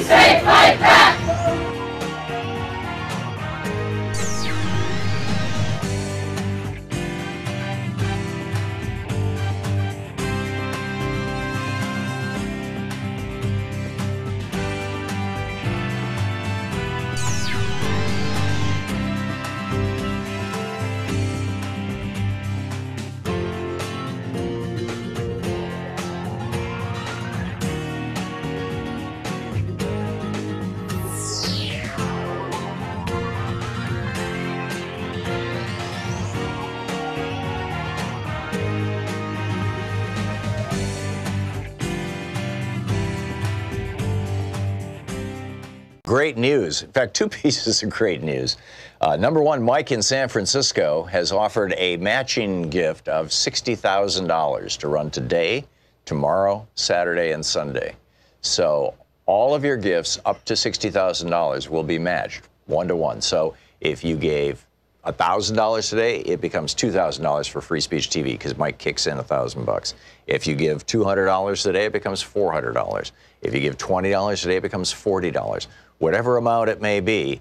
say fight back! Great news. In fact, two pieces of great news. Number one, Mike in San Francisco has offered a matching gift of $60,000 to run today, tomorrow, Saturday, and Sunday. So all of your gifts up to $60,000 will be matched 1-to-1. So if you gave $1,000 today, it becomes $2,000 for Free Speech TV because Mike kicks in $1,000. If you give $200 today, it becomes $400. If you give $20 today, it becomes $40. Whatever amount it may be,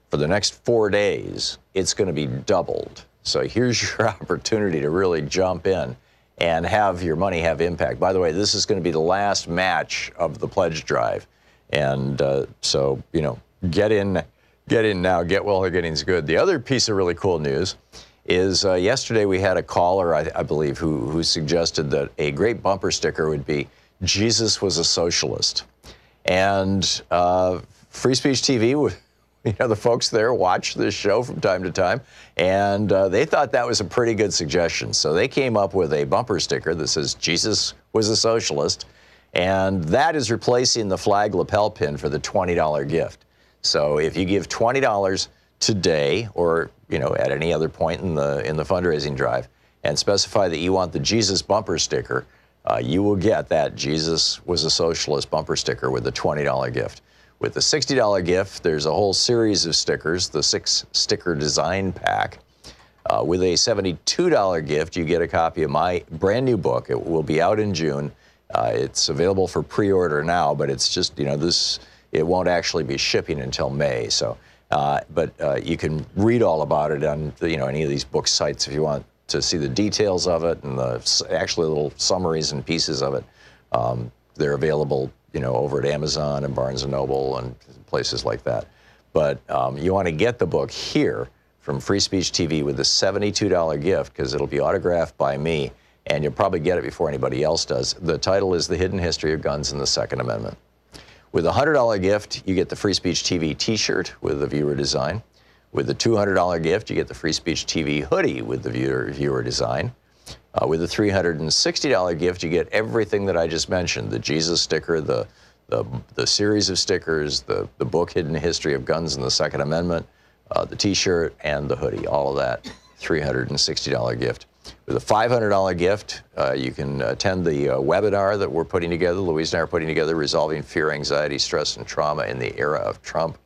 for the next 4 days, it's going to be doubled. So here's your opportunity to really jump in and have your money have impact. By the way, this is going to be the last match of the pledge drive. And so, you know, get in now, get while the getting's good. The other piece of really cool news is yesterday we had a caller, I believe, who suggested that a great bumper sticker would be, Jesus was a socialist. And Free Speech TV, you know, the folks there watch this show from time to time, and they thought that was a pretty good suggestion. So they came up with a bumper sticker that says, Jesus was a socialist, and that is replacing the flag lapel pin for the $20 gift. So if you give $20 today, or, you know, at any other point in the fundraising drive, and specify that you want the Jesus bumper sticker, you will get that Jesus was a socialist bumper sticker with the $20 gift. With the $60 gift, there's a whole series of stickers, the 6-sticker design pack. With a $72 gift, you get a copy of my brand new book. It will be out in June. It's available for pre-order now, but it's just, you know, it won't actually be shipping until May. So, but you can read all about it on, you know, any of these book sites if you want to see the details of it and the actually little summaries and pieces of it. They're available, you know, over at Amazon and Barnes & Noble and places like that. But you want to get the book here from Free Speech TV with the $72 gift because it'll be autographed by me, and you'll probably get it before anybody else does. The title is The Hidden History of Guns and the Second Amendment. With a $100 gift, you get the Free Speech TV t-shirt with the viewer design. With the $200 gift, you get the Free Speech TV hoodie with the viewer design. With the $360 gift, you get everything that I just mentioned, the Jesus sticker, the series of stickers, the book Hidden History of Guns and the Second Amendment, the t-shirt, and the hoodie, all of that, $360 gift. With a $500 gift, you can attend the webinar that we're putting together, Louise and I are putting together, Resolving Fear, Anxiety, Stress, and Trauma in the Era of Trump.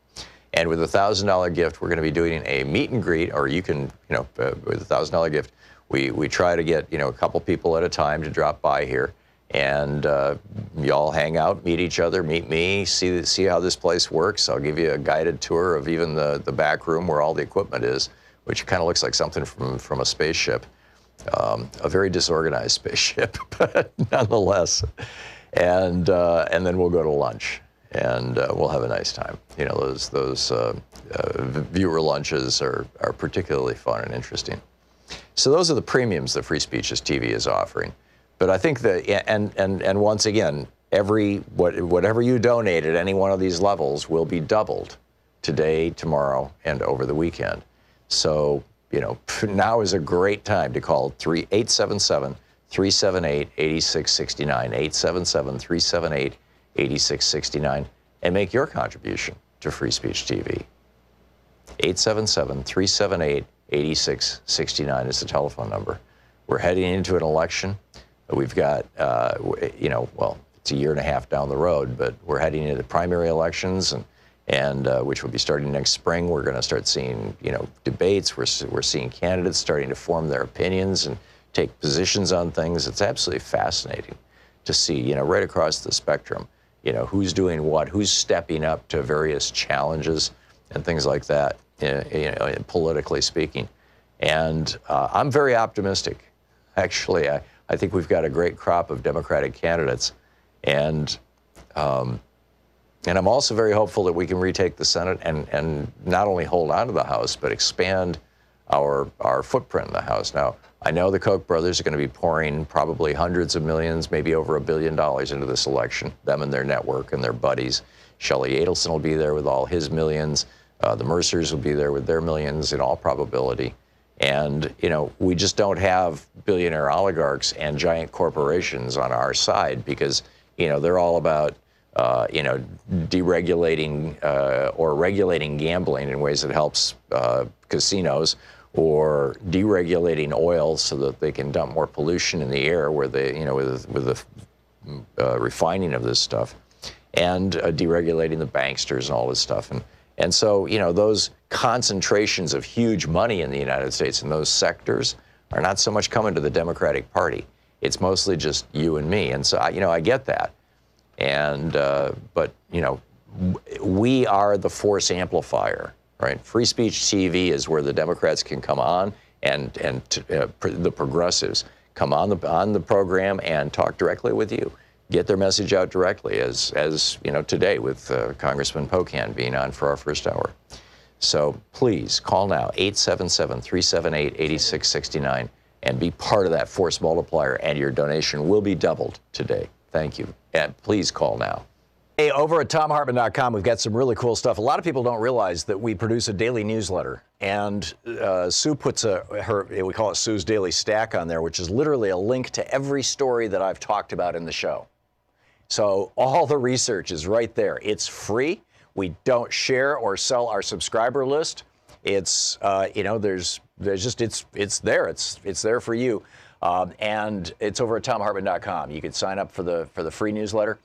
And with a $1,000 gift, we're going to be doing a meet and greet, or you can, you know, with a $1,000 gift, we try to get, you know, a couple people at a time to drop by here, and y'all hang out, meet each other, meet me, see how this place works. I'll give you a guided tour of even the back room where all the equipment is, which kind of looks like something from a spaceship, a very disorganized spaceship, but nonetheless. And then we'll go to lunch. And we'll have a nice time. You know, those viewer lunches are particularly fun and interesting. So those are the premiums that Free Speech TV is offering. But I think that, and once again, whatever you donate at any one of these levels will be doubled today, tomorrow, and over the weekend. So, you know, now is a great time to call 877-378-8669, 877-378-8669, and make your contribution to Free Speech TV. 877-378-8669 is the telephone number. We're heading into an election. We've got, you know, well, it's a year and a half down the road, but we're heading into primary elections, and which will be starting next spring. We're going to start seeing, you know, debates. We're seeing candidates starting to form their opinions and take positions on things. It's absolutely fascinating to see, you know, right across the spectrum. who's doing what, who's stepping up to various challenges and things like that, politically speaking. And I'm very optimistic. Actually, I think we've got a great crop of Democratic candidates. And I'm also very hopeful that we can retake the Senate and not only hold on to the House, but expand our footprint in the House. Now, I know the Koch brothers are going to be pouring probably hundreds of millions, maybe over $1 billion into this election, them and their network and their buddies. Shelley Adelson will be there with all his millions. The Mercers will be there with their millions in all probability. And, we just don't have billionaire oligarchs and giant corporations on our side because, they're all about, deregulating or regulating gambling in ways that helps casinos, or deregulating oil so that they can dump more pollution in the air where they, with the refining of this stuff, and deregulating the banksters and all this stuff. And so, those concentrations of huge money in the United States in those sectors are not so much coming to the Democratic Party. It's mostly just you and me. And so, I get that. And, but, we are the force amplifier, right? Free speech TV is where the Democrats can come on and the progressives come on the program and talk directly with you. Get their message out directly, as today with Congressman Pocan being on for our first hour. So please call now, 877-378-8669, and be part of that force multiplier, and your donation will be doubled today. Thank you. And please call now. Hey, over at ThomHartmann.com, we've got some really cool stuff. A lot of people don't realize that we produce a daily newsletter, and Sue puts we call it Sue's Daily Stack on there, which is literally a link to every story that I've talked about in the show. So all the research is right there. It's free. We don't share or sell our subscriber list. It's there's just it's there. It's there for you. And it's over at ThomHartmann.com. You can sign up for the free newsletter.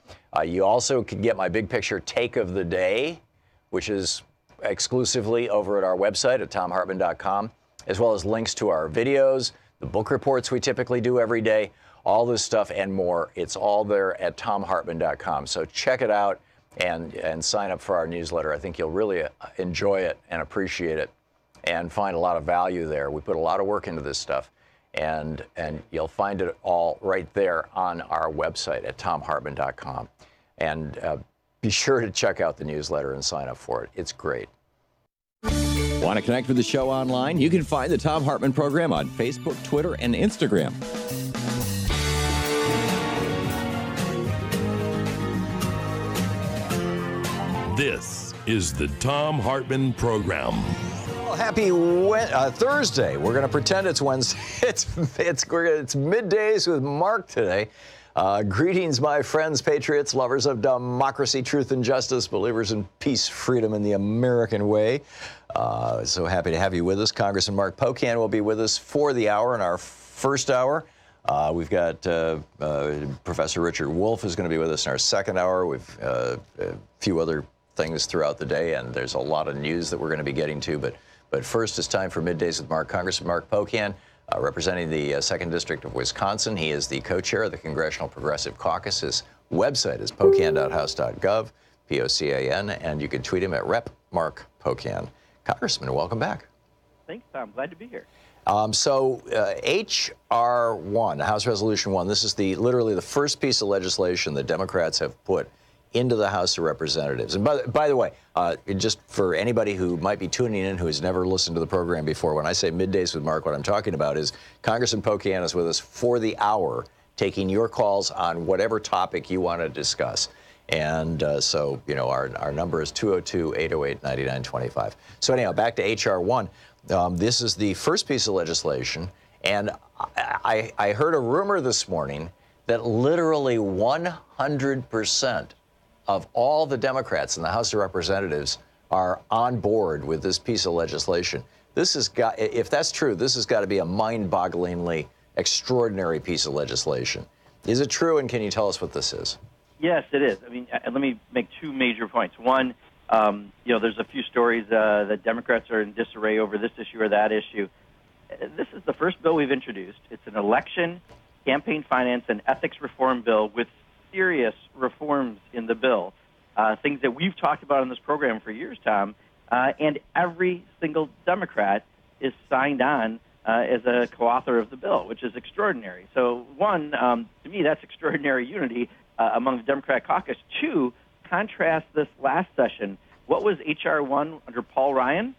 You also can get my big picture take of the day, which is exclusively over at our website at ThomHartmann.com, as well as links to our videos, the book reports we typically do every day, all this stuff and more. It's all there at ThomHartmann.com. So check it out and sign up for our newsletter. I think you'll really enjoy it and appreciate it and find a lot of value there. We put a lot of work into this stuff. And you'll find it all right there on our website at ThomHartmann.com. And be sure to check out the newsletter and sign up for it. It's great. Want to connect with the show online? You can find the Thom Hartmann Program on Facebook, Twitter, and Instagram. This is the Thom Hartmann Program. Well, happy Thursday. We're going to pretend it's Wednesday. It's middays with Mark today. Greetings, my friends, patriots, lovers of democracy, truth, and justice, believers in peace, freedom, and the American way. So happy to have you with us. Congressman Mark Pocan will be with us for the hour in our first hour. We've got Professor Richard Wolff is going to be with us in our second hour. We've a few other things throughout the day, and there's a lot of news that we're going to be getting to. But first, it's time for Middays with Mark. Congressman Mark Pocan, representing the 2nd District of Wisconsin. He is the co-chair of the Congressional Progressive Caucus. His website is pocan.house.gov, P-O-C-A-N, and you can tweet him at Rep. Mark Pocan. Congressman, welcome back. Thanks, Tom. Glad to be here. So H.R. 1, House Resolution 1, this is literally the first piece of legislation that Democrats have put into the House of Representatives. And by the way, just for anybody who might be tuning in who has never listened to the program before, when I say Middays with Mark, what I'm talking about is Congressman Pocan is with us for the hour, taking your calls on whatever topic you want to discuss. And so, our number is 202-808-9925. So anyhow, back to H.R. 1. This is the first piece of legislation, and I heard a rumor this morning that literally 100% of all the Democrats in the House of Representatives are on board with this piece of legislation. If that's true, this has got to be a mind-bogglingly extraordinary piece of legislation. Is it true, and can you tell us what this is? Yes, it is. I mean, let me make two major points. One, there's a few stories that Democrats are in disarray over this issue or that issue. This is the first bill we've introduced. It's an election, campaign finance, and ethics reform bill with serious reforms in the bill, things that we've talked about in this program for years, Tom, and every single Democrat is signed on as a co-author of the bill, which is extraordinary. So, one, to me, that's extraordinary unity among the Democrat caucus. Two, contrast this last session. What was H.R. 1 under Paul Ryan?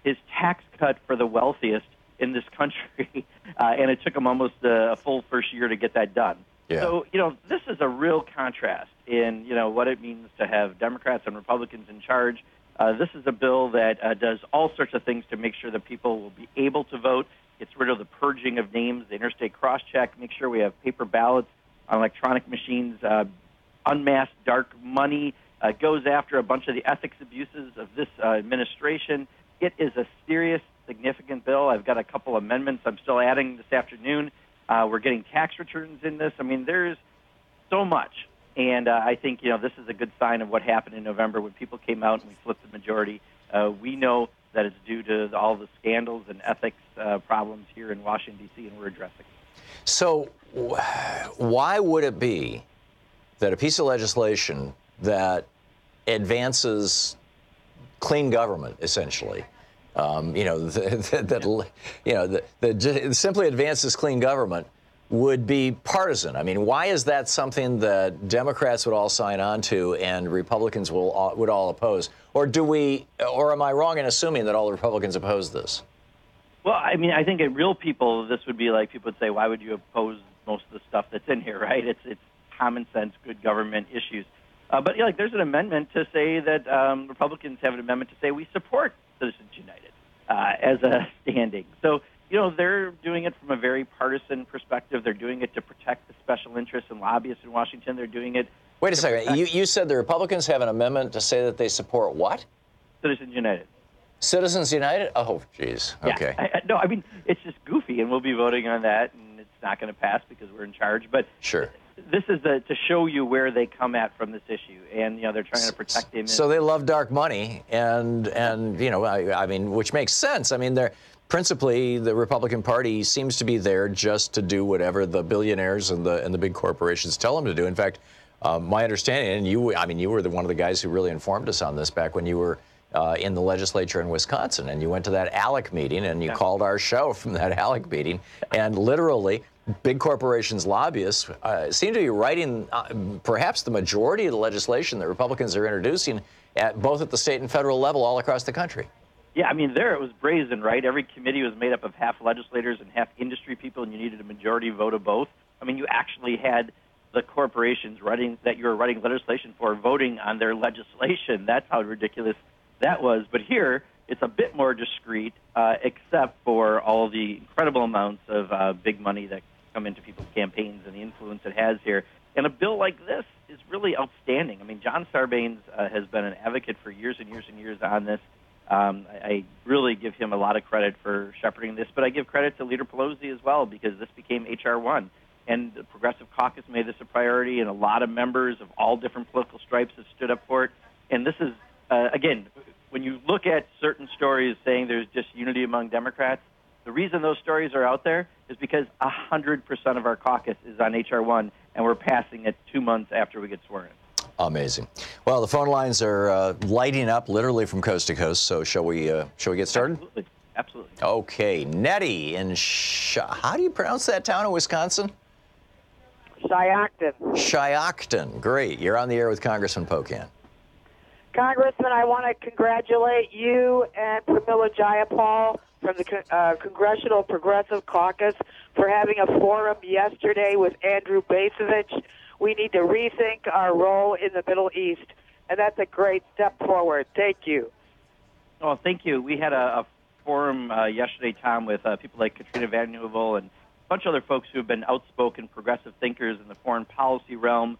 His tax cut for the wealthiest in this country, and it took him almost a full first year to get that done. Yeah. So, this is a real contrast in, what it means to have Democrats and Republicans in charge. This is a bill that does all sorts of things to make sure that people will be able to vote. Gets rid of the purging of names, the interstate cross-check, make sure we have paper ballots on electronic machines, unmasked dark money, goes after a bunch of the ethics abuses of this administration. It is a serious, significant bill. I've got a couple amendments I'm still adding this afternoon. We're getting tax returns in this. I mean, there's so much. And I think, this is a good sign of what happened in November when people came out and we flipped the majority. We know that it's due to all the scandals and ethics problems here in Washington, D.C., and we're addressing it. So why would it be that a piece of legislation that advances clean government, essentially, that simply advances clean government, would be partisan? I mean, why is that something that Democrats would all sign on to and Republicans would all oppose? Or am I wrong in assuming that all the Republicans oppose this? Well, I mean, I think real people, this would be like people would say, why would you oppose most of the stuff that's in here, right? It's common sense, good government issues. But there's an amendment to say that Republicans have an amendment to say we support Citizens United as a standing. So, they're doing it from a very partisan perspective. They're doing it to protect the special interests and lobbyists in Washington. They're doing it. Wait a second. You said the Republicans have an amendment to say that they support what? Citizens United. Citizens United? Oh, geez. Okay. Yeah, I mean, it's just goofy, and we'll be voting on that, and it's not going to pass because we're in charge. But sure. This is to show you where they come at from this issue, and they're trying to protect the image. So they love dark money, and I mean, which makes sense. I mean, they're principally the Republican Party seems to be there just to do whatever the billionaires and the big corporations tell them to do. In fact, my understanding, and you were one of the guys who really informed us on this back when you were in the legislature in Wisconsin, and you went to that ALEC meeting, and you called our show from that ALEC meeting, and literally big corporations, lobbyists seem to be writing perhaps the majority of the legislation that Republicans are introducing both at the state and federal level all across the country. Yeah, I mean, there it was brazen, right? Every committee was made up of half legislators and half industry people, and you needed a majority vote of both. I mean, you actually had the corporations that you were writing legislation for voting on their legislation. That's how ridiculous that was. But here, it's a bit more discreet, except for all the incredible amounts of big money that come into people's campaigns and the influence it has here. And a bill like this is really outstanding. I mean, John Sarbanes has been an advocate for years and years and years on this. I really give him a lot of credit for shepherding this, but I give credit to Leader Pelosi as well, because this became H.R. 1. And the Progressive Caucus made this a priority, and a lot of members of all different political stripes have stood up for it. And this is, again, when you look at certain stories saying there's just unity among Democrats, the reason those stories are out there is because 100% of our caucus is on H.R. 1, and we're passing it 2 months after we get sworn in. Amazing. Well, the phone lines are lighting up literally from coast to coast. So shall we get started? Absolutely. Okay. Nettie in how do you pronounce that town in Wisconsin? Shiocton. Shiocton. Great. You're on the air with Congressman Pocan. Congressman, I want to congratulate you and Pramila Jayapal from the Congressional Progressive Caucus for having a forum yesterday with Andrew Bacevich. We need to rethink our role in the Middle East, and that's a great step forward. Thank you. Oh, thank you. We had a forum yesterday, Tom, with people like Katrina Vanden Heuvel and a bunch of other folks who have been outspoken progressive thinkers in the foreign policy realm.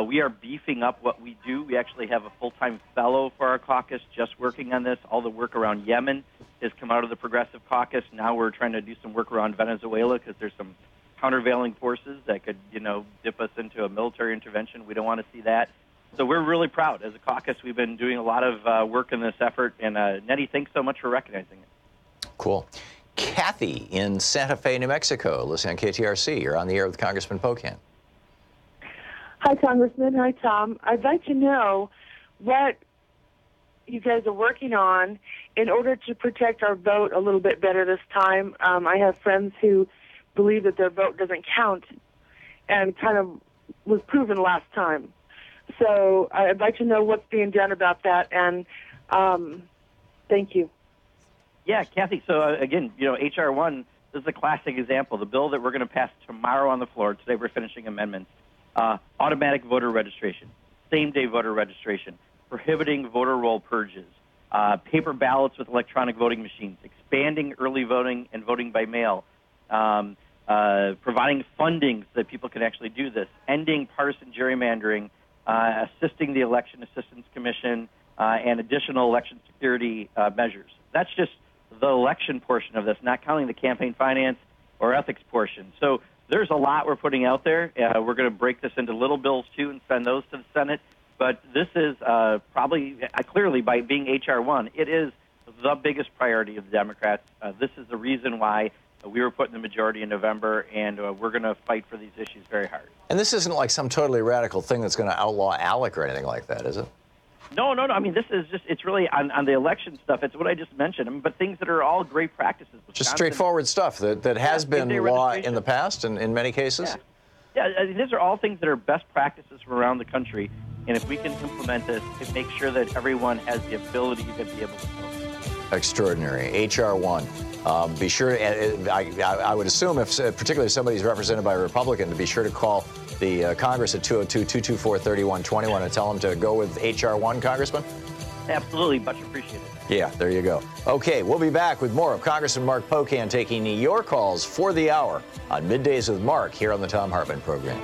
We are beefing up what we do. We actually have a full-time fellow for our caucus just working on this. All the work around Yemen has come out of the Progressive Caucus. Now we're trying to do some work around Venezuela because there's some countervailing forces that could, dip us into a military intervention. We don't want to see that. So we're really proud. As a caucus, we've been doing a lot of work in this effort. And Nettie, thanks so much for recognizing it. Cool. Kathy in Santa Fe, New Mexico, listening on KTRC. You're on the air with Congressman Pocan. Hi, Hi, Congressman. Hi, Tom. I'd like to know what you guys are working on in order to protect our vote a little bit better this time. I have friends who believe that their vote doesn't count and kind of was proven last time. So I'd like to know what's being done about that, and thank you. Yeah, Kathy. So again, H.R. 1 is a classic example. The bill that we're going to pass tomorrow on the floor. Today we're finishing amendments. Automatic voter registration, same-day voter registration, prohibiting voter roll purges, paper ballots with electronic voting machines, expanding early voting and voting by mail, providing funding so that people can actually do this, ending partisan gerrymandering, assisting the Election Assistance Commission, and additional election security measures. That's just the election portion of this, not counting the campaign finance or ethics portion. So there's a lot we're putting out there. We're going to break this into little bills, too, and send those to the Senate. But this is probably, clearly, by being H.R. 1, it is the biggest priority of the Democrats. This is the reason why we were put in the majority in November, and we're going to fight for these issues very hard. And this isn't like some totally radical thing that's going to outlaw ALEC or anything like that, is it? No. I mean, this is just, it's really on the election stuff. It's what I just mentioned. I mean, but things that are all great practices. Just straightforward stuff that has been law in the past and in many cases? Yeah, I mean, these are all things that are best practices from around the country. And if we can implement this, it makes sure that everyone has the ability to be able to vote. Extraordinary. H.R. 1. Be sure, I would assume, if particularly if somebody's represented by a Republican, to be sure to call the Congress at 202-224-3121 and tell them to go with H.R. 1, Congressman? Absolutely. Much appreciated. Yeah, there you go. Okay, we'll be back with more of Congressman Mark Pocan taking your calls for the hour on Middays with Mark here on the Thom Hartmann Program.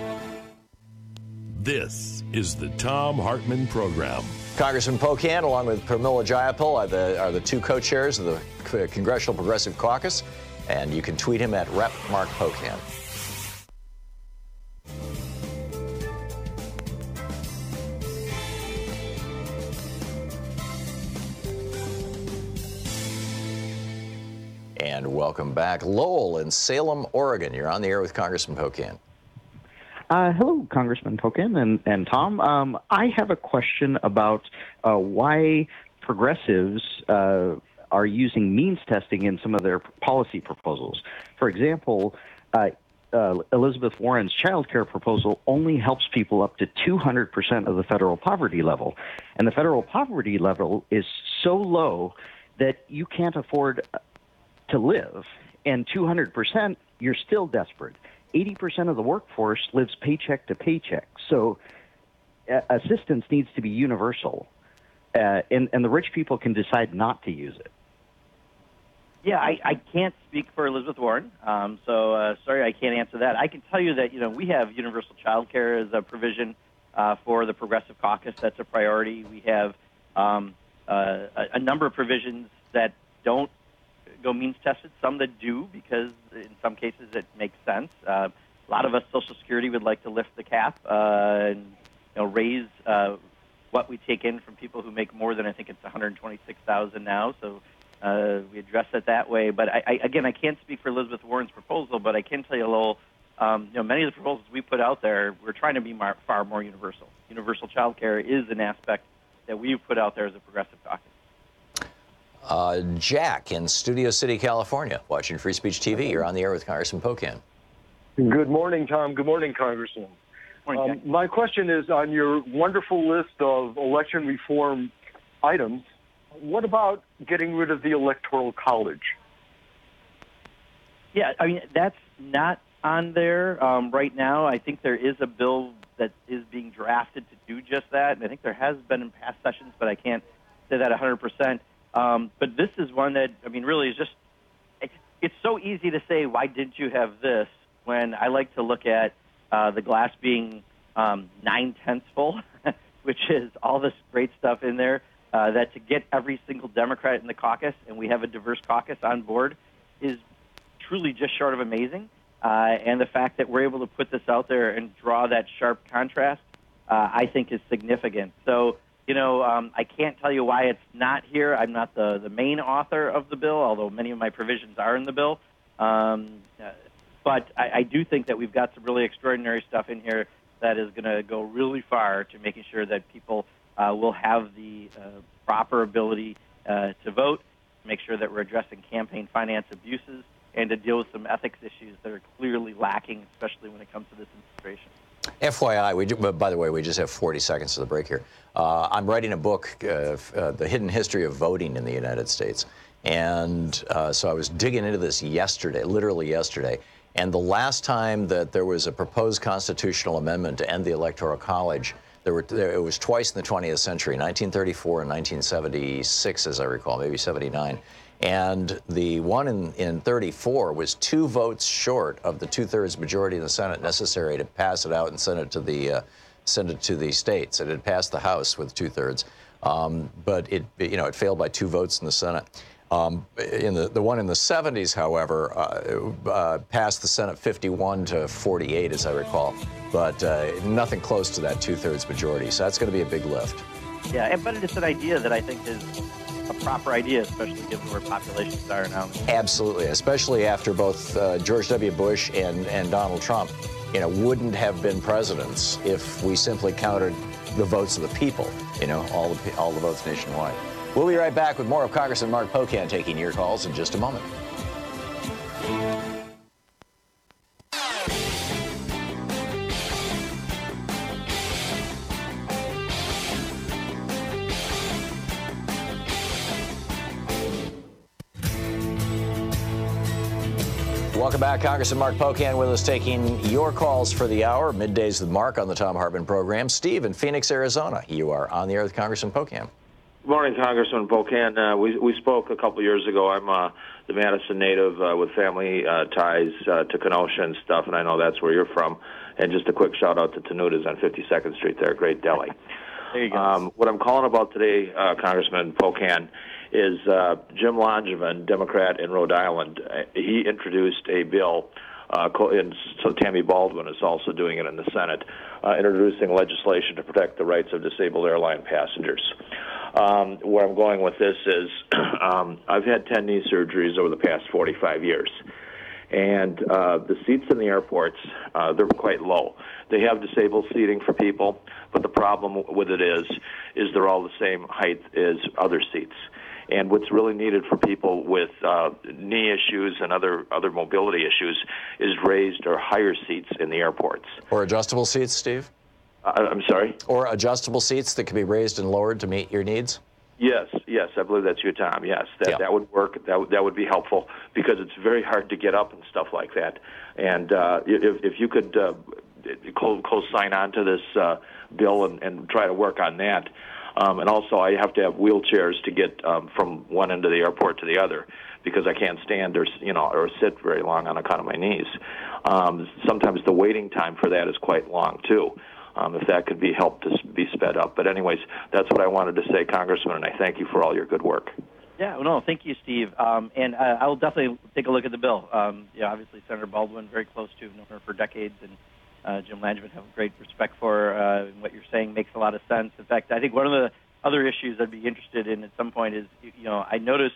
This is the Thom Hartmann Program. Congressman Pocan, along with Pramila Jayapal, are the two co-chairs of the Congressional Progressive Caucus, and you can tweet him at Rep. Mark Pocan. And welcome back. Lowell in Salem, Oregon. You're on the air with Congressman Pocan. Hello, Congressman Pocan and Tom. I have a question about why progressives are using means testing in some of their policy proposals. For example, Elizabeth Warren's child care proposal only helps people up to 200% of the federal poverty level. And the federal poverty level is so low that you can't afford to live. And 200%, you're still desperate. 80% of the workforce lives paycheck to paycheck. So assistance needs to be universal. And the rich people can decide not to use it. Yeah, I can't speak for Elizabeth Warren, so sorry I can't answer that. I can tell you that, we have universal child care as a provision for the Progressive Caucus. That's a priority. We have a number of provisions that don't go means tested, some that do, because in some cases it makes sense. A lot of us, Social Security would like to lift the cap and raise what we take in from people who make more than, I think it's $126,000 now. So we address it that way. But I can't speak for Elizabeth Warren's proposal, but I can tell you a little. Many of the proposals we put out there, we're trying to be far more universal. Universal child care is an aspect that we've put out there as a Progressive Caucus. Jack in Studio City, California, watching Free Speech TV. You're on the air with Congressman Pocan. Good morning, Tom. Good morning, Congressman. Morning, my question is on your wonderful list of election reform items, what about getting rid of the Electoral College? Yeah, I mean, that's not on there right now. I think there is a bill that is being drafted to do just that, and I think there has been in past sessions, but I can't say that 100%. But this is one that, really is just, it's so easy to say, why didn't you have this, when I like to look at the glass being 9/10 full, which is all this great stuff in there, that to get every single Democrat in the caucus, and we have a diverse caucus on board, is truly just short of amazing. And the fact that we're able to put this out there and draw that sharp contrast, I think is significant. So, I can't tell you why it's not here. I'm not the main author of the bill, although many of my provisions are in the bill. But I do think that we've got some really extraordinary stuff in here that is going to go really far to making sure that people will have the proper ability to vote, make sure that we're addressing campaign finance abuses, and to deal with some ethics issues that are clearly lacking, especially when it comes to this administration. FYI, by the way, we just have 40 seconds to the break here. I'm writing a book, The Hidden History of Voting in the United States. And so I was digging into this yesterday, literally yesterday. And the last time that there was a proposed constitutional amendment to end the Electoral College, it was twice in the 20th century, 1934 and 1976, as I recall, maybe 79. And the one in 34 was 2 votes short of the 2/3 majority in the Senate necessary to pass it out and send it to the states. It had passed the House with 2/3, but it failed by 2 votes in the Senate. In the one in the 70s, however, passed the Senate 51 to 48, as I recall, but nothing close to that 2/3 majority. So that's going to be a big lift. Yeah, but it's an idea that I think is a proper idea, especially given where populations are now. Absolutely, especially after both George W. Bush and Donald Trump, wouldn't have been presidents if we simply counted the votes of the people, all the votes nationwide. We'll be right back with more of Congressman Mark Pocan taking your calls in just a moment. Welcome back. Congressman Mark Pocan with us taking your calls for the hour. Middays with Mark on the Thom Hartmann Program. Steve in Phoenix, Arizona. You are on the air with Congressman Pocan. Good morning, Congressman Pocan. We spoke a couple years ago. I'm the Madison native with family ties to Kenosha and stuff, and I know that's where you're from. And just a quick shout-out to Tenuda's on 52nd Street there, great deli. There you go. What I'm calling about today, Congressman Pocan, is Jim Langevin, Democrat in Rhode Island. He introduced a bill, and so Tammy Baldwin is also doing it in the Senate, introducing legislation to protect the rights of disabled airline passengers. Where I'm going with this is I've had 10 knee surgeries over the past 45 years. And the seats in the airports, they're quite low. They have disabled seating for people, but the problem with it is they're all the same height as other seats. And what's really needed for people with knee issues and other mobility issues is raised or higher seats in the airports. Or adjustable seats, Steve? I'm sorry? Or adjustable seats that can be raised and lowered to meet your needs? Yes, I believe that's you, Tom. Yes, that would work. That would be helpful because it's very hard to get up and stuff like that. And if you could co-sign on to this bill and try to work on that. And also, I have to have wheelchairs to get from one end of the airport to the other because I can't stand or sit very long on account of my knees. Sometimes the waiting time for that is quite long too. If that could be helped to be sped up. But anyways, that's what I wanted to say, Congressman, and I thank you for all your good work. Yeah, no, thank you, Steve. And I will definitely take a look at the bill. Obviously, Senator Baldwin, very close to, known her for decades, and Jim Langevin have great respect for her. What you're saying makes a lot of sense. In fact, I think one of the other issues I'd be interested in at some point is, I notice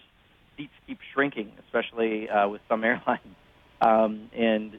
seats keep shrinking, especially with some airlines. And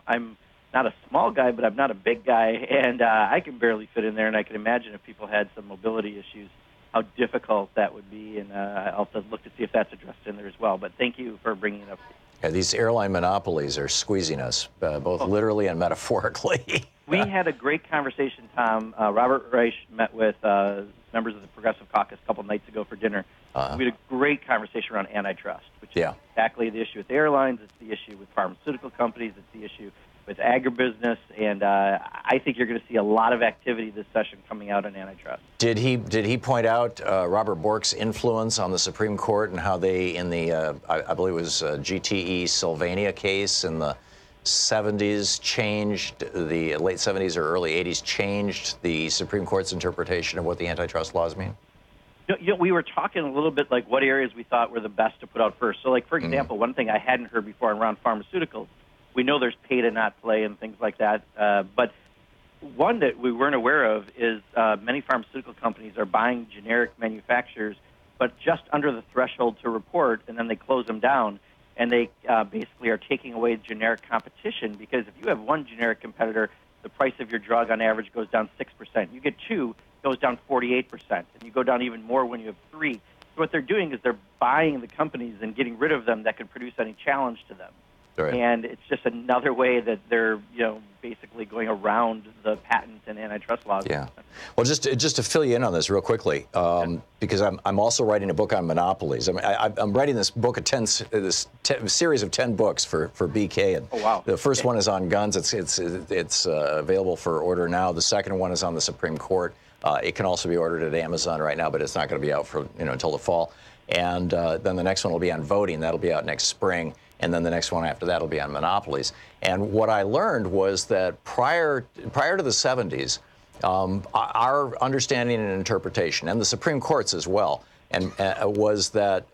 I'm not a small guy, but I'm not a big guy, and I can barely fit in there, and I can imagine if people had some mobility issues, how difficult that would be, and I'll have to look to see if that's addressed in there as well. But thank you for bringing it up. Yeah, these airline monopolies are squeezing us, both literally and metaphorically. We had a great conversation, Tom. Robert Reich met with members of the Progressive Caucus a couple nights ago for dinner. We had a great conversation around antitrust, which is exactly the issue with airlines. It's the issue with pharmaceutical companies. It's the issue with agribusiness, and I think you're going to see a lot of activity this session coming out on antitrust. Did he point out Robert Bork's influence on the Supreme Court and how they, in the I believe it was GTE Sylvania case in the 70s, changed the late 70s or early 80s, changed the Supreme Court's interpretation of what the antitrust laws mean? We were talking a little bit like what areas we thought were the best to put out first. So, like, for example, one thing I hadn't heard before around pharmaceuticals, we know there's pay to not play and things like that. But one that we weren't aware of is many pharmaceutical companies are buying generic manufacturers, but just under the threshold to report, and then they close them down. And they basically are taking away generic competition because if you have one generic competitor the price of your drug on average goes down 6%. You get 2, it goes down 48%. And you go down even more when you have 3. So what they're doing is they're buying the companies and getting rid of them that could produce any challenge to them. Right. And it's just another way that they're, basically going around the patent and antitrust laws. Yeah. Well, just to fill you in on this real quickly, because I'm also writing a book on monopolies. I mean, I'm writing this book, this series of 10 books for BK. And oh, wow. The first one is on guns. It's available for order now. The second one is on the Supreme Court. It can also be ordered at Amazon right now, but it's not going to be out for until the fall. And then the next one will be on voting. That'll be out next spring. And then the next one after that will be on monopolies. And what I learned was that prior to the 70s, our understanding and interpretation, and the Supreme Court's as well, and was that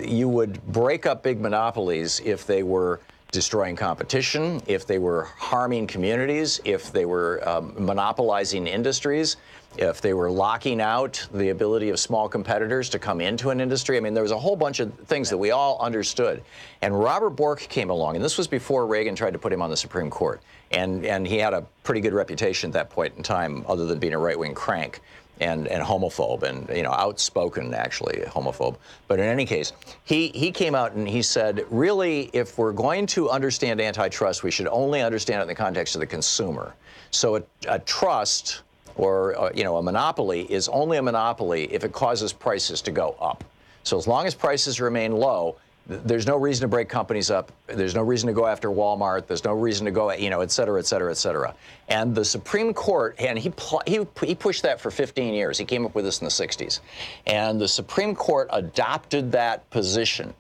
you would break up big monopolies if they were destroying competition, if they were harming communities, if they were monopolizing industries, if they were locking out the ability of small competitors to come into an industry. I mean, there was a whole bunch of things that we all understood. And Robert Bork came along, and this was before Reagan tried to put him on the Supreme Court. And he had a pretty good reputation at that point in time, other than being a right-wing crank and homophobe, and outspoken, actually, homophobe. But in any case, he came out and he said, really, if we're going to understand antitrust, we should only understand it in the context of the consumer. So a trust or a monopoly is only a monopoly if it causes prices to go up. So as long as prices remain low, there's no reason to break companies up. There's no reason to go after Walmart. There's no reason to go, et cetera, et cetera, et cetera. And the Supreme Court, and he pushed that for 15 years. He came up with this in the 60s. And the Supreme Court adopted that position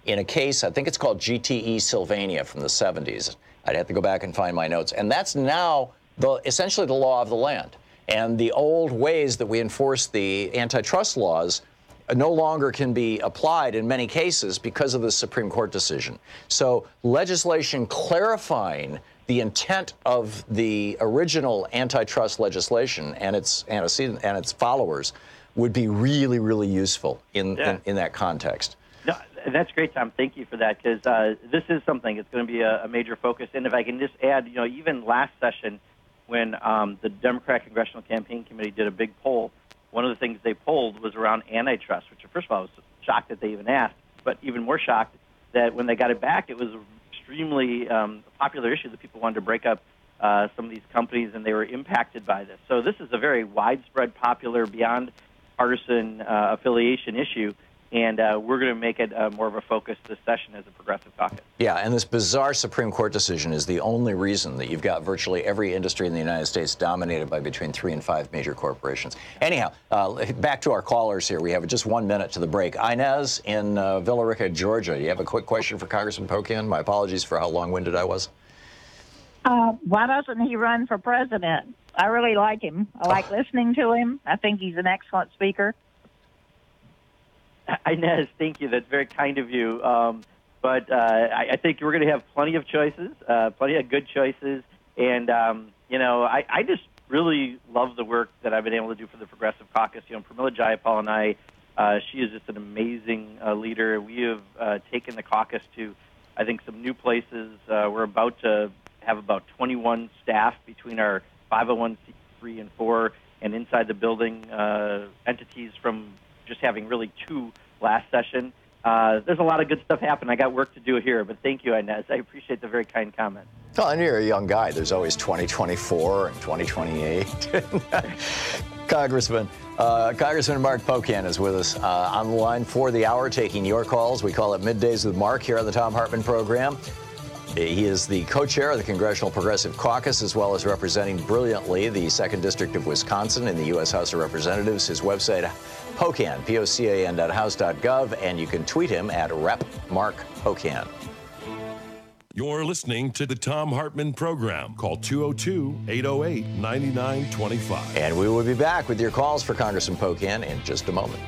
in a case, I think it's called GTE Sylvania from the 70s. I'd have to go back and find my notes. And that's now essentially the law of the land. And the old ways that we enforce the antitrust laws no longer can be applied in many cases because of the Supreme Court decision. So legislation clarifying the intent of the original antitrust legislation and its antecedent and its followers would be really, really useful in that context. No, that's great, Tom. Thank you for that, because this is something that's going to be a major focus. And if I can just add, even last session, when the Democratic Congressional Campaign Committee did a big poll, one of the things they polled was around antitrust, which, first of all, I was shocked that they even asked, but even more shocked that when they got it back, it was an extremely popular issue that people wanted to break up some of these companies, and they were impacted by this. So this is a very widespread, popular, beyond partisan affiliation issue. And we're going to make it more of a focus this session as a progressive caucus. Yeah, and this bizarre Supreme Court decision is the only reason that you've got virtually every industry in the United States dominated by between 3 and 5 major corporations. Anyhow, back to our callers here. We have just 1 minute to the break. Inez in Villa Rica, Georgia. You have a quick question for Congressman Pocan? My apologies for how long-winded I was. Why doesn't he run for president? I really like him. I like listening to him. I think he's an excellent speaker. Inez, thank you. That's very kind of you. But I think we're going to have plenty of choices, plenty of good choices. And, I just really love the work that I've been able to do for the Progressive Caucus. Pramila Jayapal and I, she is just an amazing leader. We have taken the caucus to, I think, some new places. We're about to have about 21 staff between our 501c3 and 4 and inside the building entities from just having really 2 last session. There's a lot of good stuff happening. I got work to do here, but thank you, Inez. I appreciate the very kind comment. Oh, and you're a young guy. There's always 2024 and 2028. Congressman Mark Pocan is with us on the line for the hour, taking your calls. We call it Middays with Mark here on the Thom Hartmann Program. He is the co-chair of the Congressional Progressive Caucus, as well as representing brilliantly the 2nd District of Wisconsin in the U.S. House of Representatives. His website, Pocan, POCAN.house.gov, and you can tweet him at @RepMarkPocan. You're listening to the Thom Hartmann Program. Call 202-808-9925. And we will be back with your calls for Congressman Pocan in just a moment.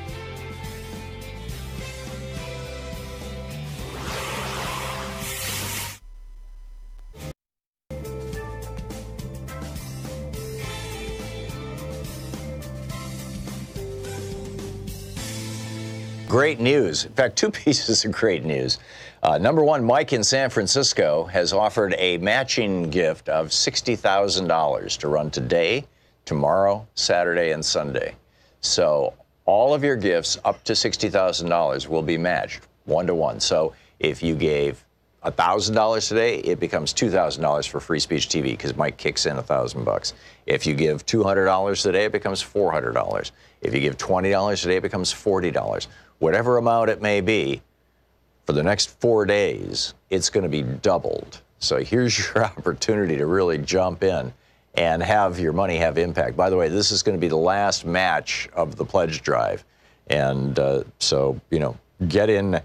great news. In fact, two pieces of great news. Number one, Mike in San Francisco has offered a matching gift of $60,000 to run today, tomorrow, Saturday, and Sunday. So all of your gifts up to $60,000 will be matched 1-to-1. So if you gave $1,000 today, it becomes $2,000 for Free Speech TV because Mike kicks in $1,000. If you give $200 today, it becomes $400. If you give $20 today, it becomes $40. Whatever amount it may be, for the next 4 days, it's going to be doubled. So here's your opportunity to really jump in and have your money have impact. By the way, this is going to be the last match of the pledge drive. And so, you know, get in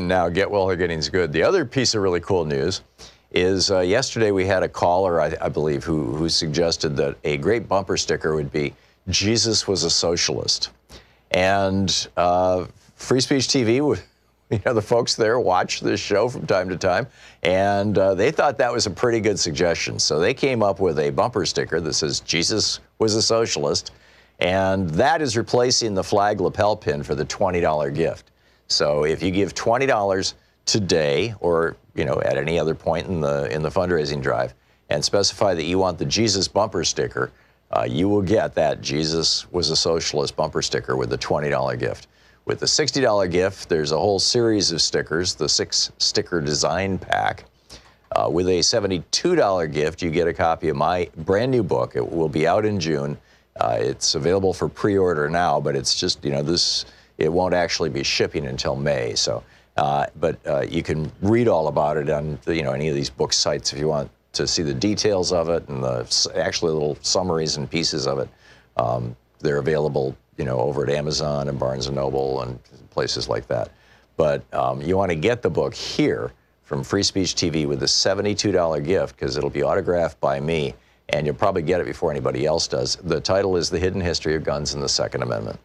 now. Get while the getting's good. The other piece of really cool news is yesterday we had a caller, I believe, who suggested that a great bumper sticker would be Jesus was a socialist. And Free Speech TV would, you know, the folks there watch this show from time to time, and they thought that was a pretty good suggestion. So they came up with a bumper sticker that says Jesus was a socialist, and that is replacing the flag lapel pin for the $20 gift. So if you give $20 today, or you know, at any other point in the fundraising drive, and specify that you want the Jesus bumper sticker, you will get that Jesus was a socialist bumper sticker with the $20 gift. With the $60 gift, there's a whole series of stickers, the 6-sticker design pack. With a $72 gift, you get a copy of my brand new book. It will be out in June. It's available for pre-order now, but it's just, you know, it won't actually be shipping until May. So, but you can read all about it on, you know, any of these book sites if you want to see the details of it and the actually little summaries and pieces of it. They're available, you know, over at Amazon and Barnes & Noble and places like that. But you want to get the book here from Free Speech TV with the $72 gift because it'll be autographed by me, and you'll probably get it before anybody else does. The title is The Hidden History of Guns and the Second Amendment.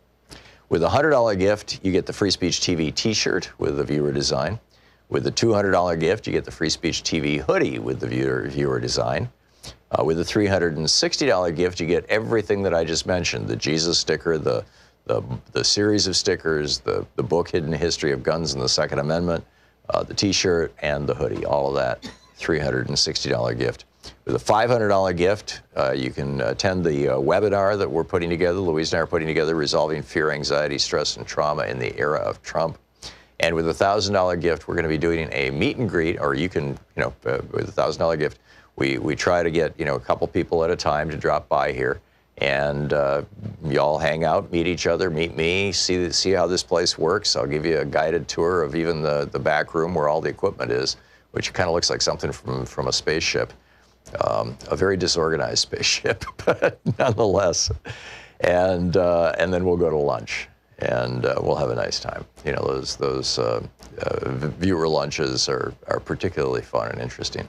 With a $100 gift, you get the Free Speech TV t-shirt with the viewer design. With the $200 gift, you get the Free Speech TV hoodie with the viewer design. With the $360 gift, you get everything that I just mentioned: the Jesus sticker, the series of stickers, the book Hidden History of Guns and the Second Amendment, the t-shirt, and the hoodie. All of that, $360 gift. With a $500 gift, you can attend the webinar that we're putting together, Louise and I are putting together, Resolving Fear, Anxiety, Stress, and Trauma in the Era of Trump. And with a $1,000 gift, we're going to be doing a meet and greet, or you can, you know, with a $1,000 gift, we try to get, you know, a couple people at a time to drop by here, and y'all hang out, meet each other, meet me, see how this place works. I'll give you a guided tour of even the back room where all the equipment is, which kind of looks like something from a spaceship, a very disorganized spaceship, but nonetheless. And then we'll go to lunch, and we'll have a nice time. You know, those viewer lunches are particularly fun and interesting.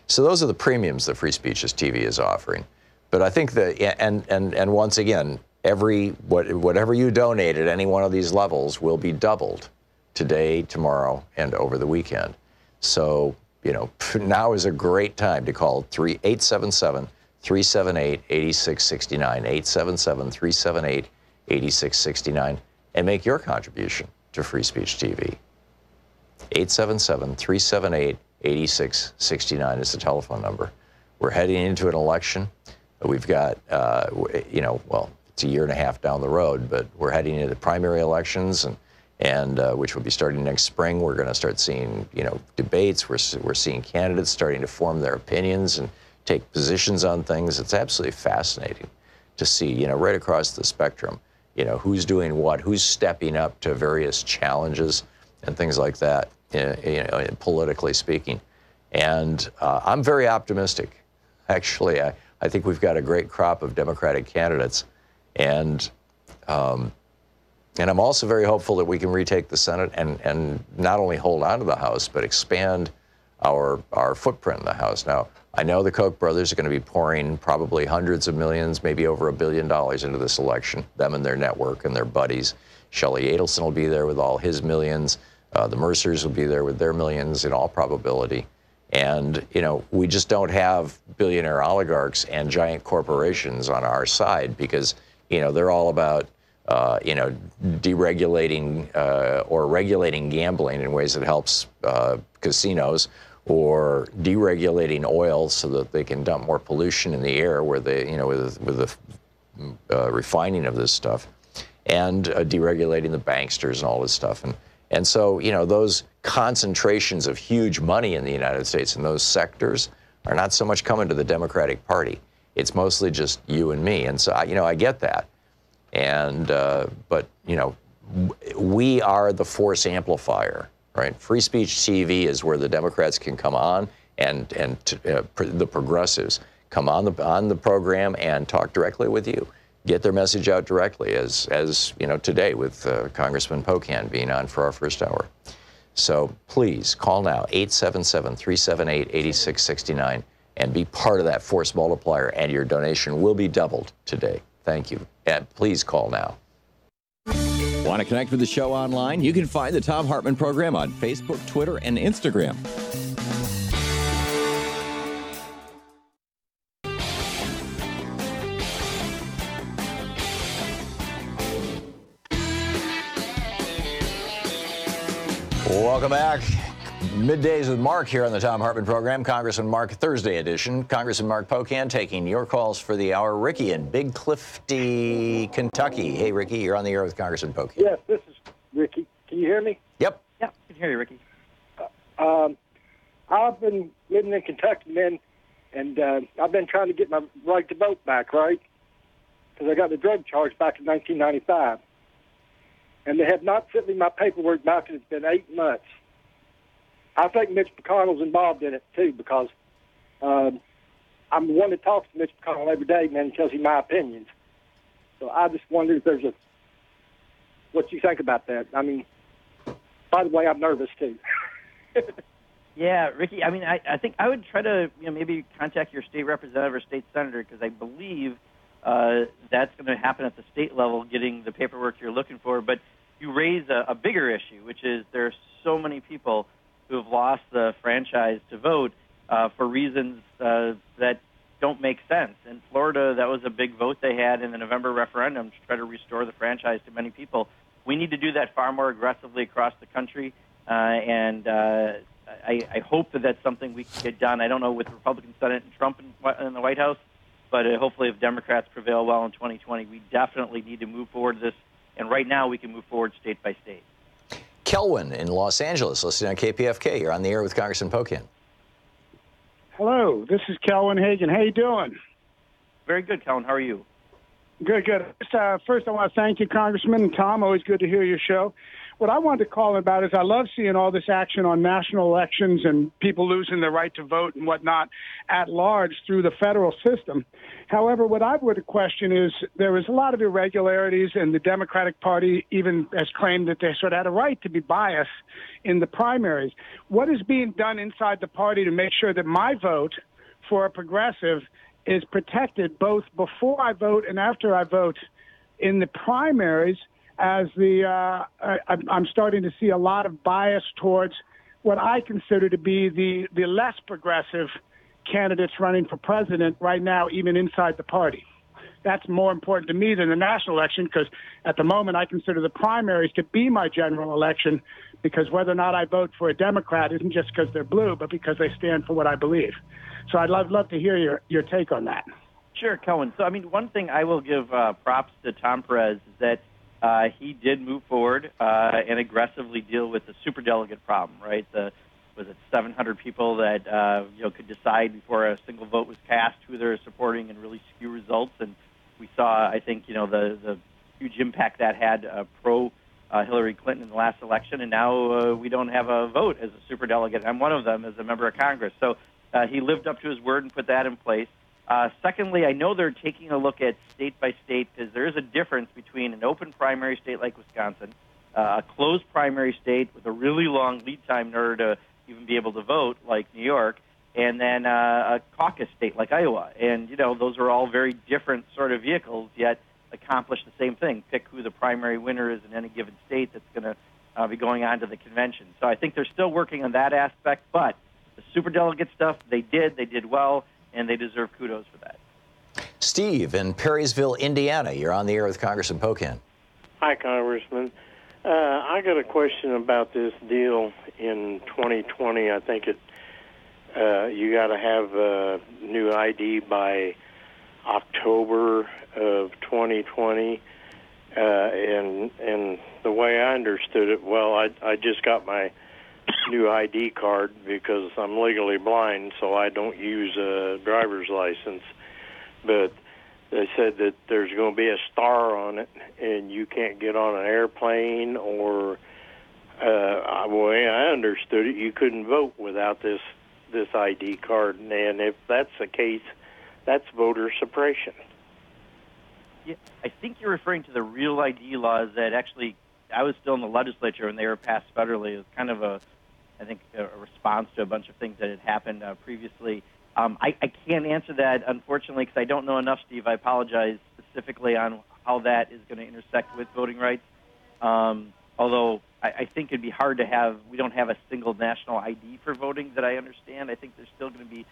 So those are the premiums that Free Speech TV is offering. But I think that, and once again, whatever you donate at any one of these levels will be doubled today, tomorrow, and over the weekend. So, you know, now is a great time to call 877-378-8669, 877-378-8669, and make your contribution to Free Speech TV. 877-378-8669 is the telephone number. We're heading into an election. We've got, you know, well, it's a year and a half down the road, but we're heading into primary elections, and which will be starting next spring. We're going to start seeing, you know, debates. We're seeing candidates starting to form their opinions and take positions on things. It's absolutely fascinating to see, you know, right across the spectrum, you know, who's doing what, who's stepping up to various challenges and things like that, you know, politically speaking. And I'm very optimistic. Actually, I think we've got a great crop of Democratic candidates, and I'm also very hopeful that we can retake the Senate and not only hold on to the House, but expand our footprint in the House. Now, I know the Koch brothers are going to be pouring probably hundreds of millions, maybe over $1 billion into this election, them and their network and their buddies. Shelley Adelson will be there with all his millions. The Mercers will be there with their millions in all probability. And, you know, we just don't have billionaire oligarchs and giant corporations on our side because, you know, they're all about deregulating or regulating gambling in ways that helps casinos, or deregulating oil so that they can dump more pollution in the air where they, with the refining of this stuff, and deregulating the banksters and all this stuff. And so, those concentrations of huge money in the United States in those sectors are not so much coming to the Democratic Party. It's mostly just you and me. And so, I get that. And, but, we are the force amplifier, right? Free speech TV is where the Democrats can come on and the progressives come on the program and talk directly with you, get their message out directly, as today with Congressman Pocan being on for our first hour. So please call now, 877-378-8669, and be part of that force multiplier, and your donation will be doubled today. Thank you. And please call now. Want to connect with the show online? You can find the Thom Hartmann Program on Facebook, Twitter, and Instagram. Welcome back. Middays with Mark here on the Thom Hartmann Program, Congressman Mark Thursday edition. Congressman Mark Pocan taking your calls for the hour. Ricky in Big Clifty, Kentucky. Hey, Ricky, you're on the air with Congressman Pocan. Yes, this is Ricky. Can you hear me? Yep. Yeah, I can hear you, Ricky. I've been living in Kentucky, man, and I've been trying to get my right to vote back, right? Because I got the drug charge back in 1995. And they have not sent me my paperwork back, and it's been 8 months. I think Mitch McConnell's involved in it, too, because I'm the one that talks to Mitch McConnell every day, man, and tells him my opinions. So I just wonder if there's what you think about that. I mean, by the way, I'm nervous, too. Yeah, Ricky, I mean, I think I would try to maybe contact your state representative or state senator, because I believe that's going to happen at the state level, getting the paperwork you're looking for. But you raise a bigger issue, which is there are so many people who have lost the franchise to vote for reasons that don't make sense. In Florida, that was a big vote they had in the November referendum to try to restore the franchise to many people. We need to do that far more aggressively across the country, and I hope that that's something we can get done. I don't know with the Republican Senate and Trump in the White House, but hopefully if Democrats prevail well in 2020, we definitely need to move forward this. And right now we can move forward state by state. Kelwin in Los Angeles, listening on KPFK. You're on the air with Congressman Pocan. Hello, this is Kelwin Hagan. How you doing? Very good, Kelwin. How are you? Good, good. First, I want to thank you, Congressman, and Tom. Always good to hear your show. What I wanted to call about is I love seeing all this action on national elections and people losing their right to vote and whatnot at large through the federal system. However, what I would question is there is a lot of irregularities, and the Democratic Party even has claimed that they sort of had a right to be biased in the primaries. What is being done inside the party to make sure that my vote for a progressive is protected both before I vote and after I vote in the primaries, as I'm starting to see a lot of bias towards what I consider to be the less progressive candidates running for president right now, even inside the party. That's more important to me than the national election, because at the moment I consider the primaries to be my general election, because whether or not I vote for a Democrat isn't just because they're blue, but because they stand for what I believe. So I'd love to hear your take on that. Sure, Kelwin. So, I mean, one thing I will give props to Tom Perez is that he did move forward and aggressively deal with the superdelegate problem, right? Was it 700 people that could decide before a single vote was cast who they're supporting and really skew results? And we saw, I think, the huge impact that had pro Hillary Clinton in the last election, and now we don't have a vote as a superdelegate. I'm one of them as a member of Congress. So he lived up to his word and put that in place. Secondly, I know they're taking a look at state by state, because there is a difference between an open primary state like Wisconsin, a closed primary state with a really long lead time in order to even be able to vote like New York, and then a caucus state like Iowa. And, those are all very different sort of vehicles, yet accomplish the same thing, pick who the primary winner is in any given state that's going to be going on to the convention. So I think they're still working on that aspect, but the superdelegate stuff, they did well, and they deserve kudos for that. Steve in Perrysville, Indiana. You're on the air with Congressman Pocan. Hi, Congressman. I got a question about this deal in 2020. I think you got to have a new ID by October of 2020. And the way I understood it, I just got my new ID card because I'm legally blind, so I don't use a driver's license. But they said that there's going to be a star on it, and you can't get on an airplane or, the way I understood it, you couldn't vote without this ID card. And if that's the case, that's voter suppression. Yeah, I think you're referring to the Real ID laws that actually, I was still in the legislature when they were passed federally. It was kind of a response to a bunch of things that had happened previously. I can't answer that, unfortunately, because I don't know enough, Steve. I apologize specifically on how that is going to intersect with voting rights. Although I think it'd be hard to have, we don't have a single national ID for voting that I understand. I think there's still going to be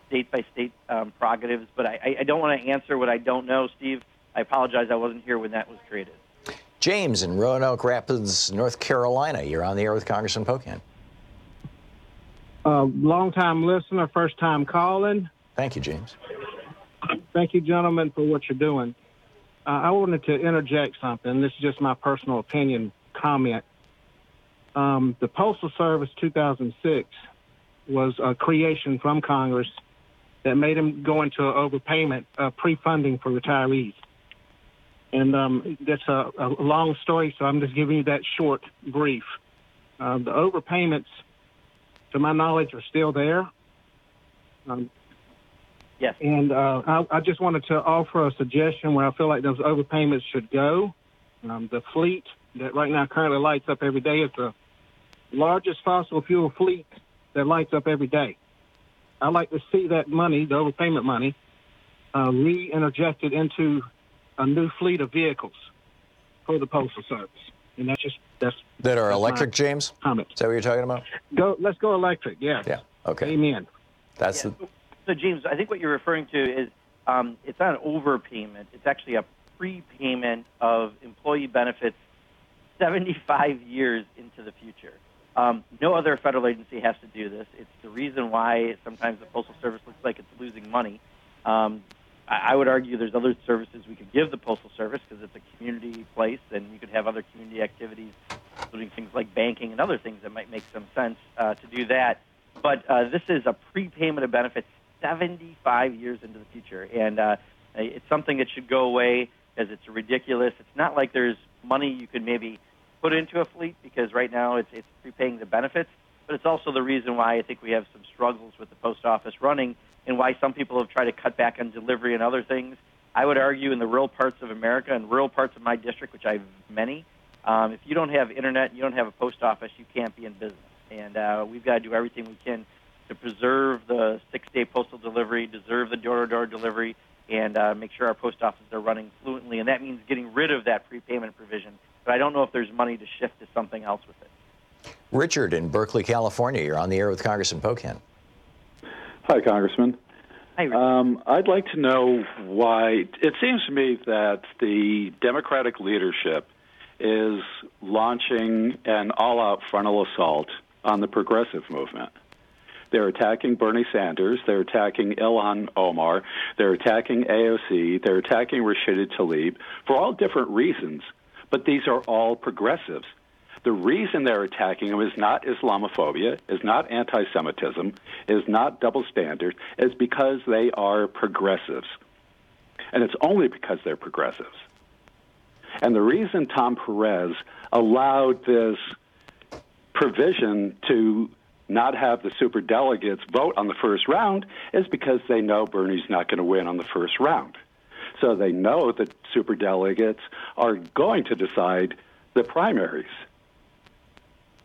state-by-state prerogatives, but I don't want to answer what I don't know, Steve. I apologize. I wasn't here when that was created. James in Roanoke Rapids, North Carolina. You're on the air with Congressman Pocan. Long-time listener, first-time calling. Thank you, James. Thank you, gentlemen, for what you're doing. I wanted to interject something. This is just my personal opinion comment. The Postal Service 2006 was a creation from Congress that made them go into an overpayment, pre-funding for retirees. And that's a long story, so I'm just giving you that short brief. The overpayments, to my knowledge, are still there. Yes. And I just wanted to offer a suggestion where I feel like those overpayments should go. The fleet that right now currently lights up every day is the largest fossil fuel fleet that lights up every day. I'd like to see that money, the overpayment money, re-interjected into a new fleet of vehicles for the Postal Service. And that's electric, James? Comment. Is that what you're talking about? Let's go electric, yeah. Yeah, okay. Amen. So, James, I think what you're referring to is it's not an overpayment. It's actually a prepayment of employee benefits 75 years into the future. No other federal agency has to do this. It's the reason why sometimes the Postal Service looks like it's losing money. I would argue there's other services we could give the Postal Service because it's a community place, and you could have other community activities, including things like banking and other things that might make some sense to do that. But this is a prepayment of benefits 75 years into the future, and it's something that should go away because it's ridiculous. It's not like there's money you could maybe put into a fleet because right now it's prepaying the benefits, but it's also the reason why I think we have some struggles with the post office running and why some people have tried to cut back on delivery and other things. I would argue in the rural parts of America and rural parts of my district, which I have many, if you don't have internet, you don't have a post office, you can't be in business. And we've got to do everything we can to preserve the 6-day postal delivery, preserve the door-to-door delivery, and make sure our post offices are running fluently. And that means getting rid of that prepayment provision. But I don't know if there's money to shift to something else with it. Richard in Berkeley, California. You're on the air with Congressman Pocan. Hi, Congressman. Hi, Richard. I'd like to know why it seems to me that the Democratic leadership is launching an all-out frontal assault on the progressive movement. They're attacking Bernie Sanders. They're attacking Ilhan Omar. They're attacking AOC. They're attacking Rashida Tlaib for all different reasons, but these are all progressives. The reason they're attacking them is not Islamophobia, is not anti-Semitism, is not double standard, it's because they are progressives. And it's only because they're progressives. And the reason Tom Perez allowed this provision to not have the superdelegates vote on the first round is because they know Bernie's not going to win on the first round. So they know that superdelegates are going to decide the primaries.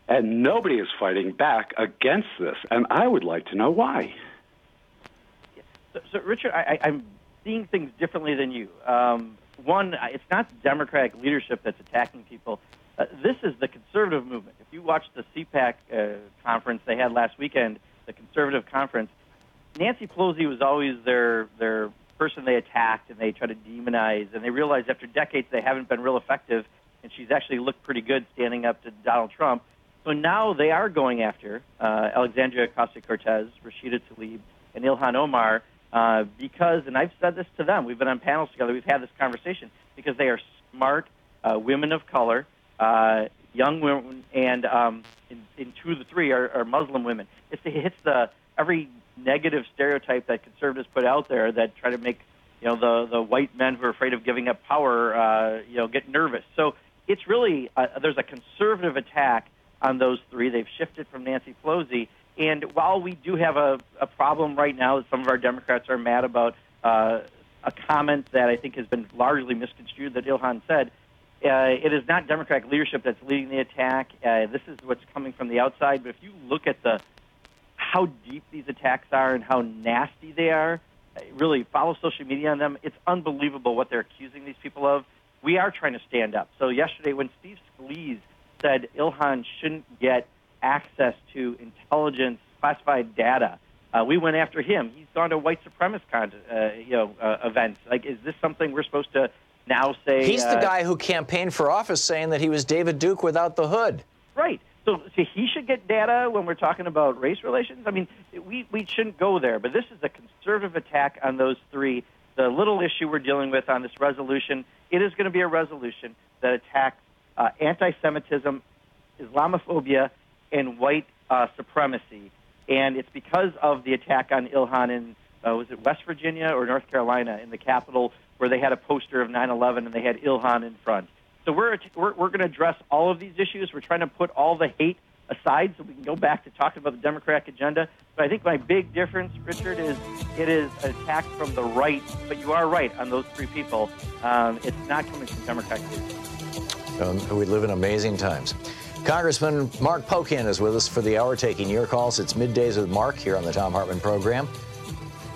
And nobody is fighting back against this, and I would like to know why. So Richard, I'm seeing things differently than you. One, it's not the Democratic leadership that's attacking people. This is the conservative movement. If you watch the CPAC conference they had last weekend, the conservative conference, Nancy Pelosi was always their person they attacked and they tried to demonize, and they realized after decades they haven't been real effective. and she's actually looked pretty good standing up to Donald Trump. So now they are going after Alexandria Ocasio-Cortez, Rashida Tlaib, and Ilhan Omar because, and I've said this to them, we've been on panels together, we've had this conversation, because they are smart women of color, young women, and in 2 of the 3 are Muslim women. It hits every negative stereotype that conservatives put out there that try to make the white men who are afraid of giving up power get nervous. So it's really there's a conservative attack on those 3. They've shifted from Nancy Pelosi. And while we do have a problem right now that some of our Democrats are mad about a comment that I think has been largely misconstrued that Ilhan said, it is not Democratic leadership that's leading the attack. This is what's coming from the outside. But if you look at how deep these attacks are and how nasty they are, really follow social media on them. It's unbelievable what they're accusing these people of. We are trying to stand up. So yesterday when Steve Scalise said Ilhan shouldn't get access to intelligence classified data, we went after him. He's gone to white supremacist events. Like, is this something we're supposed to now say? He's the guy who campaigned for office saying that he was David Duke without the hood. Right. So he should get data when we're talking about race relations? I mean, we shouldn't go there. But this is a conservative attack on those 3. The little issue we're dealing with on this resolution, it is going to be a resolution that attacks anti-Semitism, Islamophobia, and white supremacy. And it's because of the attack on Ilhan in, was it West Virginia or North Carolina, in the Capitol, where they had a poster of 9/11 and they had Ilhan in front. So we're going to address all of these issues. We're trying to put all the hate aside so we can go back to talking about the Democratic agenda. But I think my big difference, Richard, is it is an attack from the right. But you are right on those 3 people. It's not coming from Democratic leaders. We live in amazing times. Congressman Mark Pocan is with us for the hour, taking your calls. It's Middays with Mark here on the Thom Hartmann Program.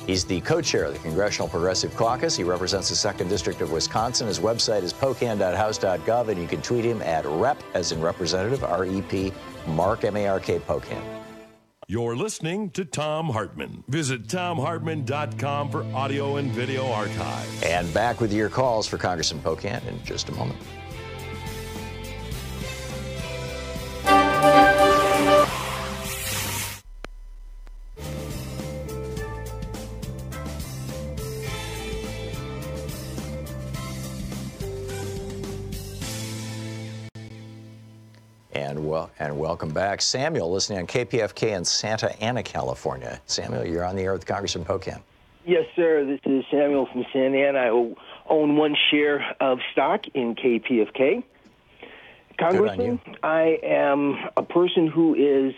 He's the co-chair of the Congressional Progressive Caucus. He represents the 2nd District of Wisconsin. His website is pocan.house.gov, and you can tweet him at Rep, as in Representative, R-E-P, Mark, M-A-R-K, Pocan. You're listening to Thom Hartmann. Visit thomhartmann.com for audio and video archive. And back with your calls for Congressman Pocan in just a moment. And welcome back. Samuel, listening on KPFK in Santa Ana, California. Samuel, you're on the air with Congressman Pocan. Yes, sir. This is Samuel from Santa Ana. I own 1 share of stock in KPFK. Congressman, I am a person who is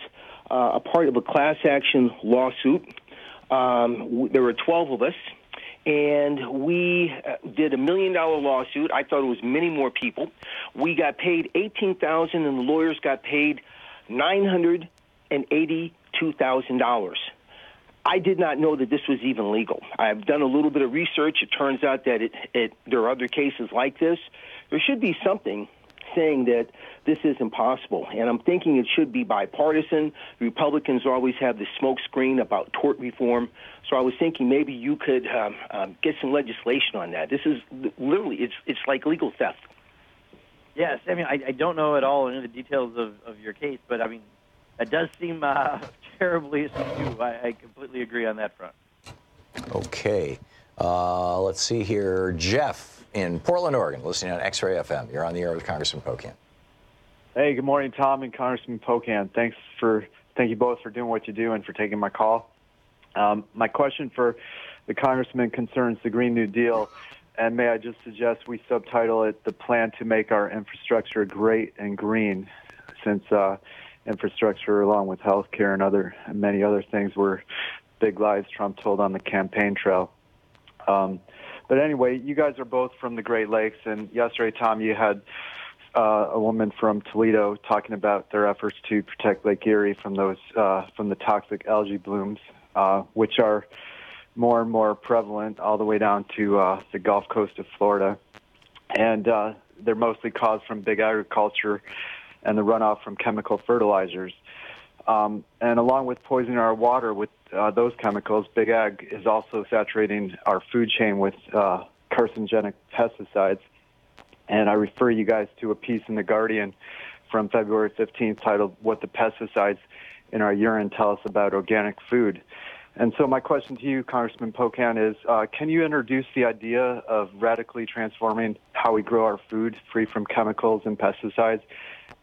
a part of a class action lawsuit. There were 12 of us, and we did $1 million lawsuit. I thought it was many more people. We got paid $18,000, and the lawyers got paid $982,000. I did not know that this was even legal. I've done a little bit of research. It turns out that there are other cases like this. There should be something saying that this is impossible, and I'm thinking it should be bipartisan. Republicans always have the smoke screen about tort reform, so I was thinking maybe you could get some legislation on that. This is literally, it's like legal theft. Yes, I mean, I don't know at all any of the details of your case, but I mean, that does seem terribly askew. I completely agree on that front. Okay. Let's see here. Jeff in Portland, Oregon, listening on X-Ray FM. You're on the air with Congressman Pocan. Hey, good morning, Tom and Congressman Pocan. Thank you both for doing what you do and for taking my call. My question for the Congressman concerns the Green New Deal, and may I just suggest we subtitle it "The Plan to Make Our Infrastructure Great and Green," since infrastructure, along with health care and many other things, were big lies Trump told on the campaign trail. But anyway, you guys are both from the Great Lakes, and yesterday, Tom, you had a woman from Toledo talking about their efforts to protect Lake Erie from the toxic algae blooms, which are more and more prevalent all the way down to the Gulf Coast of Florida. And they're mostly caused from big agriculture and the runoff from chemical fertilizers. And along with poisoning our water with those chemicals, big ag is also saturating our food chain with carcinogenic pesticides. And I refer you guys to a piece in The Guardian from February 15th titled, "What the Pesticides in Our Urine Tell Us About Organic Food." And so my question to you, Congressman Pocan, is can you introduce the idea of radically transforming how we grow our food free from chemicals and pesticides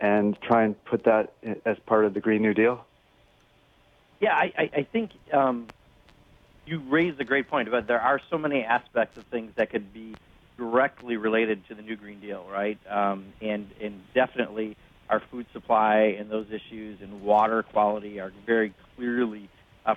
and try and put that as part of the Green New Deal? Yeah, I think you raised a great point about there are so many aspects of things that could be directly related to the new Green Deal, right? And definitely our food supply and those issues and water quality are very clearly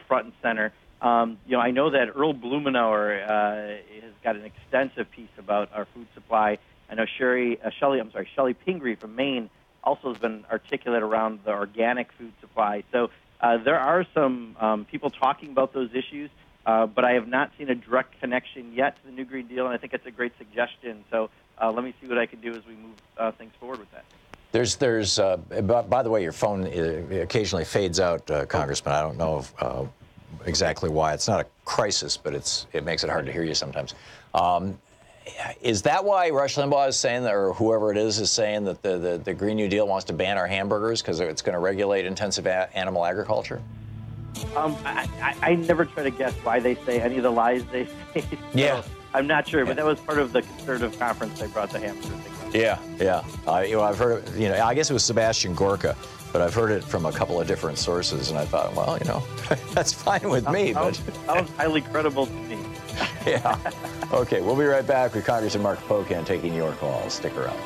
front and center. I know that Earl Blumenauer has got an extensive piece about our food supply. I know Shelley Pingree from Maine also has been articulate around the organic food supply. So there are some people talking about those issues, but I have not seen a direct connection yet to the new Green Deal, and I think it's a great suggestion. So let me see what I can do as we move things forward with that. There's. By the way, your phone occasionally fades out, Congressman. I don't know exactly why. It's not a crisis, but it makes it hard to hear you sometimes. Is that why Rush Limbaugh is saying that, or whoever it is saying that the Green New Deal wants to ban our hamburgers because it's going to regulate intensive animal agriculture? I never try to guess why they say any of the lies they say. So yeah. I'm not sure, but that was part of the conservative conference they brought the hamburger thing. Yeah. I've heard, I guess it was Sebastian Gorka, but I've heard it from a couple of different sources, and I thought, well, that's fine with me. Sounds highly credible to me. Yeah. Okay, we'll be right back with Congressman Mark Pocan taking your calls. Stick around.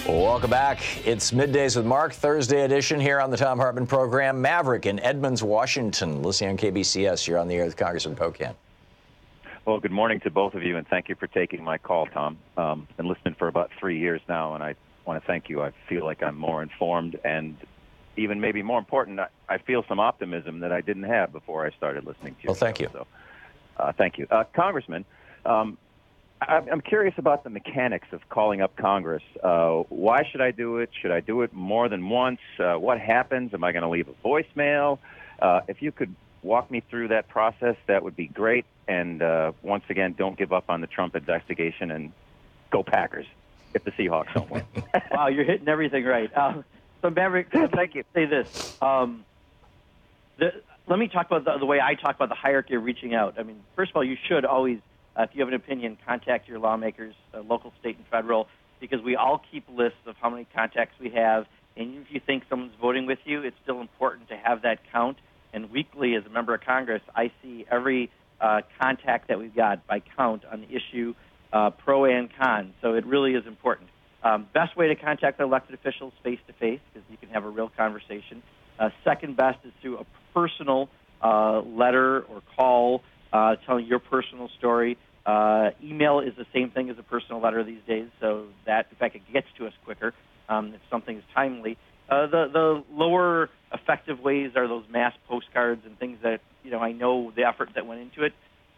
Welcome back. It's Middays with Mark, Thursday edition here on the Thom Hartmann Program. Maverick in Edmonds, Washington, listening on KBCS. You're on the air with Congressman Pocan. Well, good morning to both of you, and thank you for taking my call, Tom. Been listening for about 3 years now, and I want to thank you. I feel like I'm more informed, and even maybe more important, I feel some optimism that I didn't have before I started listening to you. Well, thank you. So, thank you. Congressman, I'm curious about the mechanics of calling up Congress. Why should I do it? Should I do it more than once? What happens? Am I going to leave a voicemail? If you could walk me through that process, that would be great. And once again, don't give up on the Trump investigation, and go Packers if the Seahawks don't win. Wow, you're hitting everything right. So, Maverick, thank you. Say this. Let me talk about the way I talk about the hierarchy of reaching out. I mean, first of all, you should always, if you have an opinion, contact your lawmakers, local, state, and federal, because we all keep lists of how many contacts we have. And if you think someone's voting with you, it's still important to have that count. And weekly, as a member of Congress, I see every contact that we've got by count on the issue, pro and con. So it really is important. Best way to contact the elected officials face-to-face, because you can have a real conversation. Second best is through a personal letter or call telling your personal story. Email is the same thing as a personal letter these days, so that, in fact, it gets to us quicker if something is timely. The lower effective ways are those mass postcards and things that, I know the effort that went into it.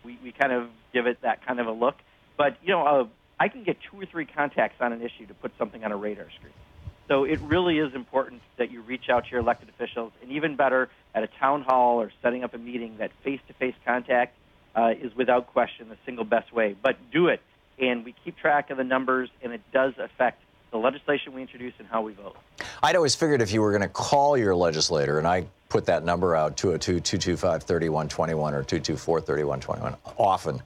We kind of give it that kind of a look. But, I can get 2 or 3 contacts on an issue to put something on a radar screen. So it really is important that you reach out to your elected officials, and even better, at a town hall or setting up a meeting, that face-to-face contact is without question the single best way. But do it, and we keep track of the numbers, and it does affect the legislation we introduce and how we vote. I'd always figured if you were going to call your legislator, and I put that number out, 202-225-3121 or 224-3121 often,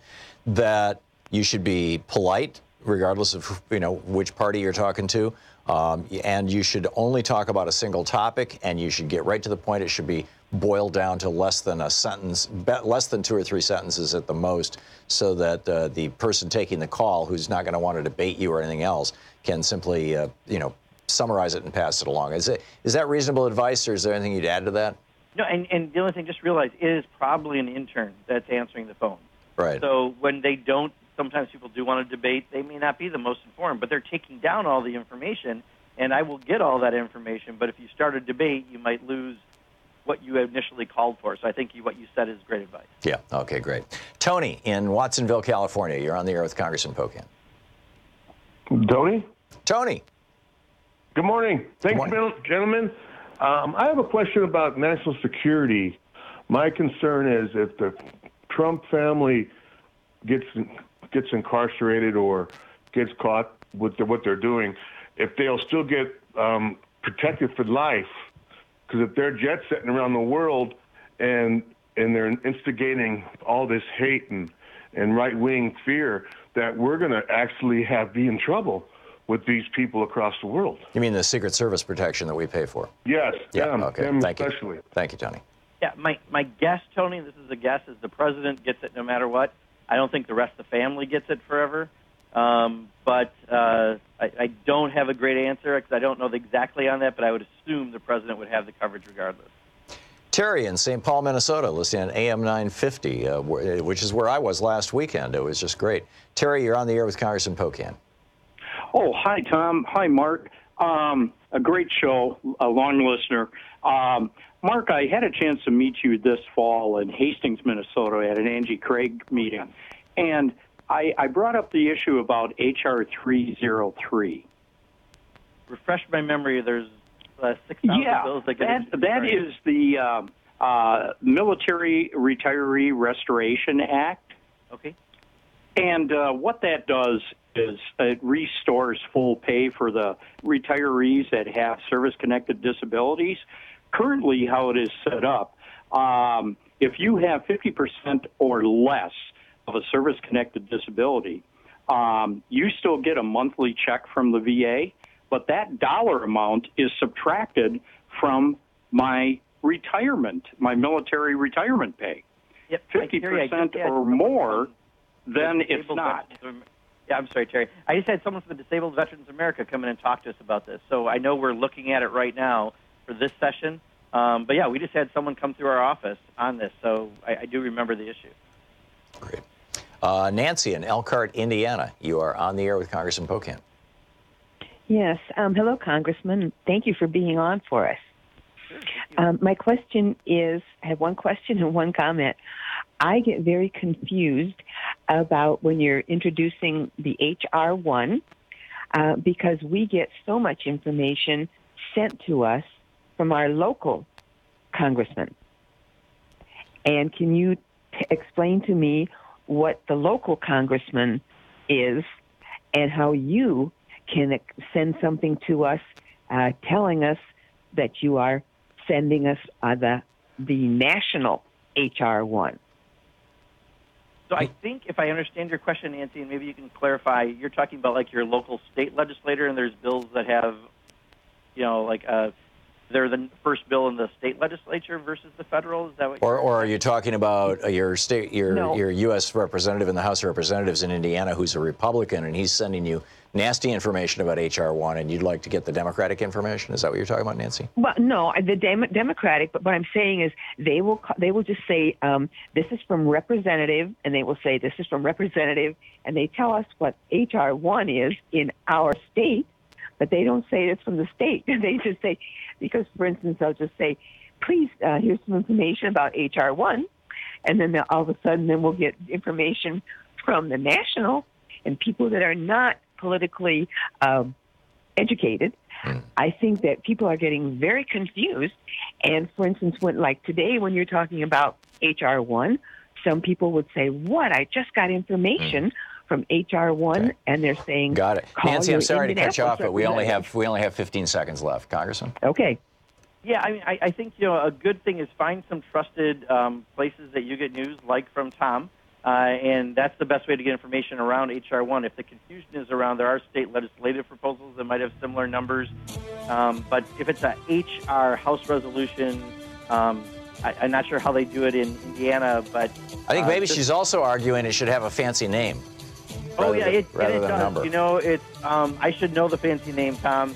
that you should be polite regardless of which party you're talking to, and you should only talk about a single topic, and you should get right to the point. It should be boiled down to less than a sentence, less than 2 or 3 sentences at the most, so that the person taking the call, who's not going to want to debate you or anything else, can simply summarize it and pass it along. Is that reasonable advice, or is there anything you'd add to that? No, and the only thing, just realize, it is probably an intern that's answering the phone. Right. So when they don't, sometimes people do want to debate. They may not be the most informed, but they're taking down all the information, and I will get all that information. But if you start a debate, you might lose what you initially called for. So I think what you said is great advice. Yeah, okay, great. Tony in Watsonville, California. You're on the air with Congressman Pocan. Tony? Good morning. Thanks, gentlemen. I have a question about national security. My concern is if the Trump family gets incarcerated or gets caught with what they're doing, if they'll still get protected for life, because if they're jet setting around the world and they're instigating all this hate and right-wing fear, that we're going to actually be in trouble with these people across the world. You mean the Secret Service protection that we pay for? Yes, them Thank especially. you. Thank you, Tony. Yeah, my guess, Tony, this is a guess, is the president gets it no matter what. I don't think the rest of the family gets it forever. But I don't have a great answer because I don't know exactly on that, but I would assume the president would have the coverage regardless. Terry in St. Paul, Minnesota, listening on AM 950, which is where I was last weekend. It was just great. Terry, you're on the air with Congressman Pocan. Oh, hi, Tom. Hi, Mark. A great show, a long listener. Mark, I had a chance to meet you this fall in Hastings, Minnesota at an Angie Craig meeting. And I brought up the issue about H.R. 303. Refresh my memory. There's 6,000 bills that get that is the Military Retiree Restoration Act. Okay. And what that does is it restores full pay for the retirees that have service-connected disabilities. Currently, how it is set up, if you have 50% or less of a service-connected disability, you still get a monthly check from the VA, but that dollar amount is subtracted from my retirement, my military retirement pay. Yep, 50% or more, then it's not. Yeah, I'm sorry, Terry. I just had someone from the Disabled Veterans America come in and talk to us about this. So I know we're looking at it right now for this session. But, yeah, we just had someone come through our office on this. So I do remember the issue. Great. Nancy in Elkhart, Indiana. You are on the air with Congressman Pocan. Yes. Hello, Congressman. Thank you for being on for us. My question is, I have one question and one comment. I get very confused about when you're introducing the HR1 because we get so much information sent to us from our local congressman. And can you explain to me what the local congressman is and how you can send something to us telling us that you are sending us the national HR1? So I think if I understand your question, Nancy, and maybe you can clarify, you're talking about like your local state legislator, and there's bills that have, they're the first bill in the state legislature versus the federal. Is that what? Or are you talking about your U.S. representative in the House of Representatives in Indiana, who's a Republican, and he's sending you nasty information about HR1, and you'd like to get the Democratic information? Is that what you're talking about, Nancy? Well, no, the Democratic. But what I'm saying is they will just say this is from representative, and they will say this is from representative, and they tell us what HR1 is in our state, but they don't say it's from the state. They just say, because, for instance, they'll just say, please, here's some information about HR1, and then all of a sudden then we'll get information from the national, and people that are not politically educated. I think that people are getting very confused. And, for instance, today when you're talking about HR1, some people would say, what, I just got information from HR1, and they're saying, got it. Nancy, I'm sorry to cut you off, but we only have 15 seconds left. Congressman? Okay. Yeah, I mean, I think, a good thing is find some trusted places that you get news, like from Tom, and that's the best way to get information around HR1. If the confusion is around, there are state legislative proposals that might have similar numbers, but if it's a HR House resolution, I'm not sure how they do it in Indiana, but... I think maybe she's also arguing it should have a fancy name. It does. Number. It's I should know the fancy name, Tom.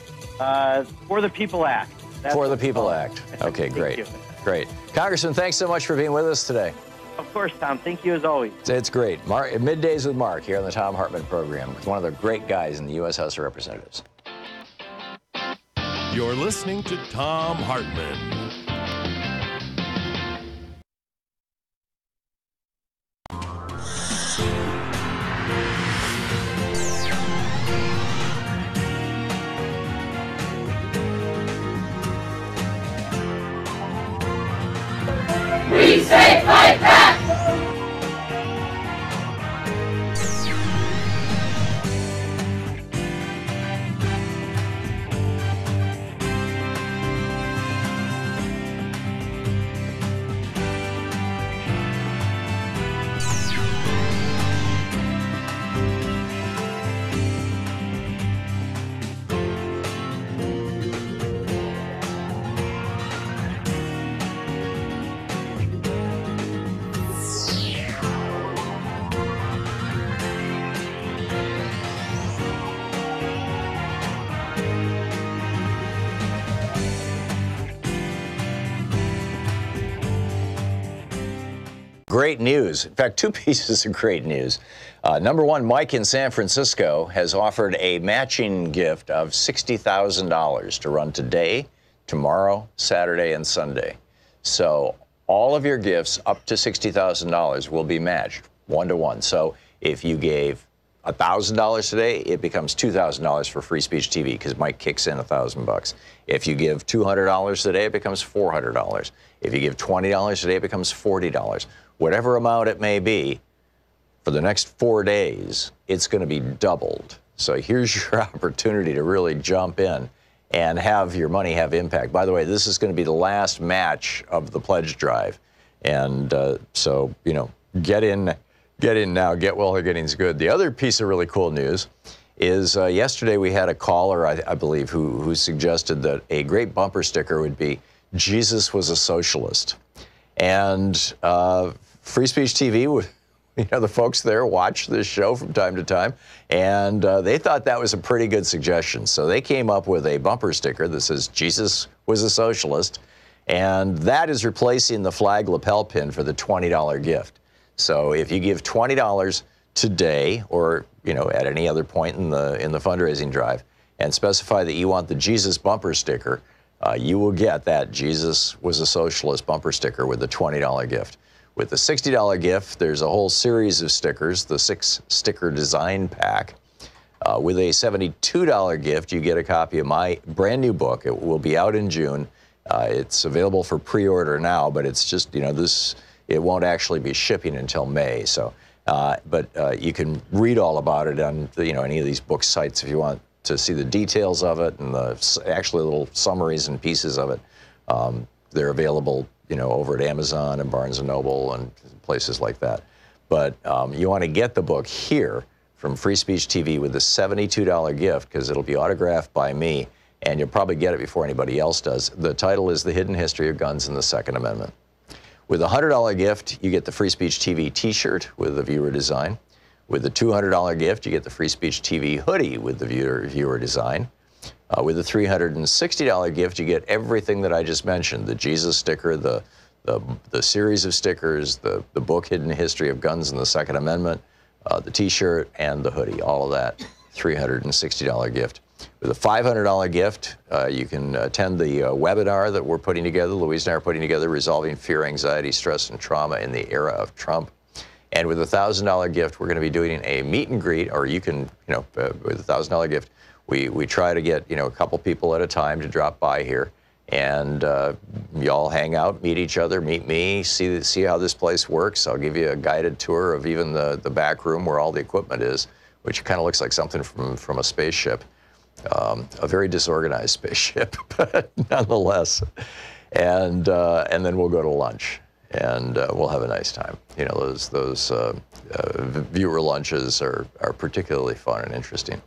For the People Act. For the People Act. Okay, great. Great. Congressman, thanks so much for being with us today. Of course, Tom. Thank you as always. It's great. Middays with Mark here on the Thom Hartmann Program with one of the great guys in the U.S. House of Representatives. You're listening to Thom Hartmann. say fight back! Great news. In fact, two pieces of great news. Number one, Mike in San Francisco has offered a matching gift of $60,000 to run today, tomorrow, Saturday, and Sunday. So all of your gifts up to $60,000 will be matched 1-to-1. So if you gave $1,000 today, it becomes $2,000 for Free Speech TV because Mike kicks in $1,000. If you give $200 today, it becomes $400. If you give $20 today, it becomes $40. Whatever amount it may be, for the next 4 days, it's going to be doubled. So here's your opportunity to really jump in and have your money have impact. By the way, this is going to be the last match of the pledge drive. And so, you know, get in now, get while the getting's good. The other piece of really cool news is yesterday we had a caller, I believe, who suggested that a great bumper sticker would be, Jesus was a socialist. And Free Speech TV would, you know, the folks there watch this show from time to time, and they thought that was a pretty good suggestion. So they came up with a bumper sticker that says, Jesus was a socialist, and that is replacing the flag lapel pin for the $20 gift. So if you give $20 today, or, you know, at any other point in the fundraising drive, and specify that you want the Jesus bumper sticker, you will get that Jesus was a socialist bumper sticker with the $20 gift. With the $60 gift, there's a whole series of stickers, the 6-sticker design pack. With a $72 gift, you get a copy of my brand new book. It will be out in June. It's available for pre-order now, but it's just, you know, it won't actually be shipping until May. So, but you can read all about it on, you know, any of these book sites if you want to see the details of it and the actually little summaries and pieces of it. They're available, you know, over at Amazon and Barnes & Noble and places like that. But you want to get the book here from Free Speech TV with the $72 gift because it'll be autographed by me, and you'll probably get it before anybody else does. The title is The Hidden History of Guns and the Second Amendment. With a $100 gift, you get the Free Speech TV t-shirt with the viewer design. With the $200 gift, you get the Free Speech TV hoodie with the viewer design. With the $360 gift, you get everything that I just mentioned: the Jesus sticker, the series of stickers, the book Hidden History of Guns and the Second Amendment, the t-shirt, and the hoodie. All of that, $360 gift. With a $500 gift, you can attend the webinar that we're putting together, Louise and I are putting together, Resolving Fear, Anxiety, Stress, and Trauma in the Era of Trump. And with a $1,000 gift, we're going to be doing a meet and greet, or you can, you know, with a $1,000 gift, we try to get, you know, a couple people at a time to drop by here, and y'all hang out, meet each other, meet me, see how this place works. I'll give you a guided tour of even the back room where all the equipment is, which kind of looks like something from a spaceship, a very disorganized spaceship, but nonetheless. And then we'll go to lunch. And we'll have a nice time. You know, those viewer lunches are particularly fun and interesting.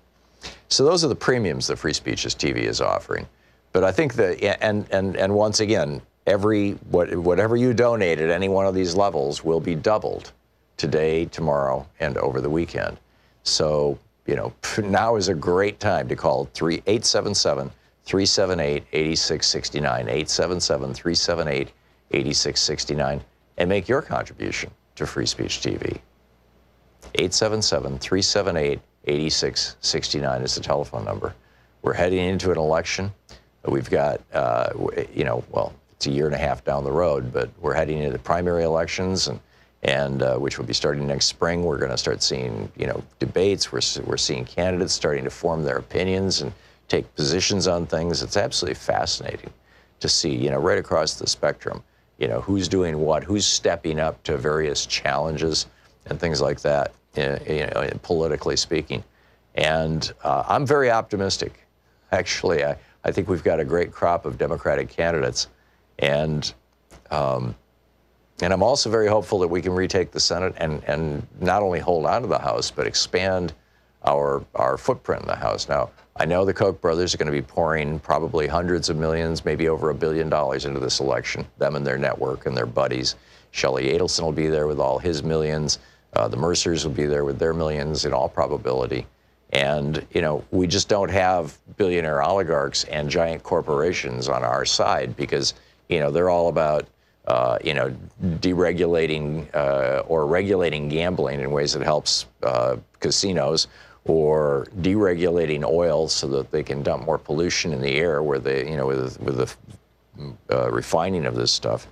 So those are the premiums that Free Speech TV is offering. But I think that, and once again, whatever you donate at any one of these levels will be doubled today, tomorrow, and over the weekend. So, you know, now is a great time to call 877-378-8669, 877-378-8669, and make your contribution to Free Speech TV. 877-378-8669 is the telephone number. We're heading into an election. We've got, you know, well, it's a year and a half down the road, but we're heading into primary elections, and which will be starting next spring. We're going to start seeing, you know, debates. We're seeing candidates starting to form their opinions and take positions on things. It's absolutely fascinating to see, you know, right across the spectrum. who's doing what, who's stepping up to various challenges and things like that, politically speaking. And I'm very optimistic. Actually, I think we've got a great crop of Democratic candidates. And I'm also very hopeful that we can retake the Senate and not only hold on to the House, but expand our footprint in the House. Now, I know the Koch brothers are going to be pouring probably hundreds of millions, maybe over $1 billion into this election, them and their network and their buddies. Shelley Adelson will be there with all his millions. The Mercers will be there with their millions in all probability. And, we just don't have billionaire oligarchs and giant corporations on our side because, they're all about, deregulating or regulating gambling in ways that helps casinos, or deregulating oil so that they can dump more pollution in the air where they, with the refining of this stuff,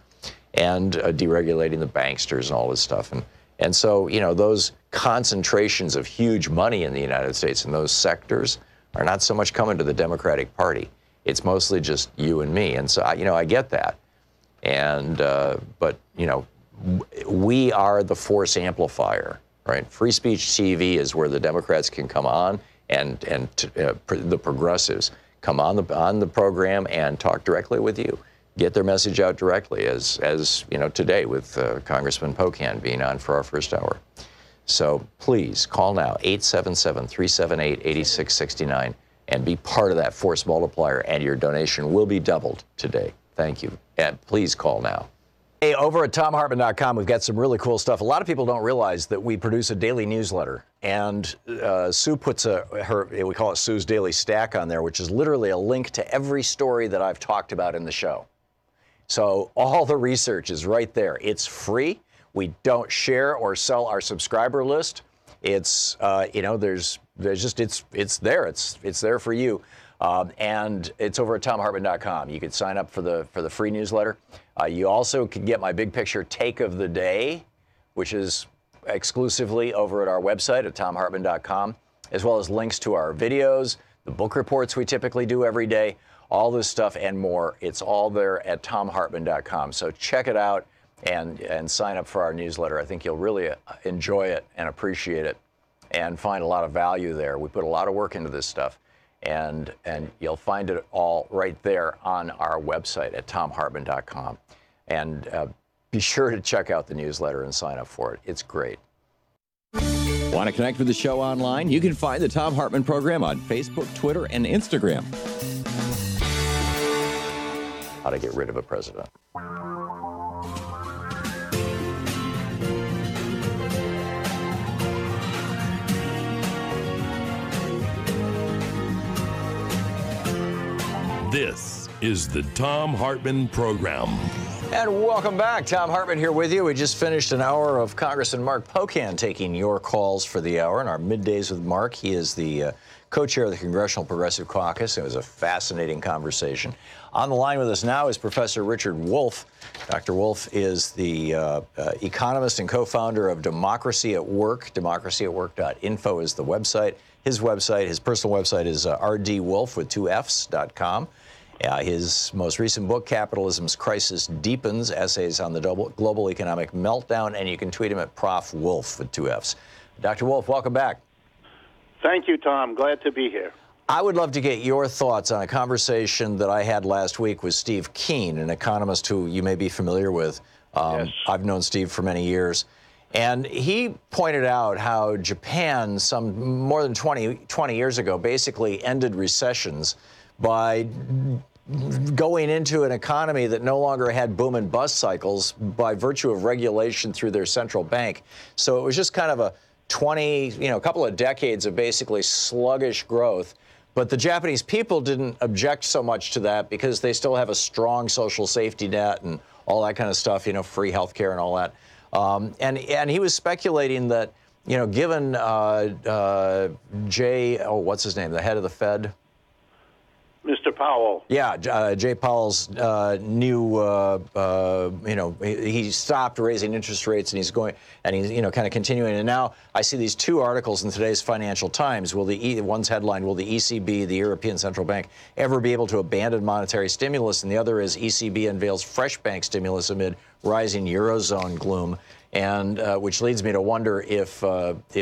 and deregulating the banksters and all this stuff. And so, those concentrations of huge money in the United States in those sectors are not so much coming to the Democratic Party. It's mostly just you and me. And so, I get that. And, but, we are the force amplifier, right? Free speech TV is where the Democrats can come on and the progressives come on the program and talk directly with you. Get their message out directly, as today with Congressman Pocan being on for our first hour. So please call now, 877-378-8669, and be part of that force multiplier, and your donation will be doubled today. Thank you. And please call now. Hey, over at ThomHartmann.com, we've got some really cool stuff. A lot of people don't realize that we produce a daily newsletter, and Sue puts we call it Sue's Daily Stack on there, which is literally a link to every story that I've talked about in the show. So all the research is right there. It's free. We don't share or sell our subscriber list. It's there's just it's there. It's there for you. And it's over at ThomHartmann.com. You can sign up for the free newsletter. You also can get my big picture take of the day, which is exclusively over at our website at ThomHartmann.com, as well as links to our videos, the book reports we typically do every day, all this stuff and more. It's all there at ThomHartmann.com. So check it out and sign up for our newsletter. I think you'll really enjoy it and appreciate it and find a lot of value there. We put a lot of work into this stuff. And you'll find it all right there on our website at ThomHartmann.com. And be sure to check out the newsletter and sign up for it. It's great. Want to connect with the show online? You can find the Thom Hartmann Program on Facebook, Twitter, and Instagram. How to get rid of a president. This is the Thom Hartmann Program. And welcome back. Thom Hartmann here with you. We just finished an hour of Congressman Mark Pocan taking your calls for the hour in our middays with Mark. He is the co-chair of the Congressional Progressive Caucus. It was a fascinating conversation. On the line with us now is Professor Richard Wolff. Dr. Wolff is the economist and co-founder of Democracy at Work. Democracyatwork.info is the website. His personal website is rdwolff.com. His most recent book, Capitalism's Crisis Deepens, Essays on the Global Economic Meltdown, and you can tweet him at Prof. Wolff with 2 Fs. Dr. Wolff, welcome back. Thank you, Tom. Glad to be here. I would love to get your thoughts on a conversation that I had last week with Steve Keen, an economist who you may be familiar with. Yes. I've known Steve for many years. And he pointed out how Japan, some more than 20 years ago, basically ended recessions by going into an economy that no longer had boom and bust cycles by virtue of regulation through their central bank. So it was just kind of a couple of decades of basically sluggish growth. But the Japanese people didn't object so much to that because they still have a strong social safety net and all that kind of stuff, free health care and all that. And he was speculating that, given Mr. Powell. Yeah, Jay Powell's he stopped raising interest rates, and he's kind of continuing. And now I see these two articles in today's Financial Times. One's headline, will the ECB, the European Central Bank, ever be able to abandon monetary stimulus? And the other is ECB unveils fresh bank stimulus amid rising Eurozone gloom. And which leads me to wonder if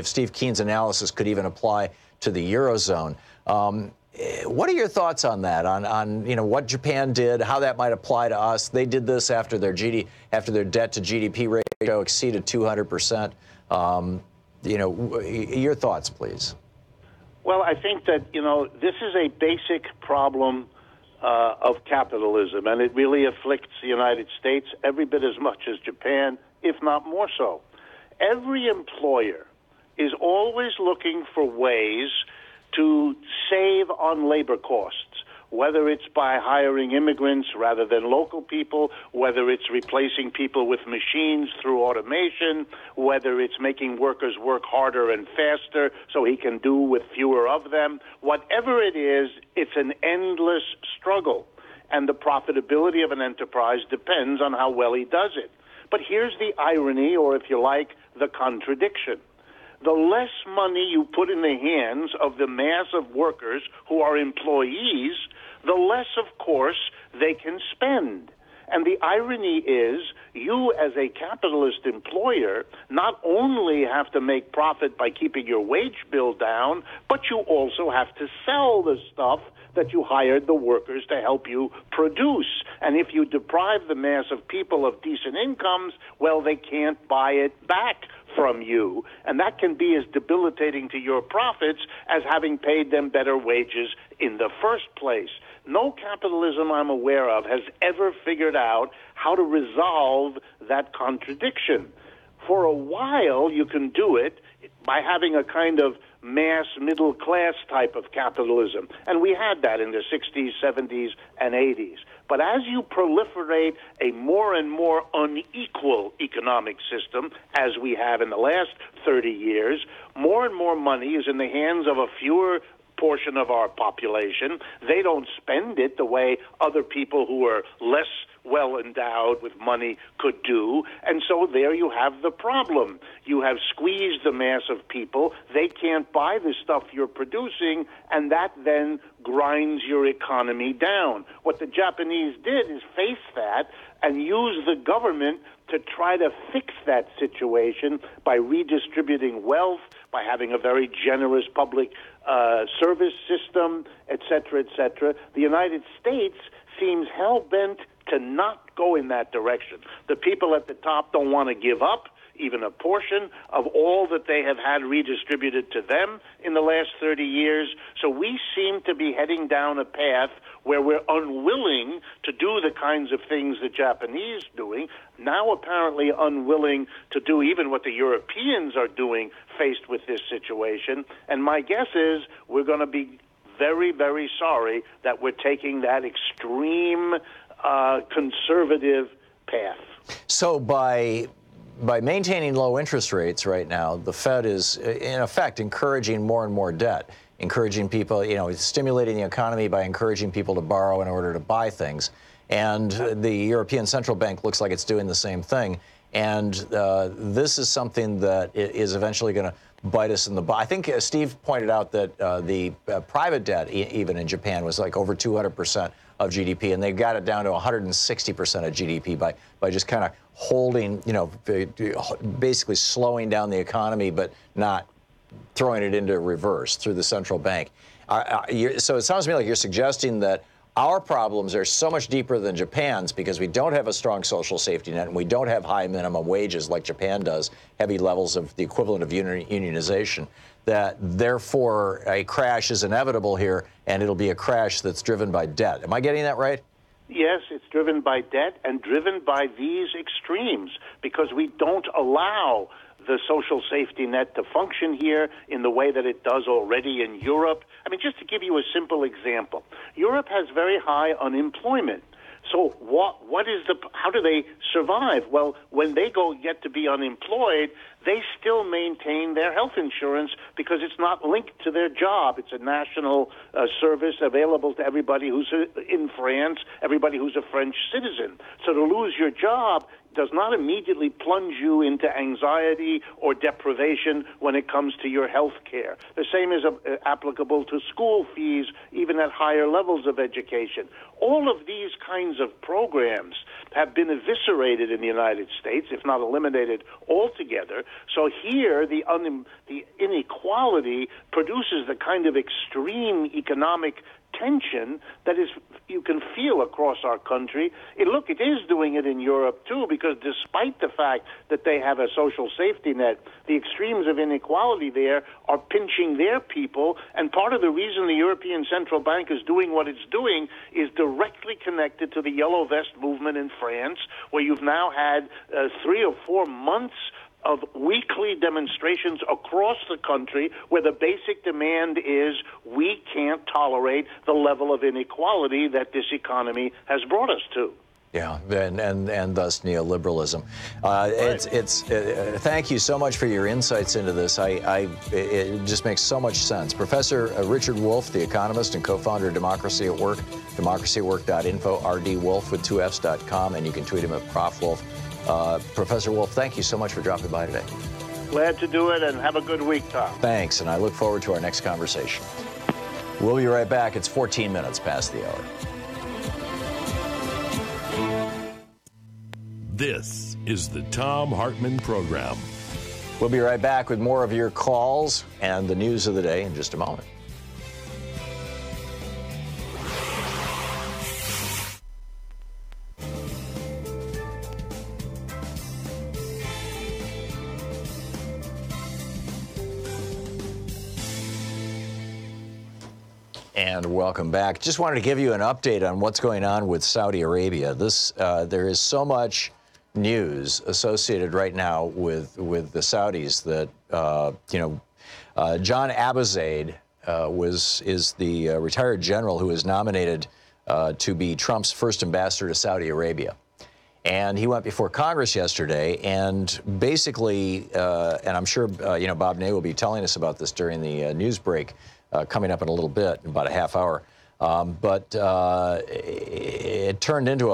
Steve Keen's analysis could even apply to the Eurozone. What are your thoughts on that? On what Japan did, how that might apply to us? They did this after their debt to GDP ratio exceeded 200%. Your thoughts, please. Well, I think that this is a basic problem of capitalism, and it really afflicts the United States every bit as much as Japan, if not more so. Every employer is always looking for ways to save on labor costs, whether it's by hiring immigrants rather than local people, whether it's replacing people with machines through automation, whether it's making workers work harder and faster so he can do with fewer of them. Whatever it is, it's an endless struggle, and the profitability of an enterprise depends on how well he does it. But here's the irony, or if you like, the contradiction. The less money you put in the hands of the mass of workers who are employees, the less, of course, they can spend. And the irony is, you as a capitalist employer not only have to make profit by keeping your wage bill down, but you also have to sell the stuff that you hired the workers to help you produce. And if you deprive the mass of people of decent incomes, well, they can't buy it back from you. And that can be as debilitating to your profits as having paid them better wages in the first place. No capitalism I'm aware of has ever figured out how to resolve that contradiction. For a while, you can do it by having a kind of mass middle class type of capitalism. And we had that in the 60s, 70s, and 80s. But as you proliferate a more and more unequal economic system, as we have in the last 30 years, more and more money is in the hands of a fewer portion of our population. They don't spend it the way other people who are less well endowed with money could do. And so there you have the problem. You have squeezed the mass of people. They can't buy the stuff you're producing, and that then grinds your economy down. What the Japanese did is face that and use the government to try to fix that situation by redistributing wealth, by having a very generous public service system, et cetera, et cetera. The United States seems hell-bent to not go in that direction. The people at the top don't want to give up even a portion of all that they have had redistributed to them in the last 30 years. So we seem to be heading down a path where we're unwilling to do the kinds of things the Japanese are doing, now apparently unwilling to do even what the Europeans are doing faced with this situation. And my guess is we're going to be very, very sorry that we're taking that extreme conservative path. So by maintaining low interest rates right now, the Fed is, in effect, encouraging more and more debt, encouraging people, stimulating the economy by encouraging people to borrow in order to buy things. And the European Central Bank looks like it's doing the same thing. And this is something that is eventually going to bite us in the butt. I think Steve pointed out that the private debt, even in Japan, was like over 200% of GDP, and they got it down to 160% of GDP by just kind of holding, basically slowing down the economy, but not throwing it into reverse through the central bank. So it sounds to me like you're suggesting that our problems are so much deeper than Japan's because we don't have a strong social safety net and we don't have high minimum wages like Japan does, heavy levels of the equivalent of unionization, that therefore a crash is inevitable here and it'll be a crash that's driven by debt. Am I getting that right? Yes, it's driven by debt and driven by these extremes because we don't allow the social safety net to function here in the way that it does already in Europe. I mean, just to give you a simple example, Europe has very high unemployment. So how do they survive? Well, when they get to be unemployed, they still maintain their health insurance because it's not linked to their job. It's a national service available to everybody who's in France, everybody who's a French citizen. So to lose your job does not immediately plunge you into anxiety or deprivation when it comes to your health care. The same is applicable to school fees, even at higher levels of education. All of these kinds of programs have been eviscerated in the United States, if not eliminated altogether. So here, the inequality produces the kind of extreme economic tension that is you can feel across our country. Look, it is doing it in Europe too, because despite the fact that they have a social safety net, the extremes of inequality there are pinching their people, and part of the reason the European Central Bank is doing what it's doing is directly connected to the Yellow Vest movement in France, where you've now had 3 or 4 months of weekly demonstrations across the country where the basic demand is we can't tolerate the level of inequality that this economy has brought us to. Yeah, and thus neoliberalism. Thank you so much for your insights into this. It just makes so much sense. Professor Richard Wolff, the economist and co-founder of Democracy at Work, democracyatwork.info, rdwolf with 2fs.com, and you can tweet him at Prof. Wolff. Professor Wolff, thank you so much for dropping by today. Glad to do it, and have a good week, Tom. Thanks, and I look forward to our next conversation. We'll be right back. It's 14 minutes past the hour. This is the Thom Hartmann Program. We'll be right back with more of your calls and the news of the day in just a moment. And welcome back. Just wanted to give you an update on what's going on with Saudi Arabia. There is so much news associated right now with the Saudis that John Abizaid is the retired general who was nominated to be Trump's first ambassador to Saudi Arabia. And he went before Congress yesterday and basically, and I'm sure Bob Ney will be telling us about this during the news break coming up in a little bit, about a half hour. But it turned into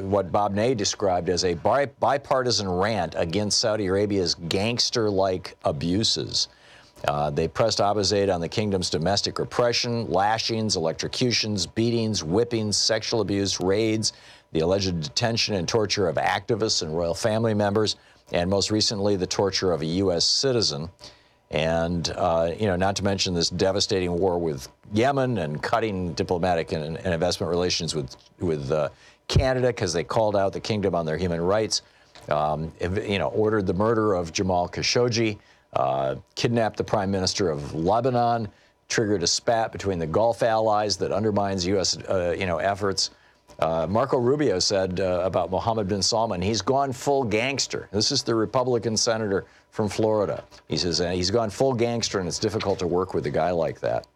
what Bob Ney described as a bipartisan rant against Saudi Arabia's gangster-like abuses. They pressed Abizaid on the kingdom's domestic repression, lashings, electrocutions, beatings, whippings, sexual abuse, raids, the alleged detention and torture of activists and royal family members, and most recently the torture of a U.S. citizen. And, not to mention this devastating war with Yemen and cutting diplomatic and investment relations with Canada because they called out the kingdom on their human rights, ordered the murder of Jamal Khashoggi, kidnapped the prime minister of Lebanon, triggered a spat between the Gulf allies that undermines U.S. Efforts. Marco Rubio said about Mohammed bin Salman, he's gone full gangster. This is the Republican senator from Florida. He says he's gone full gangster, and it's difficult to work with a guy like that.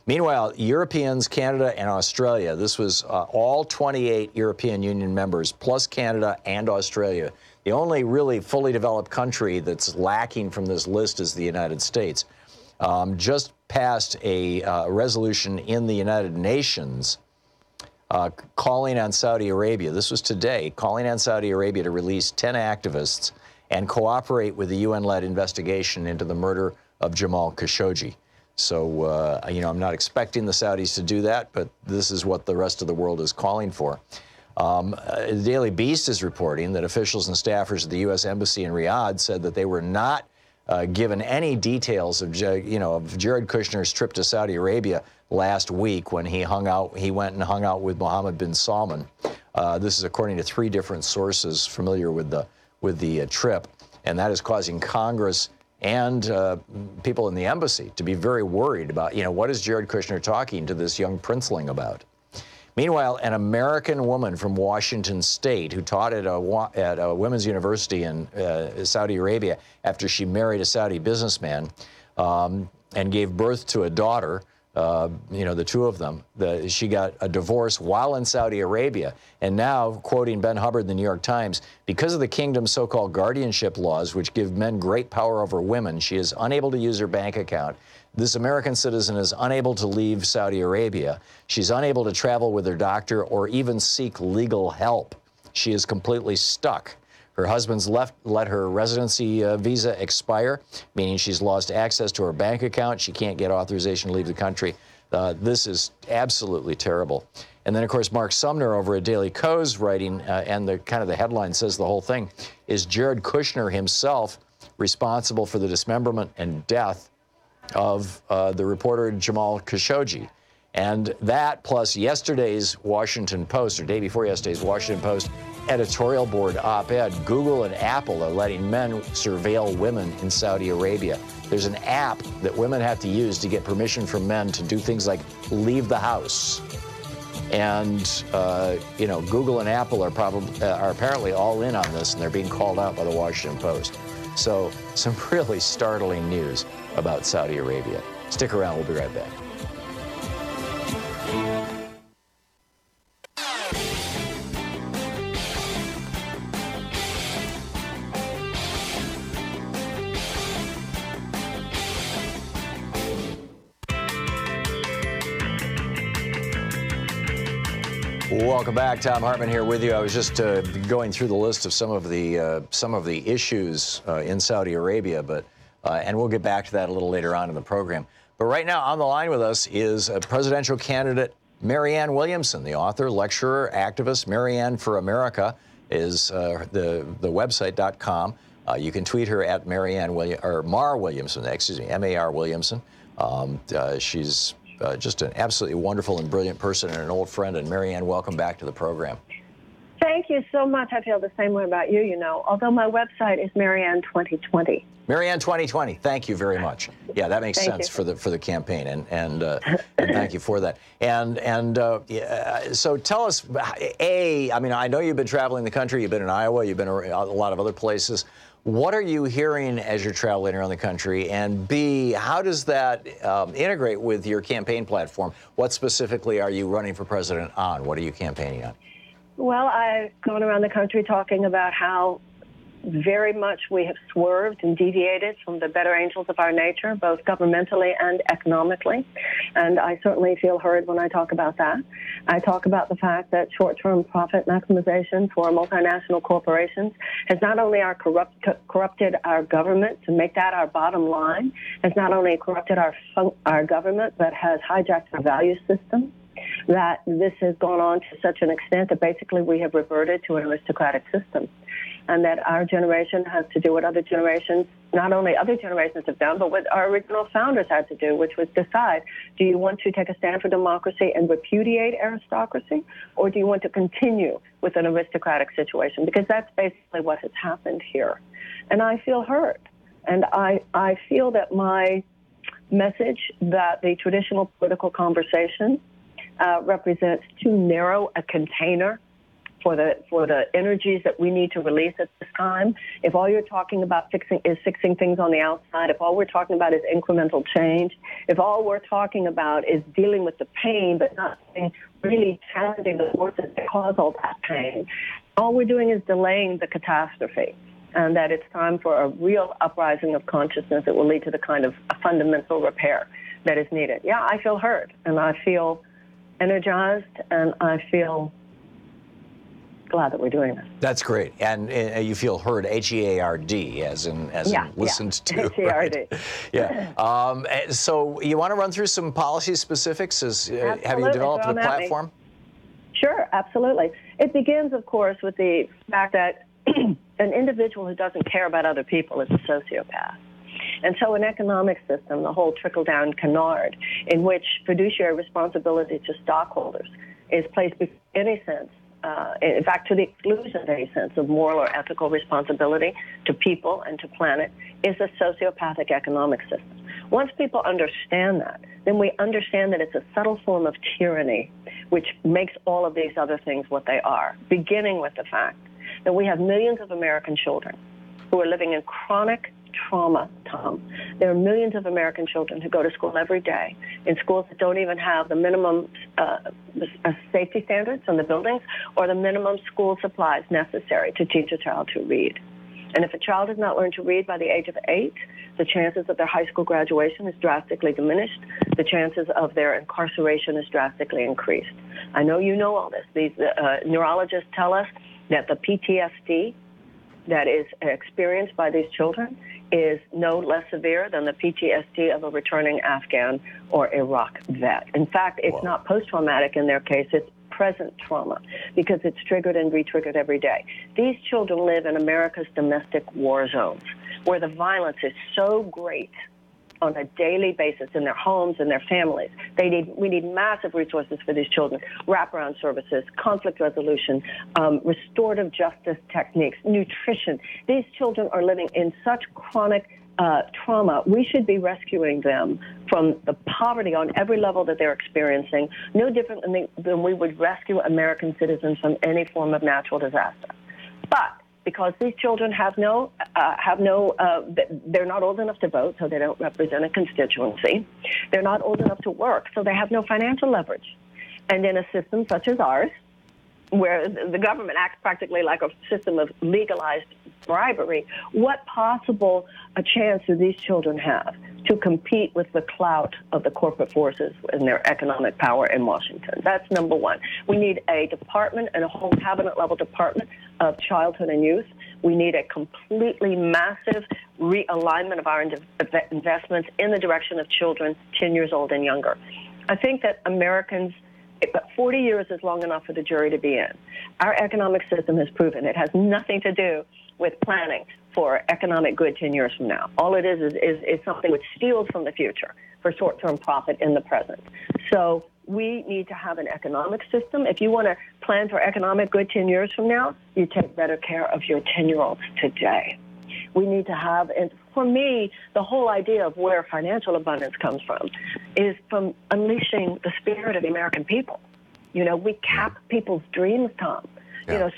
Meanwhile, Europeans, Canada, and Australia, this was all 28 European Union members, plus Canada and Australia. The only really fully developed country that's lacking from this list is the United States. Just passed a resolution in the United Nations calling on Saudi Arabia, this was today, calling on Saudi Arabia to release 10 activists and cooperate with the UN-led investigation into the murder of Jamal Khashoggi. So, I'm not expecting the Saudis to do that, but this is what the rest of the world is calling for. The Daily Beast is reporting that officials and staffers at the U.S. Embassy in Riyadh said that they were not given any details of Jared Kushner's trip to Saudi Arabia last week when he went and hung out with Mohammed bin Salman. This is according to 3 different sources familiar with the trip, and that is causing Congress and people in the embassy to be very worried about, what is Jared Kushner talking to this young princeling about? Meanwhile, an American woman from Washington State who taught at a women's university in Saudi Arabia after she married a Saudi businessman and gave birth to a daughter, the two of them. She got a divorce while in Saudi Arabia. And now, quoting Ben Hubbard in the New York Times, because of the kingdom's so-called guardianship laws, which give men great power over women, she is unable to use her bank account. This American citizen is unable to leave Saudi Arabia. She's unable to travel with her doctor or even seek legal help. She is completely stuck. Her husband's let her residency visa expire, meaning she's lost access to her bank account. She can't get authorization to leave the country. This is absolutely terrible. And then, of course, Mark Sumner over at Daily Kos writing, and the headline says the whole thing, is Jared Kushner himself responsible for the dismemberment and death of the reporter Jamal Khashoggi? And that, plus yesterday's Washington Post, or day before yesterday's Washington Post, editorial board op-ed, Google and Apple are letting men surveil women in Saudi Arabia. There's an app that women have to use to get permission from men to do things like leave the house. And, Google and Apple are apparently all in on this, and they're being called out by the Washington Post. So some really startling news about Saudi Arabia. Stick around. We'll be right back. Welcome back. Thom Hartmann here with you. I was just going through the list of some of the issues in Saudi Arabia, and we'll get back to that a little later on in the program. But right now on the line with us is presidential candidate Marianne Williamson, the author, lecturer, activist. Marianne for America is the website.com. You can tweet her at Mar Williamson, M-A-R Williamson. She's just an absolutely wonderful and brilliant person and an old friend. And Marianne, welcome back to the program. Thank you so much. I feel the same way about you, although my website is Marianne 2020. Marianne 2020. Thank you very much. Yeah, that makes sense for the campaign, and thank you for that. So tell us, I know you've been traveling the country. You've been in Iowa. You've been a lot of other places. What are you hearing as you're traveling around the country? And B, how does that integrate with your campaign platform? What specifically are you running for president on? What are you campaigning on? Well, I've gone around the country talking about how very much we have swerved and deviated from the better angels of our nature, both governmentally and economically. And I certainly feel heard when I talk about that. I talk about the fact that short-term profit maximization for multinational corporations has not only corrupted our government to make that our bottom line, has not only corrupted our government, but has hijacked our value system, that this has gone on to such an extent that basically we have reverted to an aristocratic system. And that our generation has to do what other generations, not only other generations have done, but what our original founders had to do, which was decide, do you want to take a stand for democracy and repudiate aristocracy, or do you want to continue with an aristocratic situation? Because that's basically what has happened here. And I feel hurt. And I feel that my message that the traditional political conversation represents too narrow a container for the energies that we need to release at this time. If all you're talking about is fixing things on the outside, if all we're talking about is incremental change, if all we're talking about is dealing with the pain but not really challenging the forces that cause all that pain, all we're doing is delaying the catastrophe. And that it's time for a real uprising of consciousness that will lead to the kind of fundamental repair that is needed. Yeah, I feel hurt, and I feel energized, and I feel glad that we're doing this. That's great. And you feel heard, H-E-A-R-D, as in listened to. H-E-A-R-D. Right? Yeah. So you want to run through some policy specifics? Have you developed the platform? Sure, absolutely. It begins, of course, with the fact that an individual who doesn't care about other people is a sociopath. And so an economic system, the whole trickle-down canard, in which fiduciary responsibility to stockholders is placed before any sense, in fact, to the exclusion of any sense of moral or ethical responsibility to people and to planet, is a sociopathic economic system. Once people understand that, then we understand that it's a subtle form of tyranny, which makes all of these other things what they are, beginning with the fact that we have millions of American children who are living in chronic, trauma, Tom. There are millions of American children who go to school every day in schools that don't even have the minimum safety standards in the buildings or the minimum school supplies necessary to teach a child to read. And if a child does not learn to read by the age of 8, the chances of their high school graduation is drastically diminished. The chances of their incarceration is drastically increased. I know you know all this. These neurologists tell us that the PTSD that is experienced by these children is no less severe than the PTSD of a returning Afghan or Iraq vet. In fact, it's not post-traumatic in their case. It's present trauma because it's triggered and re-triggered every day. These children live in America's domestic war zones where the violence is so great on a daily basis in their homes and their families. We need massive resources for these children, wraparound services, conflict resolution, restorative justice techniques, nutrition. These children are living in such chronic trauma. We should be rescuing them from the poverty on every level that they're experiencing, no different than we would rescue American citizens from any form of natural disaster. But because these children they're not old enough to vote, so they don't represent a constituency. They're not old enough to work, so they have no financial leverage. And in a system such as ours, where the government acts practically like a system of legalized bribery, what possible a chance do these children have to compete with the clout of the corporate forces and their economic power in Washington? That's number one. We need a department and a whole cabinet-level department of childhood and youth. We need a completely massive realignment of our investments in the direction of children 10 years old and younger. I think that Americans, 40 years is long enough for the jury to be in. Our economic system has proven it has nothing to do with planning for economic good 10 years from now. All it is something which steals from the future for short-term profit in the present. So we need to have an economic system. If you want to plan for economic good 10 years from now, you take better care of your 10-year-olds today. We need to have, and for me, the whole idea of where financial abundance comes from is from unleashing the spirit of the American people. You know, we cap people's dreams, Tom,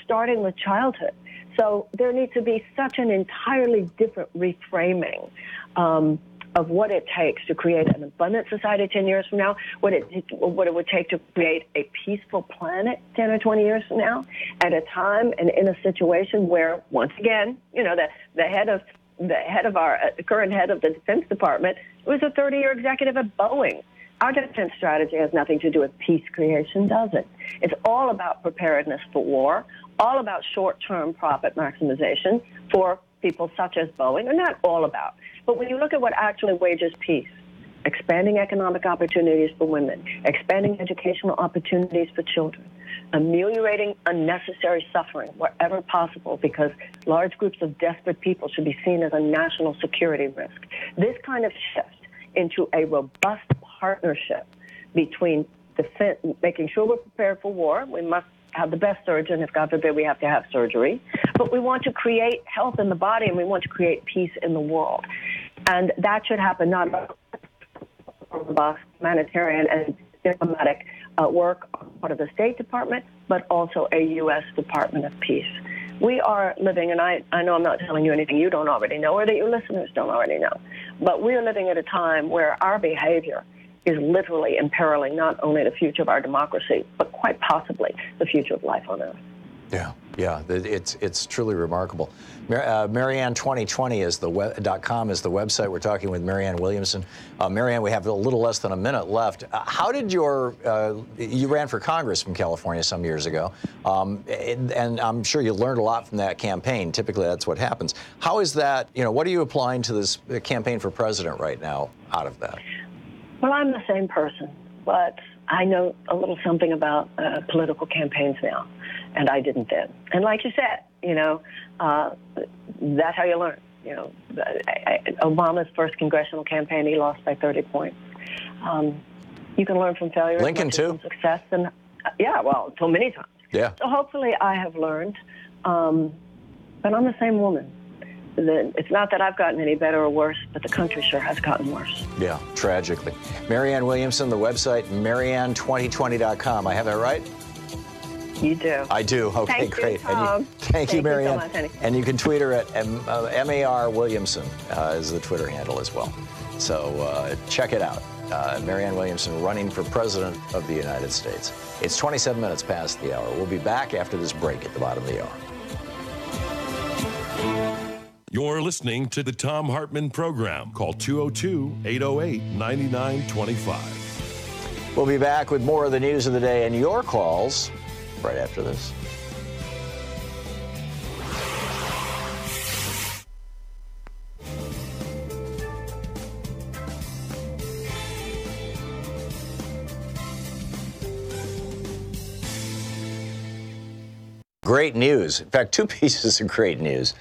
starting with childhood. So there needs to be such an entirely different reframing of what it takes to create an abundant society 10 years from now, what it would take to create a peaceful planet 10 or 20 years from now, at a time and in a situation where, once again, the current head of the Defense Department was a 30-year executive at Boeing. Our defense strategy has nothing to do with peace creation, does it? It's all about preparedness for war, all about short-term profit maximization for people such as Boeing, or not all about. But when you look at what actually wages peace, expanding economic opportunities for women, expanding educational opportunities for children, ameliorating unnecessary suffering wherever possible, because large groups of desperate people should be seen as a national security risk. This kind of shift into a robust partnership between defense, making sure we're prepared for war. We must have the best surgeon if, God forbid, we have to have surgery. But we want to create health in the body, and we want to create peace in the world. And that should happen not only humanitarian and diplomatic work on part of the State Department, but also a U.S. Department of Peace. We are living, and I know I'm not telling you anything you don't already know or that your listeners don't already know, but we are living at a time where our behavior is literally imperiling not only the future of our democracy, but quite possibly the future of life on Earth. Yeah, it's truly remarkable. Marianne2020 is .com is the website. We're talking with Marianne Williamson. Marianne, we have a little less than a minute left. How did you ran for Congress from California some years ago, and I'm sure you learned a lot from that campaign. Typically, that's what happens. How is that? What are you applying to this campaign for president right now out of that? Well, I'm the same person, but I know a little something about political campaigns now, and I didn't then. And like you said, that's how you learn. Obama's first congressional campaign, he lost by 30 points. You can learn from failure. Lincoln too. From success, and so many times. Yeah. So hopefully, I have learned. But I'm the same woman. It's not that I've gotten any better or worse, but the country sure has gotten worse. Yeah, tragically. Marianne Williamson, the website, marianne2020.com. I have that right? You do. I do. Okay, Thank great. You, Tom. Thank you, Marianne. So much, honey. And you can tweet her at MAR Williamson is the Twitter handle as well. So check it out. Marianne Williamson running for President of the United States. It's 27 minutes past the hour. We'll be back after this break at the bottom of the hour. You're listening to the Thom Hartmann Program. Call 202-808-9925. We'll be back with more of the news of the day and your calls right after this. Great news. In fact, two pieces of great news.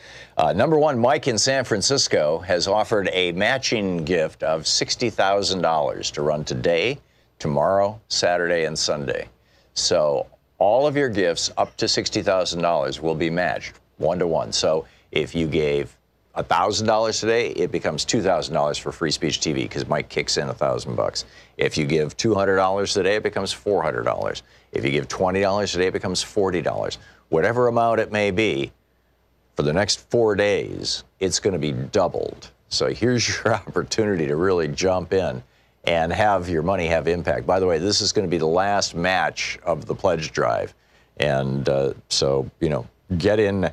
Number one, Mike in San Francisco has offered a matching gift of $60,000 to run today, tomorrow, Saturday, and Sunday. So all of your gifts up to $60,000 will be matched 1-to-1. So if you gave $1,000 today, it becomes $2,000 for Free Speech TV because Mike kicks in $1,000. If you give $200 today, it becomes $400. If you give $20 today, it becomes $40. Whatever amount it may be, for the next 4 days, it's going to be doubled. So here's your opportunity to really jump in and have your money have impact. By the way, this is going to be the last match of the pledge drive. And so, you know, get in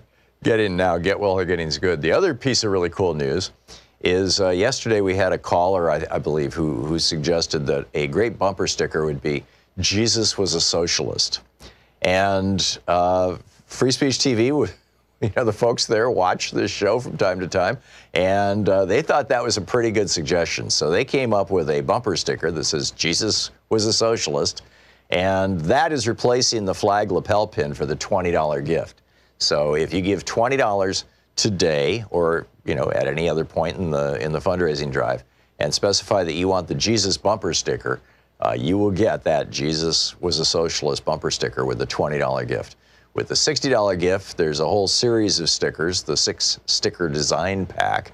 now, get while the getting's good. The other piece of really cool news is yesterday we had a caller, I believe, who suggested that a great bumper sticker would be, Jesus was a socialist. And Free Speech TV, you know, the folks there watch this show from time to time, and they thought that was a pretty good suggestion. So they came up with a bumper sticker that says, Jesus was a socialist, and that is replacing the flag lapel pin for the $20 gift. So if you give $20 today, or, you know, at any other point in the fundraising drive, and specify that you want the Jesus bumper sticker, you will get that Jesus was a socialist bumper sticker with the $20 gift. With the $60 gift, there's a whole series of stickers, the 6-sticker design pack.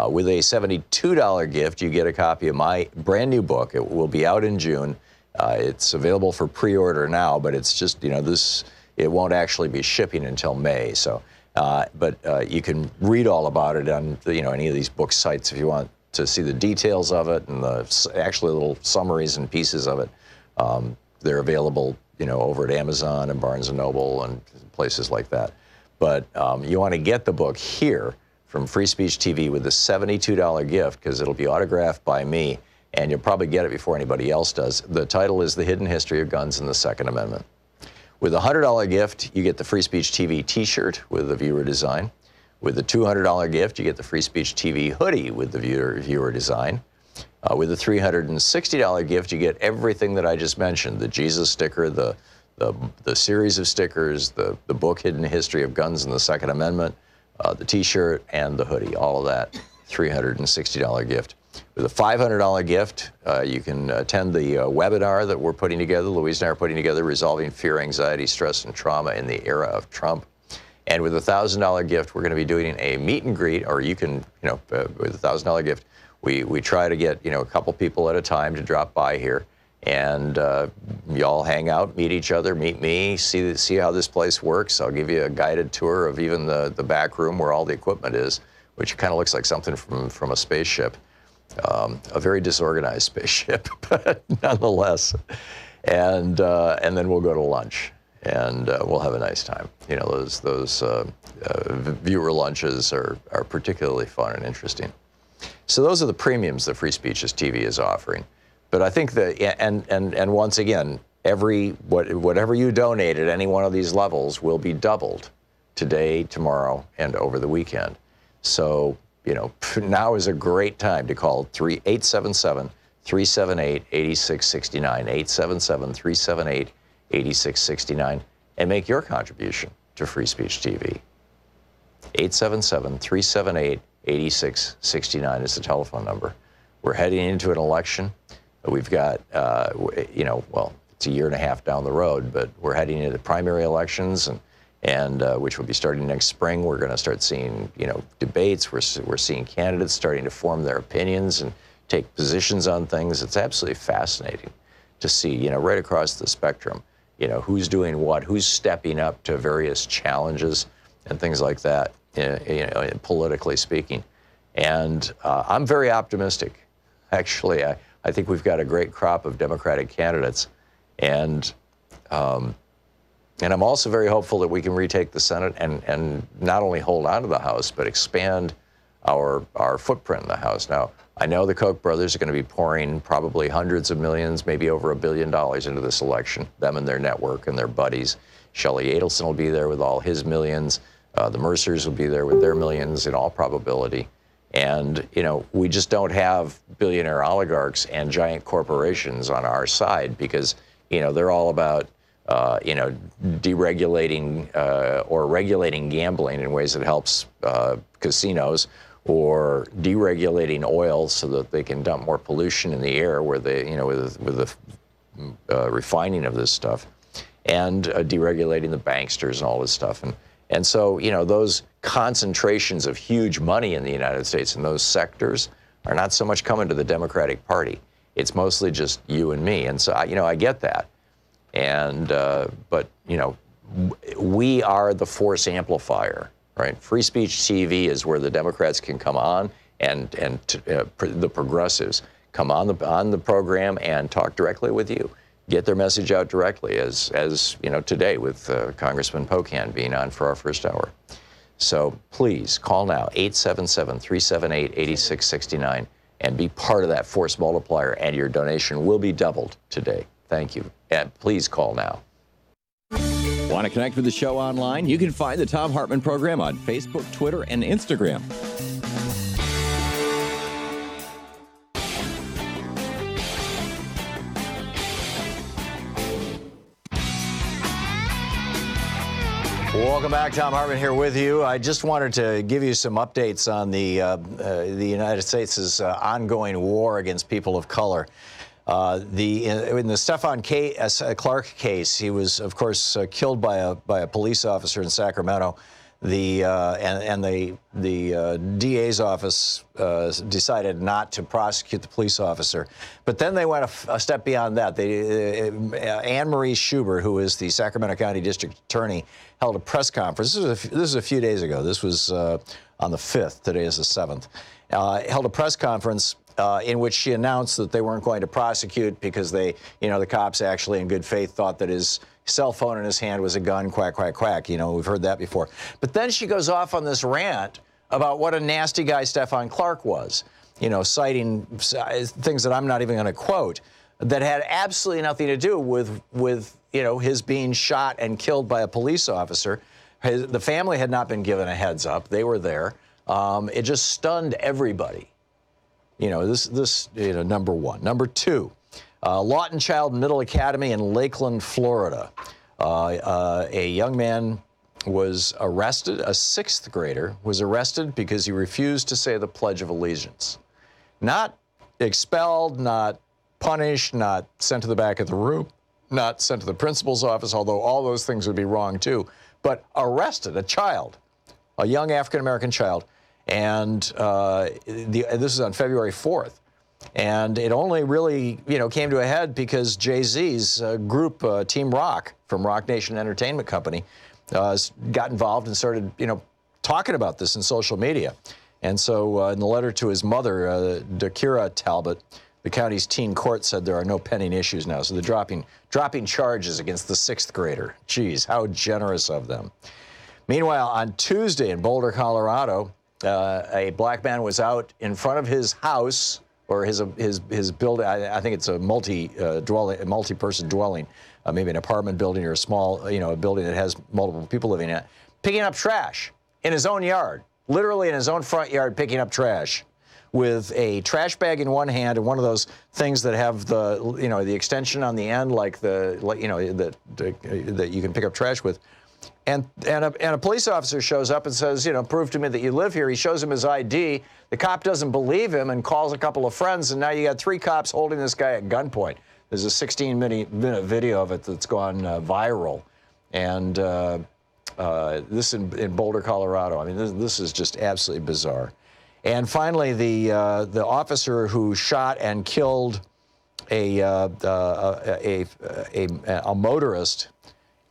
With a $72 gift, you get a copy of my brand new book. It will be out in June. It's available for pre-order now, but it's just, you know, it won't actually be shipping until May. So, but you can read all about it on, you know, any of these book sites if you want to see the details of it and the actually little summaries and pieces of it. They're available, you know, over at Amazon and Barnes & Noble and places like that. But you want to get the book here from Free Speech TV with the $72 gift because it'll be autographed by me, and you'll probably get it before anybody else does. The title is The Hidden History of Guns and the Second Amendment. With a $100 gift, you get the Free Speech TV t-shirt with the viewer design. With the $200 gift, you get the Free Speech TV hoodie with the viewer design. With the $360 gift, you get everything that I just mentioned: the Jesus sticker, the series of stickers, the book Hidden History of Guns and the Second Amendment, the T-shirt, and the hoodie. All of that, $360 gift. With a $500 gift, you can attend the webinar that we're putting together, Louise and I are putting together, Resolving Fear, Anxiety, Stress, and Trauma in the Era of Trump. And with a $1,000 gift, we're going to be doing a meet and greet, or you can, you know, with a $1,000 gift, we try to get, you know, a couple people at a time to drop by here, and y'all hang out, meet each other, meet me, see how this place works. I'll give you a guided tour of even the back room where all the equipment is, which kind of looks like something from a spaceship, a very disorganized spaceship, but nonetheless. And then we'll go to lunch, and we'll have a nice time. You know, those viewer lunches are particularly fun and interesting. So those are the premiums that Free Speech's TV is offering. But I think that, and once again, whatever you donate at any one of these levels will be doubled today, tomorrow, and over the weekend. So, you know, now is a great time to call 877-378-8669, 877-378-8669, and make your contribution to Free Speech TV. 877-378-8669 is the telephone number. We're heading into an election. We've got, you know, well, it's a year and a half down the road, but we're heading into primary elections, and which will be starting next spring. We're going to start seeing, you know, debates. We're seeing candidates starting to form their opinions and take positions on things. It's absolutely fascinating to see, you know, right across the spectrum. who's doing what, who's stepping up to various challenges and things like that, politically speaking. And I'm very optimistic. Actually, I think we've got a great crop of Democratic candidates. And I'm also very hopeful that we can retake the Senate and not only hold on to the House, but expand our footprint in the House. Now, I know the Koch brothers are going to be pouring probably hundreds of millions, maybe over $1 billion into this election, them and their network and their buddies. Shelley Adelson will be there with all his millions. The Mercers will be there with their millions in all probability. And, we just don't have billionaire oligarchs and giant corporations on our side because, they're all about, deregulating or regulating gambling in ways that helps casinos, or deregulating oil so that they can dump more pollution in the air where they, with the refining of this stuff, and deregulating the banksters and all this stuff. And so, those concentrations of huge money in the United States in those sectors are not so much coming to the Democratic Party. It's mostly just you and me. And so, I get that. And, but, we are the force amplifier, right? Free speech TV is where the Democrats can come on and the progressives come on the program and talk directly with you. Get their message out directly, as today with Congressman Pocan being on for our first hour. So please call now, 877-378-8669, and be part of that force multiplier, and your donation will be doubled today. Thank you. And please call now. Want to connect with the show online? You can find the Thom Hartmann Program on Facebook, Twitter, and Instagram. Welcome back. Thom Hartmann here with you. I just wanted to give you some updates on the United States' ongoing war against people of color. In the Stephon Clark case, he was, of course, killed by a police officer in Sacramento. The DA's office decided not to prosecute the police officer, but then they went a step beyond that. Anne Marie Schubert, who is the Sacramento County District Attorney, held a press conference. This is a few days ago. This was on the 5th. Today is the 7th. Held a press conference in which she announced that they weren't going to prosecute because the cops actually in good faith thought that his cell phone in his hand was a gun, quack, quack, quack. We've heard that before. But then she goes off on this rant about what a nasty guy Stephon Clark was, citing things that I'm not even going to quote, that had absolutely nothing to do with his being shot and killed by a police officer. The family had not been given a heads up. They were there. It just stunned everybody. Number one. Number two, Lawton Child Middle Academy in Lakeland, Florida. A young man was arrested, a 6th grader was arrested because he refused to say the Pledge of Allegiance. Not expelled, not punished, not sent to the back of the room, not sent to the principal's office, although all those things would be wrong too, but arrested, a child, a young African-American child. And this is on February 4th. And it only really, came to a head because Jay-Z's group, Team Rock, from Rock Nation Entertainment Company, got involved and started, talking about this in social media. And so in the letter to his mother, Dakira Talbot, the county's teen court said there are no pending issues now. So they're dropping charges against the 6th grader. Geez, how generous of them. Meanwhile, on Tuesday in Boulder, Colorado, a black man was out in front of his house, or his building. I think it's a multi-person dwelling, maybe an apartment building or a small, a building that has multiple people living in it, picking up trash in his own yard, literally in his own front yard, picking up trash with a trash bag in one hand and one of those things that have the extension on the end, that you can pick up trash with. And a police officer shows up and says, prove to me that you live here. He shows him his ID. The cop doesn't believe him and calls a couple of friends, and now you got 3 cops holding this guy at gunpoint. There's a 16-minute video of it that's gone viral. And this in Boulder, Colorado. I mean, this is just absolutely bizarre. And finally, the officer who shot and killed a motorist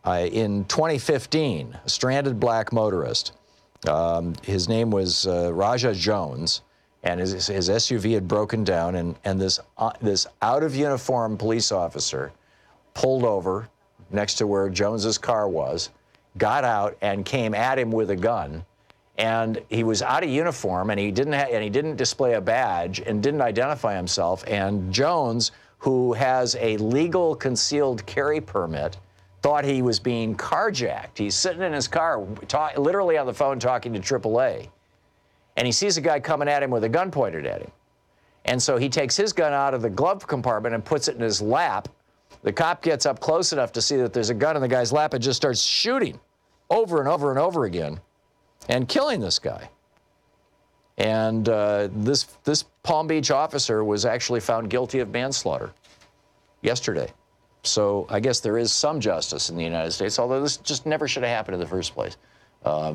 in 2015, a stranded black motorist. His name was Raja Jones, and his SUV had broken down, and this out-of-uniform police officer pulled over next to where Jones's car was, got out, and came at him with a gun. And he was out of uniform, and he didn't display a badge and didn't identify himself. And Jones, who has a legal concealed carry permit, thought he was being carjacked. He's sitting in his car, literally on the phone talking to AAA. And he sees a guy coming at him with a gun pointed at him. And so he takes his gun out of the glove compartment and puts it in his lap. The cop gets up close enough to see that there's a gun in the guy's lap and just starts shooting over and over and over again and killing this guy. And this Palm Beach officer was actually found guilty of manslaughter yesterday. So I guess there is some justice in the United States, although this just never should have happened in the first place.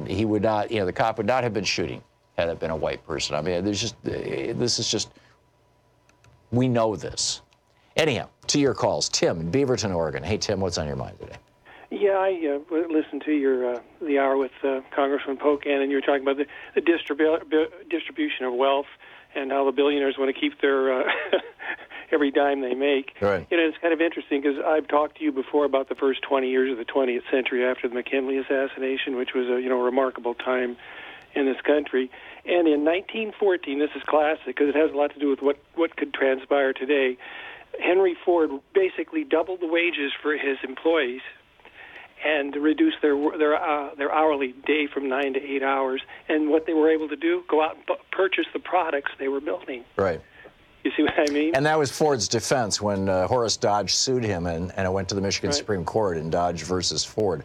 He would not, the cop would not have been shooting had it been a white person. I mean, this is just, we know this. Anyhow, to your calls. Tim in Beaverton, Oregon. Hey, Tim, what's on your mind today? Yeah, I listened to your the hour with Congressman Pocan, and you were talking about the distribution of wealth and how the billionaires want to keep their every dime they make. Right. It's kind of interesting because I've talked to you before about the first 20 years of the 20th century after the McKinley assassination, which was a remarkable time in this country. And in 1914, this is classic because it has a lot to do with what could transpire today. Henry Ford basically doubled the wages for his employees and reduced their hourly day from 9 to 8 hours. And what they were able to do, go out and purchase the products they were building. Right. You see what I mean? And that was Ford's defense when Horace Dodge sued him, and it went to the Michigan Supreme Court in Dodge versus Ford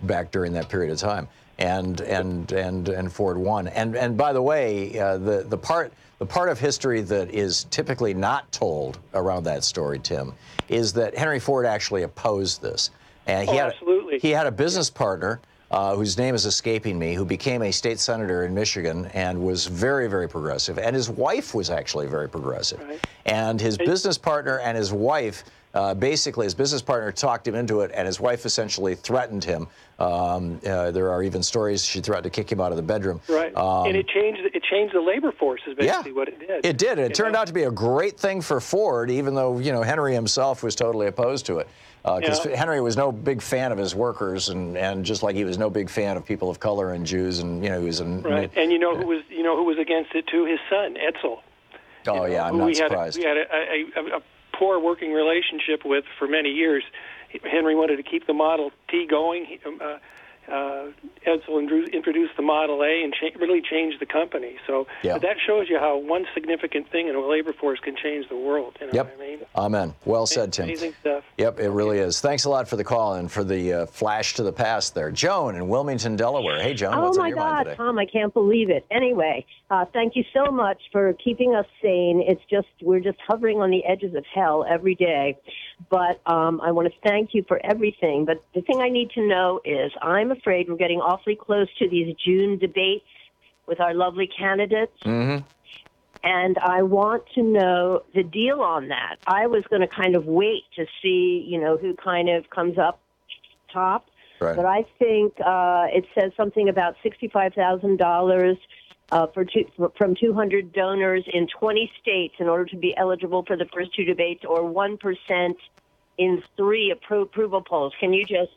back during that period of time. And Ford won. And by the way, the part of history that is typically not told around that story, Tim, is that Henry Ford actually opposed this. And he had a business partner whose name is escaping me, who became a state senator in Michigan and was very, very progressive. And his wife was actually very progressive. Right. And his business partner and his wife, basically his business partner talked him into it, and his wife essentially threatened him. There are even stories she threatened to kick him out of the bedroom. Right. And it changed the labor force is basically what it did. It did. It turned out to be a great thing for Ford, even though, Henry himself was totally opposed to it. Because Henry was no big fan of his workers, and just like he was no big fan of people of color and Jews, and he was right. And who was against it too? His son Edsel. Oh yeah, I'm not surprised. We had a poor working relationship with for many years. Henry wanted to keep the Model T going. Edsel introduced the Model A and really changed the company. So but that shows you how one significant thing in a labor force can change the world. You know what I mean? Amen. Well said, Tim. Amazing stuff. Yep, it really is. Thanks a lot for the call and for the flash to the past there. Joan in Wilmington, Delaware. Hey, Joan, what's on your mind today? Tom, I can't believe it. Anyway, thank you so much for keeping us sane. We're just hovering on the edges of hell every day. But I want to thank you for everything. But the thing I need to know is I'm afraid we're getting awfully close to these June debates with our lovely candidates. Mm-hmm. And I want to know the deal on that. I was going to kind of wait to see, who kind of comes up top. Right. But I think it says something about $65,000 from 200 donors in 20 states in order to be eligible for the first two debates, or 1% in 3 approval polls. Can you just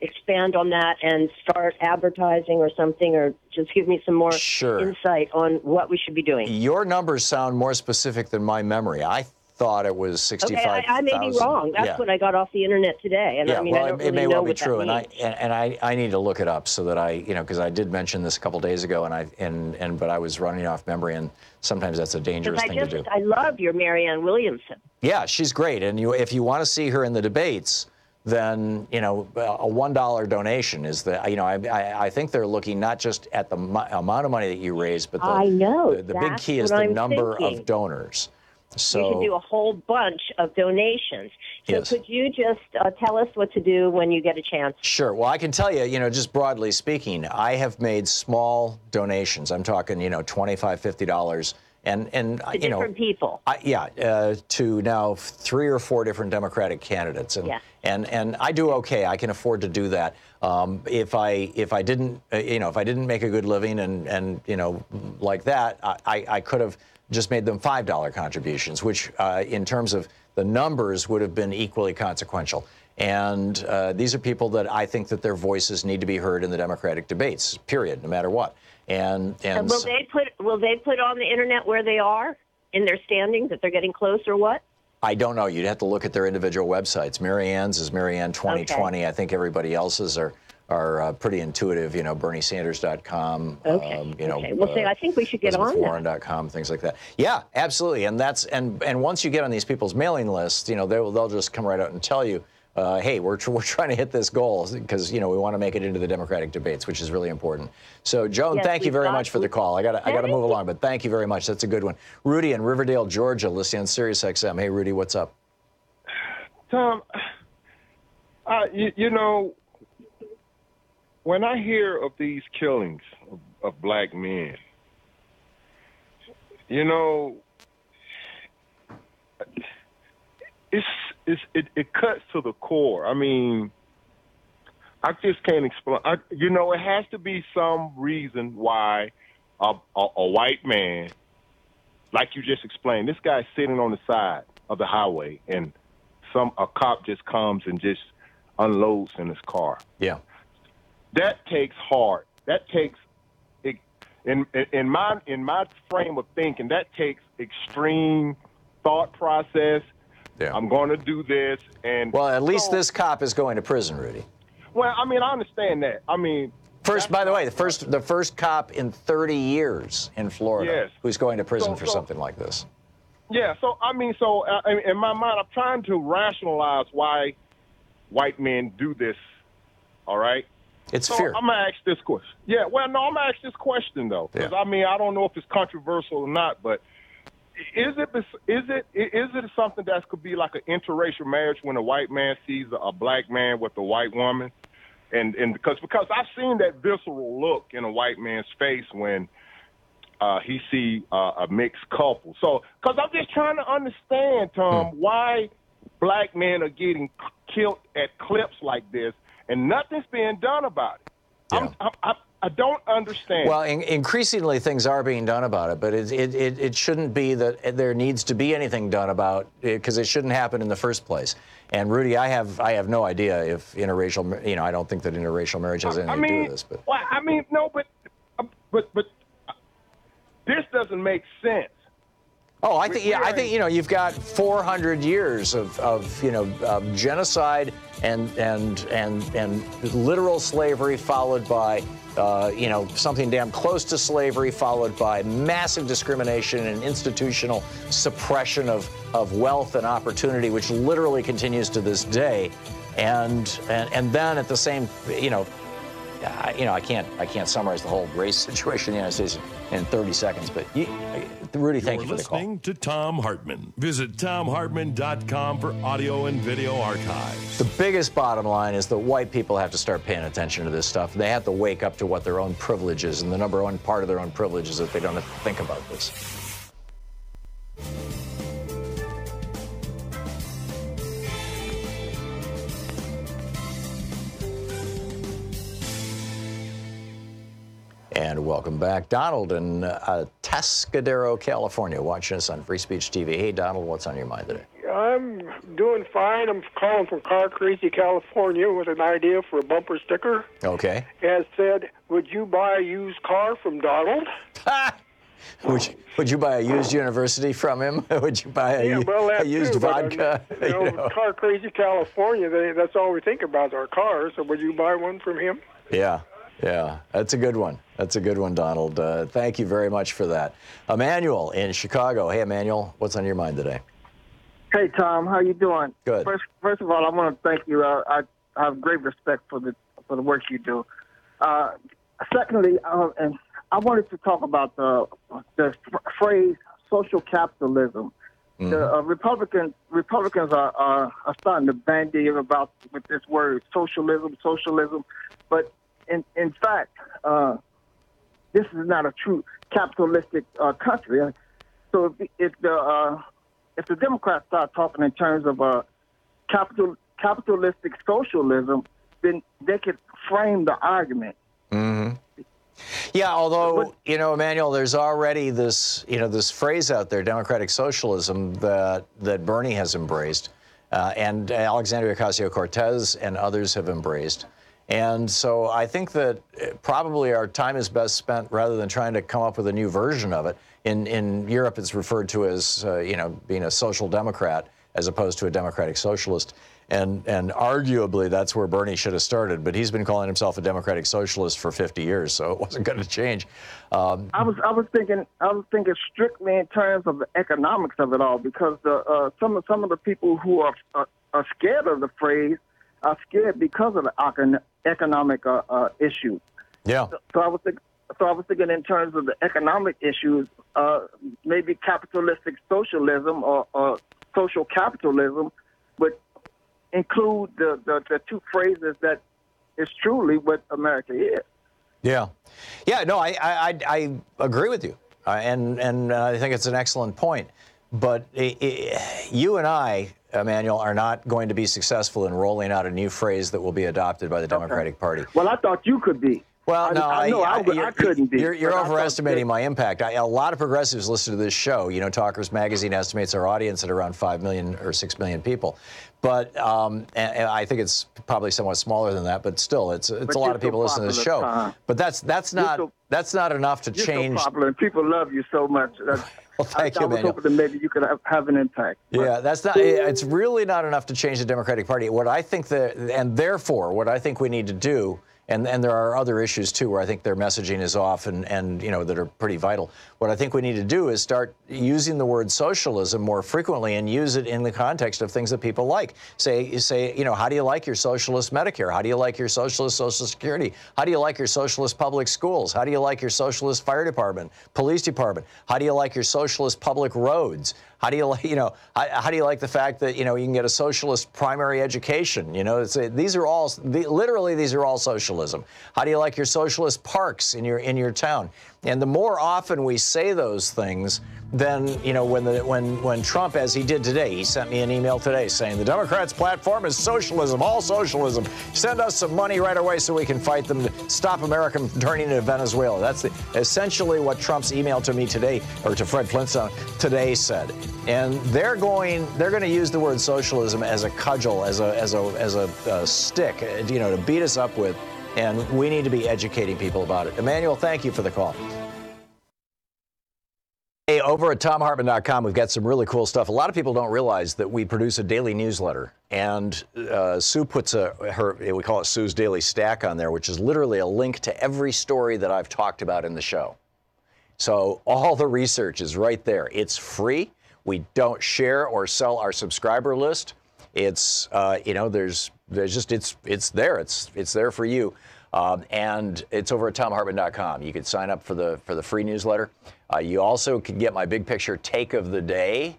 expand on that and start advertising or something, or just give me some more insight on what we should be doing? Your numbers sound more specific than my memory. I thought it was 65,000. Okay, I may be wrong. That's what I got off the internet today, and I don't really it may know well be what true. That means. And I need to look it up so that because I did mention this a couple days ago, but I was running off memory, and sometimes that's a dangerous thing to do. I love your Marianne Williamson. Yeah, she's great, and if you want to see her in the debates, then a $1 donation is I think they're looking not just at the amount of money that you raise, but the big key is the number of donors. So we should do a whole bunch of donations. So yes. Could you just tell us what to do when you get a chance? Sure. Well, I can tell you, just broadly speaking, I have made small donations. I'm talking, $25, $50 and To different people. to now 3 or 4 different Democratic candidates, and I do okay. I can afford to do that. If I didn't make a good living and like that, I could have just made them $5 contributions, which in terms of the numbers would have been equally consequential. And these are people that I think that their voices need to be heard in the Democratic debates, period, no matter what. And will they put on the internet where they are in their standings, if they're getting close or what? I don't know. You'd have to look at their individual websites. Marianne's is Marianne 2020. Okay. I think everybody else's are pretty intuitive. BernieSanders.com. Okay. Well, I think we should get on ElizabethWarren.com, things like that. Yeah, absolutely. And once you get on these people's mailing lists, they'll just come right out and tell you, hey, we're trying to hit this goal because we want to make it into the Democratic debates, which is really important. So, Joan, thank you very much for the call. I got to move along, but thank you very much. That's a good one. Rudy in Riverdale, Georgia, listening on Sirius XM. Hey, Rudy, what's up? Tom, when I hear of these killings of black men, it cuts to the core. I mean, I just can't explain. It has to be some reason why a white man, like you just explained, this guy's sitting on the side of the highway, and a cop just comes and just unloads in his car. Yeah, that takes heart. That takes in my frame of thinking. That takes extreme thought process. Yeah. I'm going to do this, and well, at least this cop is going to prison, Rudy. Well, I mean, I understand that. I mean, by the way, the first cop in 30 years in Florida who's going to prison for something like this. Yeah. So in my mind, I'm trying to rationalize why white men do this. All right. It's fear. I'm gonna ask this question. Yeah. Well, no, I'm gonna ask this question though, because I don't know if it's controversial or not, but. Is it something that could be like an interracial marriage when a white man sees a black man with a white woman, and because I've seen that visceral look in a white man's face when he see a mixed couple. So because I'm just trying to understand, Tom, why black men are getting killed at clips like this and nothing's being done about it. Yeah. I don't understand. Well, increasingly things are being done about it, but it shouldn't be that there needs to be anything done about it because it shouldn't happen in the first place. And Rudy, I have no idea if interracial, I don't think that interracial marriage has anything to do with this. But well, no, but this doesn't make sense. Oh, I think you've got 400 years of genocide and literal slavery followed by something damn close to slavery followed by massive discrimination and institutional suppression of wealth and opportunity, which literally continues to this day, and then at the same I can't summarize the whole race situation in the United States in 30 seconds, but Rudy, thank you for the call. You're listening to Thom Hartmann. Visit ThomHartmann.com for audio and video archives. The biggest bottom line is that white people have to start paying attention to this stuff. They have to wake up to what their own privilege is, and the number one part of their own privilege is that they don't have to think about this. And welcome back. Donald in Atascadero, California, watching us on Free Speech TV. Hey, Donald, what's on your mind today? I'm doing fine. I'm calling from Car Crazy, California with an idea for a bumper sticker. Okay. As said, would you buy a used car from Donald? Would you buy a used university from him? Would you buy a used vodka? Car Crazy, California, that's all we think about is our cars. So would you buy one from him? Yeah, that's a good one. That's a good one, Donald. Thank you very much for that. Emmanuel in Chicago. Hey, Emmanuel, what's on your mind today? Hey, Tom, how you doing? Good. First of all, I want to thank you. I have great respect for the work you do. Secondly, and I wanted to talk about the phrase social capitalism. Mm-hmm. The Republicans are starting to bandy about with this word socialism, but in fact, this is not a true capitalistic country. So if the Democrats start talking in terms of capitalistic socialism, then they could frame the argument. Mm-hmm. Yeah, although, Emmanuel, there's already this, this phrase out there, democratic socialism, that Bernie has embraced, and Alexandria Ocasio-Cortez and others have embraced. And so I think that probably our time is best spent, rather than trying to come up with a new version of it. In Europe, it's referred to as, being a social democrat as opposed to a democratic socialist. And arguably, that's where Bernie should have started. But he's been calling himself a democratic socialist for 50 years, so it wasn't going to change. I was thinking strictly in terms of the economics of it all, because some of the people who are scared of the phrase are scared because of the economic issue. Yeah. So I was thinking in terms of the economic issues, maybe capitalistic socialism or social capitalism would include the two phrases that is truly what America is. Yeah. No, I agree with you, and I think it's an excellent point. But you and I, Emmanuel, are not going to be successful in rolling out a new phrase that will be adopted by the Democratic Party. Well, I thought you could be. Well, no, I couldn't be. You're overestimating my impact. A lot of progressives listen to this show. Talkers Magazine estimates our audience at around 5 million or 6 million people. But and I think it's probably somewhat smaller than that. But still, it's a lot of people listening to this show. But that's not enough to change. You're so popular, and people love you so much. Well, thank you, I was hoping that maybe you could have an impact. Yeah, that's not. It's really not enough to change the Democratic Party. What I think what I think we need to do. And there are other issues, too, where I think their messaging is off and that are pretty vital. What I think we need to do is start using the word socialism more frequently and use it in the context of things that people like. Say, how do you like your socialist Medicare? How do you like your socialist Social Security? How do you like your socialist public schools? How do you like your socialist fire department, police department? How do you like your socialist public roads? How do you how do you like the fact that you can get a socialist primary education? These are all socialism. How do you like your socialist parks in your town? And the more often we say those things, then when Trump, as he did today, he sent me an email today saying the Democrats' platform is socialism, all socialism. Send us some money right away so we can fight them to stop America from turning into Venezuela. That's essentially what Trump's email to me today, or to Fred Flintstone today, said. And they're going to use the word socialism as a cudgel, as a stick, to beat us up with. And we need to be educating people about it. Emmanuel, thank you for the call. Hey, over at ThomHartmann.com, we've got some really cool stuff. A lot of people don't realize that we produce a daily newsletter. And Sue puts we call it Sue's Daily Stack on there, which is literally a link to every story that I've talked about in the show. So all the research is right there. It's free. We don't share or sell our subscriber list. It's it's there. It's there for you, and it's over at ThomHartmann.com. You can sign up for the free newsletter. You also can get my big picture take of the day,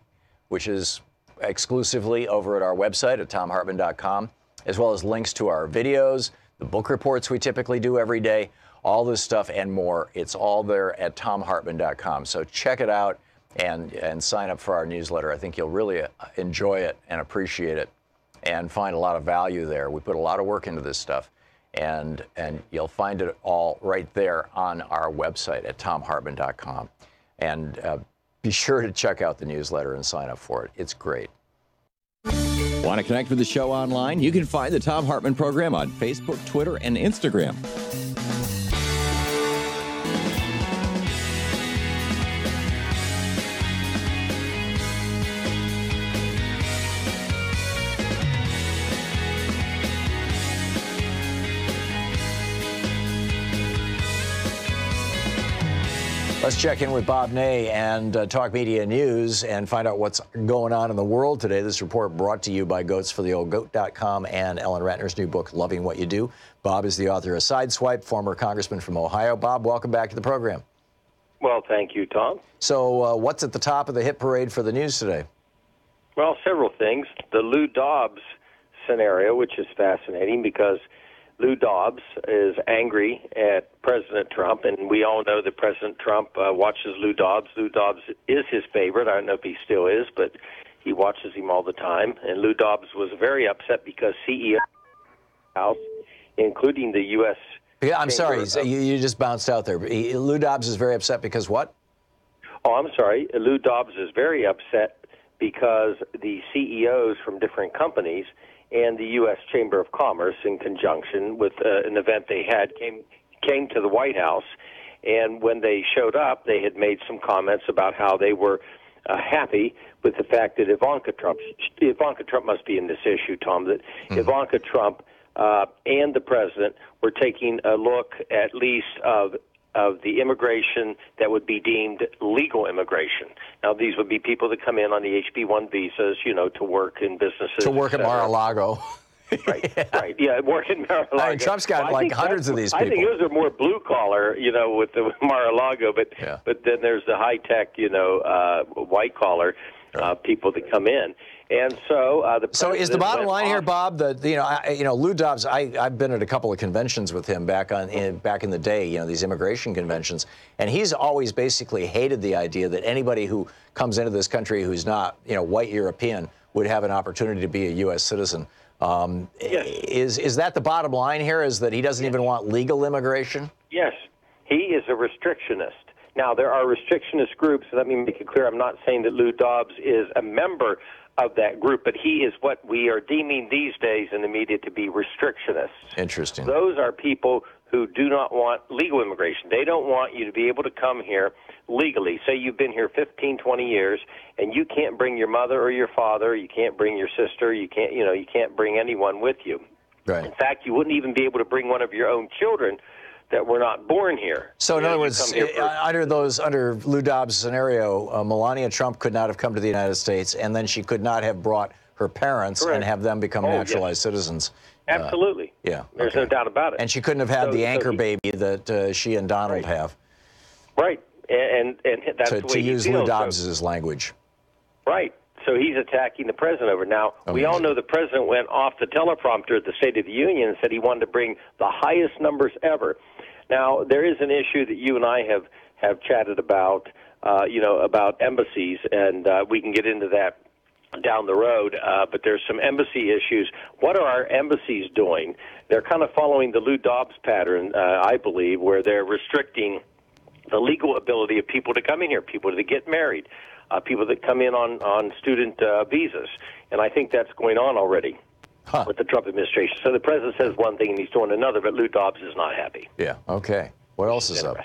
which is exclusively over at our website at ThomHartmann.com, as well as links to our videos, the book reports we typically do every day, all this stuff and more. It's all there at ThomHartmann.com. So check it out and sign up for our newsletter. I think you'll really enjoy it and appreciate it and find a lot of value there. We put a lot of work into this stuff, and you'll find it all right there on our website at ThomHartmann.com. And be sure to check out the newsletter and sign up for it. It's great. Want to connect with the show online? You can find the Thom Hartmann Program on Facebook, Twitter, and Instagram. Let's check in with Bob Ney and Talk Media News and find out what's going on in the world today. This report brought to you by GoatsForTheOldGoat.com and Ellen Ratner's new book, Loving What You Do. Bob is the author of Sideswipe, former congressman from Ohio. Bob, welcome back to the program. Well, thank you, Tom. So what's at the top of the hit parade for the news today? Well, several things. The Lou Dobbs scenario, which is fascinating because Lou Dobbs is angry at President Trump, and we all know that President Trump watches Lou Dobbs. Lou Dobbs is his favorite. I don't know if he still is, but he watches him all the time. And Lou Dobbs was very upset because CEO House, including the U.S. Yeah, I'm sorry, you just bounced out there. Lou Dobbs is very upset because what? Oh, I'm sorry. Lou Dobbs is very upset because the CEOs from different companies and the U.S. Chamber of Commerce, in conjunction with an event they had, came to the White House. And when they showed up, they had made some comments about how they were happy with the fact that Ivanka Trump must be in this issue, Tom, that Ivanka Trump and the president were taking a look at least of the immigration that would be deemed legal immigration. Now, these would be people that come in on the HB-1 visas, to work in businesses. To work at Mar-a-Lago. Right, yeah, work in Mar-a-Lago. I mean, Trump's got hundreds of these people. I think those are more blue-collar, with the Mar-a-Lago, but then there's the high-tech, white-collar people that come in. And so So is the bottom line here, Bob, that Lou Dobbs? I've been at a couple of conventions with him back in the day, these immigration conventions, and he's always basically hated the idea that anybody who comes into this country who's not white European would have an opportunity to be a U.S. citizen. Yes. Is that the bottom line here? Is that he doesn't even want legal immigration? Yes, he is a restrictionist. Now, there are restrictionist groups, so let me make it clear. I'm not saying that Lou Dobbs is a member of that group, but he is what we are deeming these days in the media to be restrictionists. Interesting. Those are people who do not want legal immigration. They don't want you to be able to come here legally. Say you've been here 15, 20 years, and you can't bring your mother or your father, you can't bring your sister, you can't bring anyone with you. Right. In fact, you wouldn't even be able to bring one of your own children that were not born here. So in other words, under Lou Dobbs' scenario, Melania Trump could not have come to the United States, and then she could not have brought her parents and have them become naturalized citizens. Absolutely. Yeah. There's no doubt about it. And she couldn't have had the anchor baby that she and Donald have. Right. And that's the way to use feels. Lou Dobbs' language. Right. So he's attacking the president over. Now, we all know the president went off the teleprompter at the State of the Union and said he wanted to bring the highest numbers ever. Now, there is an issue that you and I have chatted about, about embassies, and we can get into that down the road, but there's some embassy issues. What are our embassies doing? They're kind of following the Lou Dobbs pattern, I believe, where they're restricting the legal ability of people to come in here, people to get married, people that come in on student visas. And I think that's going on already with the Trump administration. So the president says one thing and he's doing another, but Lou Dobbs is not happy. Yeah, okay. What else is up?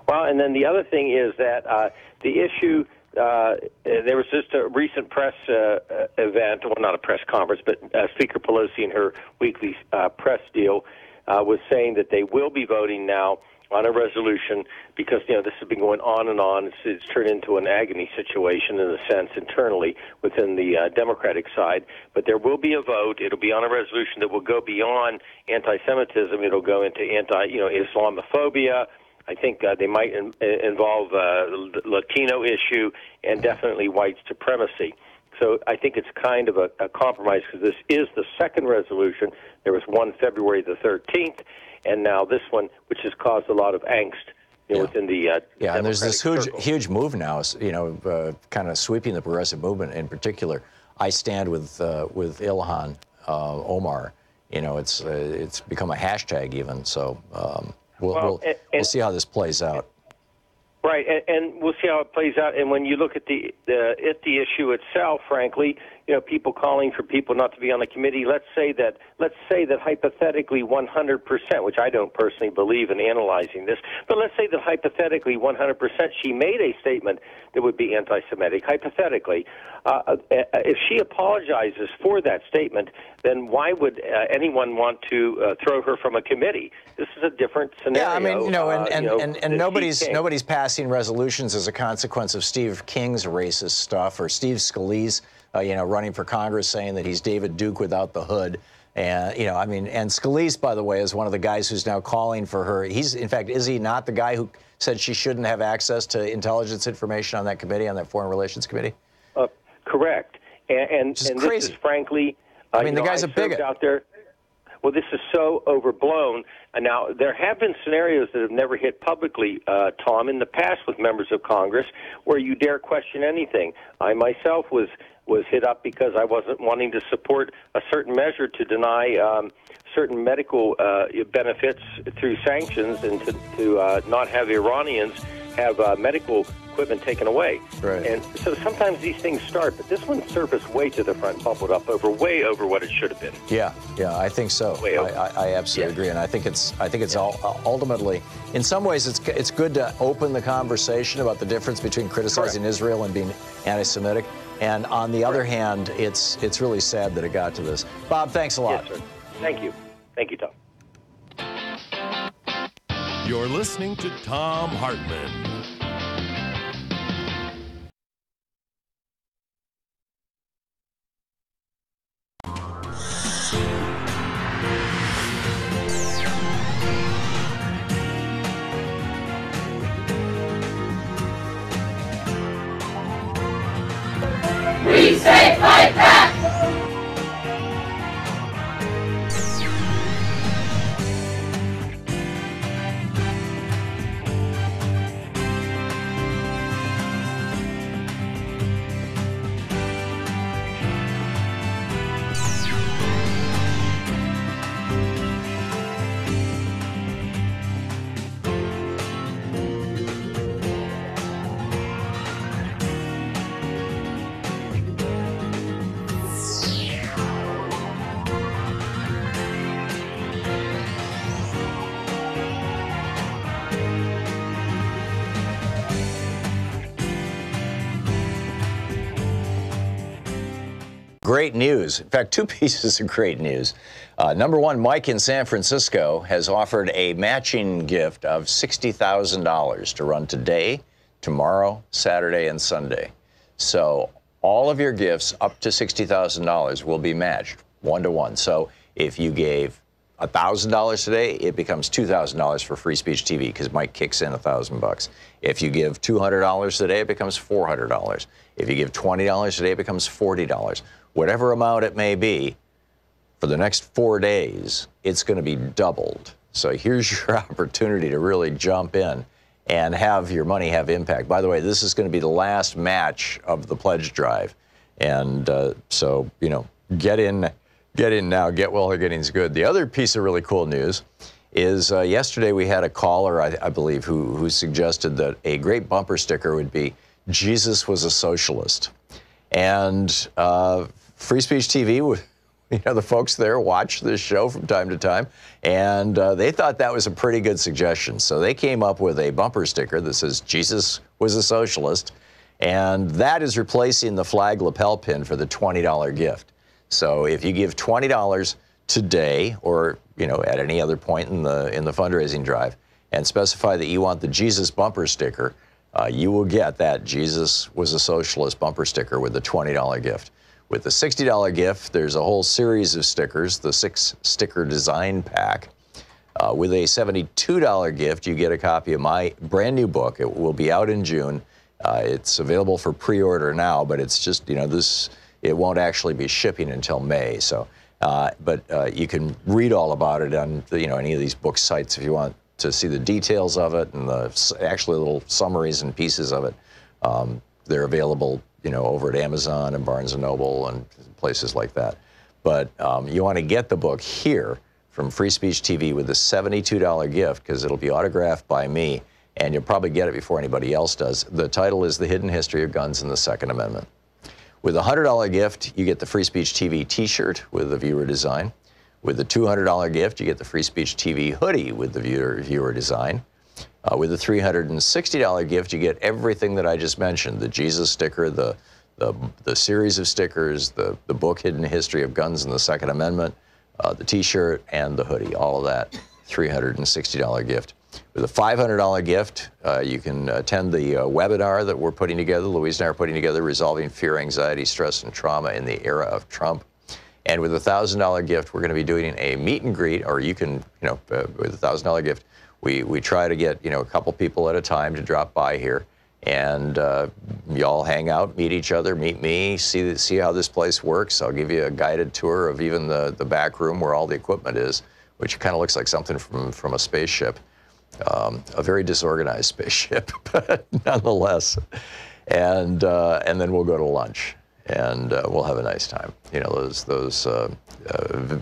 Well, and then the other thing is that the issue, there was just a recent press event, well, not a press conference, but Speaker Pelosi in her weekly press deal was saying that they will be voting now on a resolution because, this has been going on and on. It's turned into an agony situation in a sense internally within the Democratic side. But there will be a vote. It'll be on a resolution that will go beyond anti-Semitism. It'll go into Islamophobia. I think they might involve the Latino issue and definitely white supremacy. So I think it's kind of a compromise because this is the second resolution. There was one February the 13th, and now this one, which has caused a lot of angst within the and there's this huge move now, kind of sweeping the progressive movement in particular. I stand with Ilhan Omar. It's become a hashtag even. So we'll see how this plays out. Right, and we'll see how it plays out. And when you look at the issue itself, frankly, people calling for people not to be on the committee. Let's say that hypothetically 100%, which I don't personally believe in analyzing this, but let's say that hypothetically 100% she made a statement that would be anti-Semitic. Hypothetically, if she apologizes for that statement, then why would anyone want to throw her from a committee? This is a different scenario. Yeah, I mean, and nobody's passing resolutions as a consequence of Steve King's racist stuff or Steve Scalise, running for Congress saying that he's David Duke without the hood. And, and Scalise, by the way, is one of the guys who's now calling for her. In fact, is he not the guy who said she shouldn't have access to intelligence information on that committee, on that Foreign Relations Committee? Correct. And Just this crazy. is frankly, the guy's a bigot out there. well, this is so overblown. And now, there have been scenarios that have never hit publicly, Tom, in the past with members of Congress, where you dare question anything. I myself was hit up because I wasn't wanting to support a certain measure to deny certain medical benefits through sanctions and to not have Iranians have medical equipment taken away. Right. And so sometimes these things start, but this one surfaced way to the front, bubbled up way over what it should have been. Yeah, I think so. I absolutely agree, and I think it's ultimately, in some ways, it's good to open the conversation about the difference between criticizing Israel and being anti-Semitic. And on the other hand, it's really sad that it got to this. Bob, thanks a lot. Yes, sir. Thank you. Thank you, Tom. You're listening to Thom Hartmann. We say fight back! Great news. In fact, two pieces of great news. Number one, Mike in San Francisco has offered a matching gift of $60,000 to run today, tomorrow, Saturday, and Sunday. So all of your gifts up to $60,000 will be matched 1-to-1. So if you gave $1,000 today, it becomes $2,000 for Free Speech TV because Mike kicks in $1,000. If you give $200 today, it becomes $400. If you give $20 today, it becomes $40. Whatever amount it may be, for the next 4 days, it's going to be doubled. So here's your opportunity to really jump in and have your money have impact. By the way, this is going to be the last match of the pledge drive. And so, get in now, get while the getting's good. The other piece of really cool news is yesterday we had a caller, I believe, who suggested that a great bumper sticker would be, Jesus was a socialist. And Free Speech TV, the folks there watch this show from time to time, and they thought that was a pretty good suggestion. So they came up with a bumper sticker that says, Jesus was a socialist, and that is replacing the flag lapel pin for the $20 gift. So if you give $20 today, or at any other point in the fundraising drive, and specify that you want the Jesus bumper sticker, you will get that Jesus was a socialist bumper sticker with the $20 gift. With the $60 gift, there's a whole series of stickers, the 6-sticker design pack. With a $72 gift, you get a copy of my brand new book. It will be out in June. It's available for pre-order now, but it's just, it won't actually be shipping until May. So, but you can read all about it on, any of these book sites if you want to see the details of it and actually little summaries and pieces of it. They're available, over at Amazon and Barnes & Noble and places like that. But you want to get the book here from Free Speech TV with the $72 gift because it'll be autographed by me, and you'll probably get it before anybody else does. The title is The Hidden History of Guns and the Second Amendment. With a $100 gift, you get the Free Speech TV t-shirt with the viewer design. With the $200 gift, you get the Free Speech TV hoodie with the viewer design. With the $360 gift, you get everything that I just mentioned: the Jesus sticker, the series of stickers, the book Hidden History of Guns and the Second Amendment, the T-shirt, and the hoodie. All of that, $360 gift. With a $500 gift, you can attend the webinar that we're putting together, Louise and I are putting together, Resolving Fear, Anxiety, Stress, and Trauma in the Era of Trump. And with a $1,000 gift, we're going to be doing a meet and greet, or you can, with a $1,000 gift, we try to get, a couple people at a time to drop by here. And you all hang out, meet each other, meet me, see how this place works. I'll give you a guided tour of even the back room where all the equipment is, which kind of looks like something from a spaceship, a very disorganized spaceship, but nonetheless. And then we'll go to lunch, and we'll have a nice time. You know, those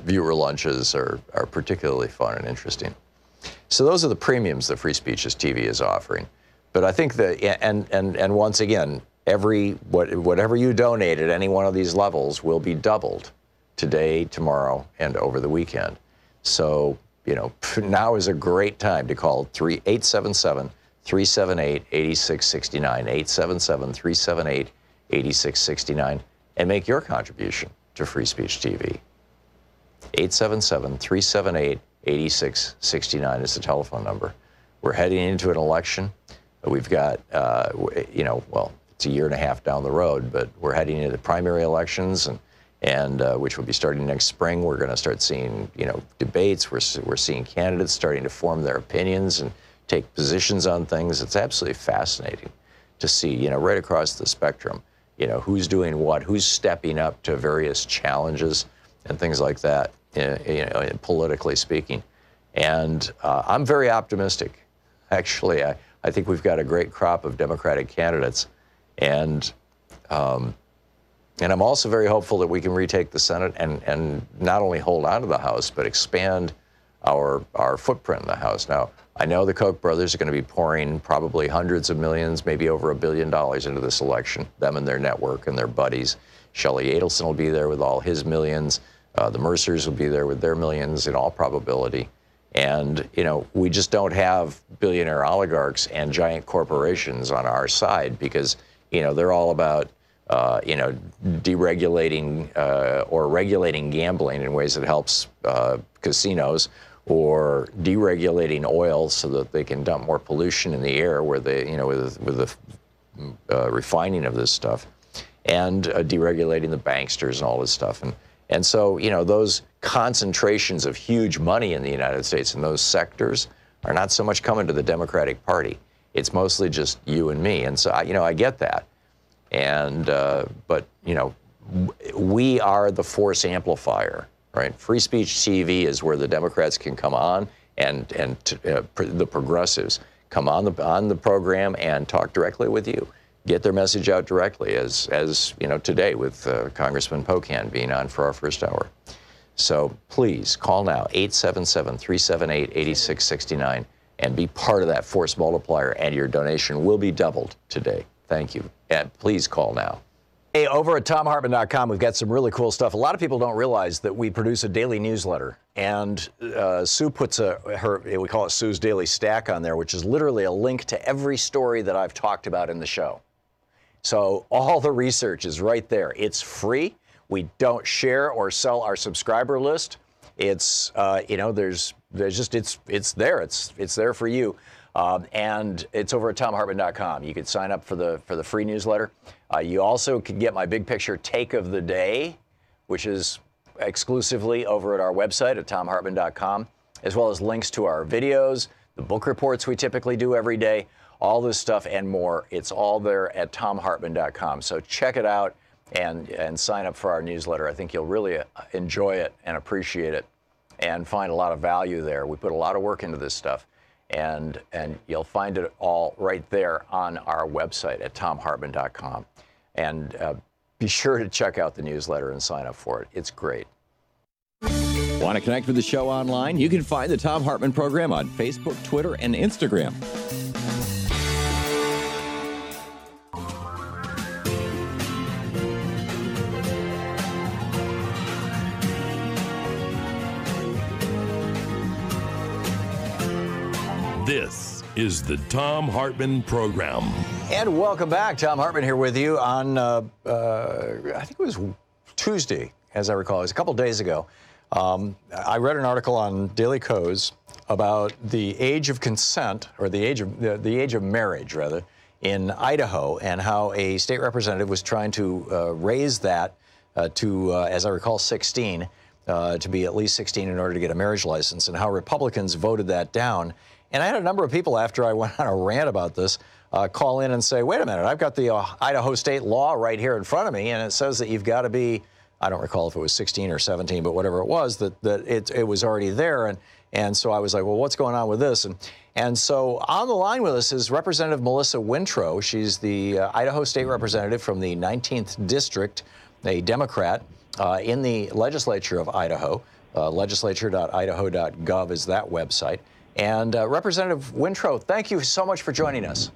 viewer lunches are particularly fun and interesting. So those are the premiums that Free Speeches TV is offering. But I think that, and once again, whatever you donate at any one of these levels will be doubled today, tomorrow, and over the weekend. So, you know, now is a great time to call 877-378-8669, 877-378-8669, and make your contribution to Free Speech TV. 877-378-8669 is the telephone number. We're heading into an election. We've got, you know, well, it's a year and a half down the road, but we're heading into primary elections, and which will be starting next spring. We're going to start seeing, you know, debates. We're seeing candidates starting to form their opinions and take positions on things. It's absolutely fascinating to see, you know, right across the spectrum, you know, who's doing what, who's stepping up to various challenges and things like that, you know, politically speaking. And I'm very optimistic. Actually, I think we've got a great crop of Democratic candidates, and I'm also very hopeful that we can retake the Senate and not only hold on to the House, but expand our footprint in the House. Now, I know the Koch brothers are going to be pouring probably hundreds of millions, maybe over $1 billion into this election, them and their network and their buddies. Shelley Adelson will be there with all his millions. The Mercers will be there with their millions in all probability. And, you know, we just don't have billionaire oligarchs and giant corporations on our side because, you know, they're all about, you know, deregulating or regulating gambling in ways that helps casinos, or deregulating oil so that they can dump more pollution in the air where they, you know, with the refining of this stuff, and deregulating the banksters and all this stuff. And so, you know, those concentrations of huge money in the United States in those sectors are not so much coming to the Democratic Party. It's mostly just you and me. And so, you know, I get that. And, but, you know, we are the force amplifier, right? Free Speech TV is where the Democrats can come on and the progressives come on the program and talk directly with you. Get their message out directly, as you know, today with Congressman Pocan being on for our first hour. So please call now, 877-378-8669, and be part of that force multiplier, and your donation will be doubled today. Thank you. And please call now. Hey, over at ThomHartmann.com, we've got some really cool stuff. A lot of people don't realize that we produce a daily newsletter, and Sue puts we call it Sue's Daily Stack on there, which is literally a link to every story that I've talked about in the show. So all the research is right there. It's free. We don't share or sell our subscriber list. It's you know, there's just it's there. It's there for you, and it's over at ThomHartmann.com. You can sign up for the free newsletter. You also can get my big picture take of the day, which is exclusively over at our website at ThomHartmann.com, as well as links to our videos, the book reports we typically do every day. All this stuff and more, it's all there at ThomHartmann.com. So check it out and sign up for our newsletter. I think you'll really enjoy it and appreciate it and find a lot of value there. We put a lot of work into this stuff, and you'll find it all right there on our website at ThomHartmann.com. And be sure to check out the newsletter and sign up for it. It's great. Want to connect with the show online? You can find the Thom Hartmann Program on Facebook, Twitter, and Instagram. This is the Thom Hartmann Program. And welcome back. Thom Hartmann here with you on, I think it was Tuesday, as I recall. It was a couple days ago. I read an article on Daily Kos about the age of consent, or the age of marriage, rather, in Idaho, and how a state representative was trying to raise that to, as I recall, 16, to be at least 16 in order to get a marriage license, and how Republicans voted that down. And I had a number of people, after I went on a rant about this, call in and say, wait a minute, I've got the Idaho state law right here in front of me, and it says that you've got to be, I don't recall if it was 16 or 17, but whatever it was, that it was already there. And so I was like, well, what's going on with this? And so on the line with us is Representative Melissa Wintrow. She's the Idaho state representative from the 19th District, a Democrat in the legislature of Idaho. Legislature.idaho.gov is that website. And Representative Wintrow, thank you so much for joining us.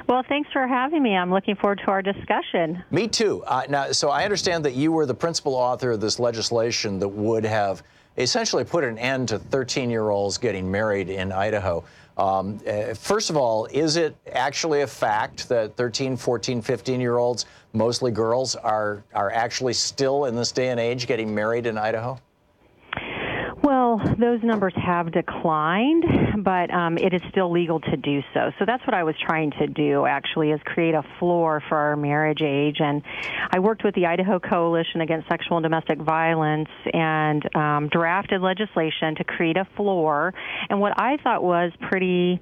Well, thanks for having me. I'm looking forward to our discussion. Me too. Now, so I understand that you were the principal author of this legislation that would have essentially put an end to 13-year-olds getting married in Idaho. First of all, is it actually a fact that 13, 14, 15-year-olds, mostly girls, are actually still in this day and age getting married in Idaho? Well, those numbers have declined, but it is still legal to do so. So that's what I was trying to do, actually, is create a floor for our marriage age. And I worked with the Idaho Coalition Against Sexual and Domestic Violence and drafted legislation to create a floor. And what I thought was pretty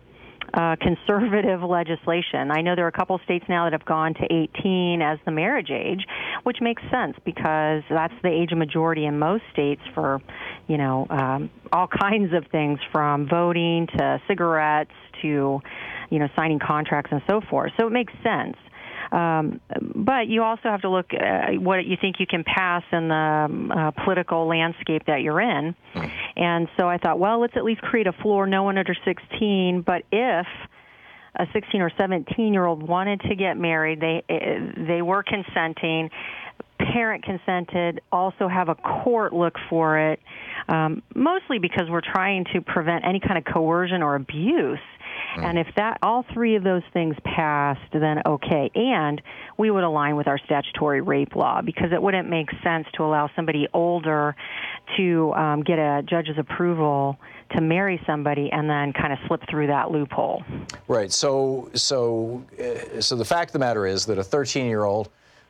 conservative legislation. I know there are a couple states now that have gone to 18 as the marriage age, which makes sense because that's the age of majority in most states for, all kinds of things, from voting to cigarettes to, signing contracts and so forth. So it makes sense. But you also have to look at what you think you can pass in the political landscape that you're in. And so I thought, well, let's at least create a floor, no one under 16. But if a 16 or 17-year-old wanted to get married, they were consenting, parent consented, also have a court look for it, mostly because we're trying to prevent any kind of coercion or abuse. And if all three of those things passed, then okay. And we would align with our statutory rape law, because it wouldn't make sense to allow somebody older to get a judge's approval to marry somebody and then kind of slip through that loophole. Right. So the fact of the matter is that a 13-year-old,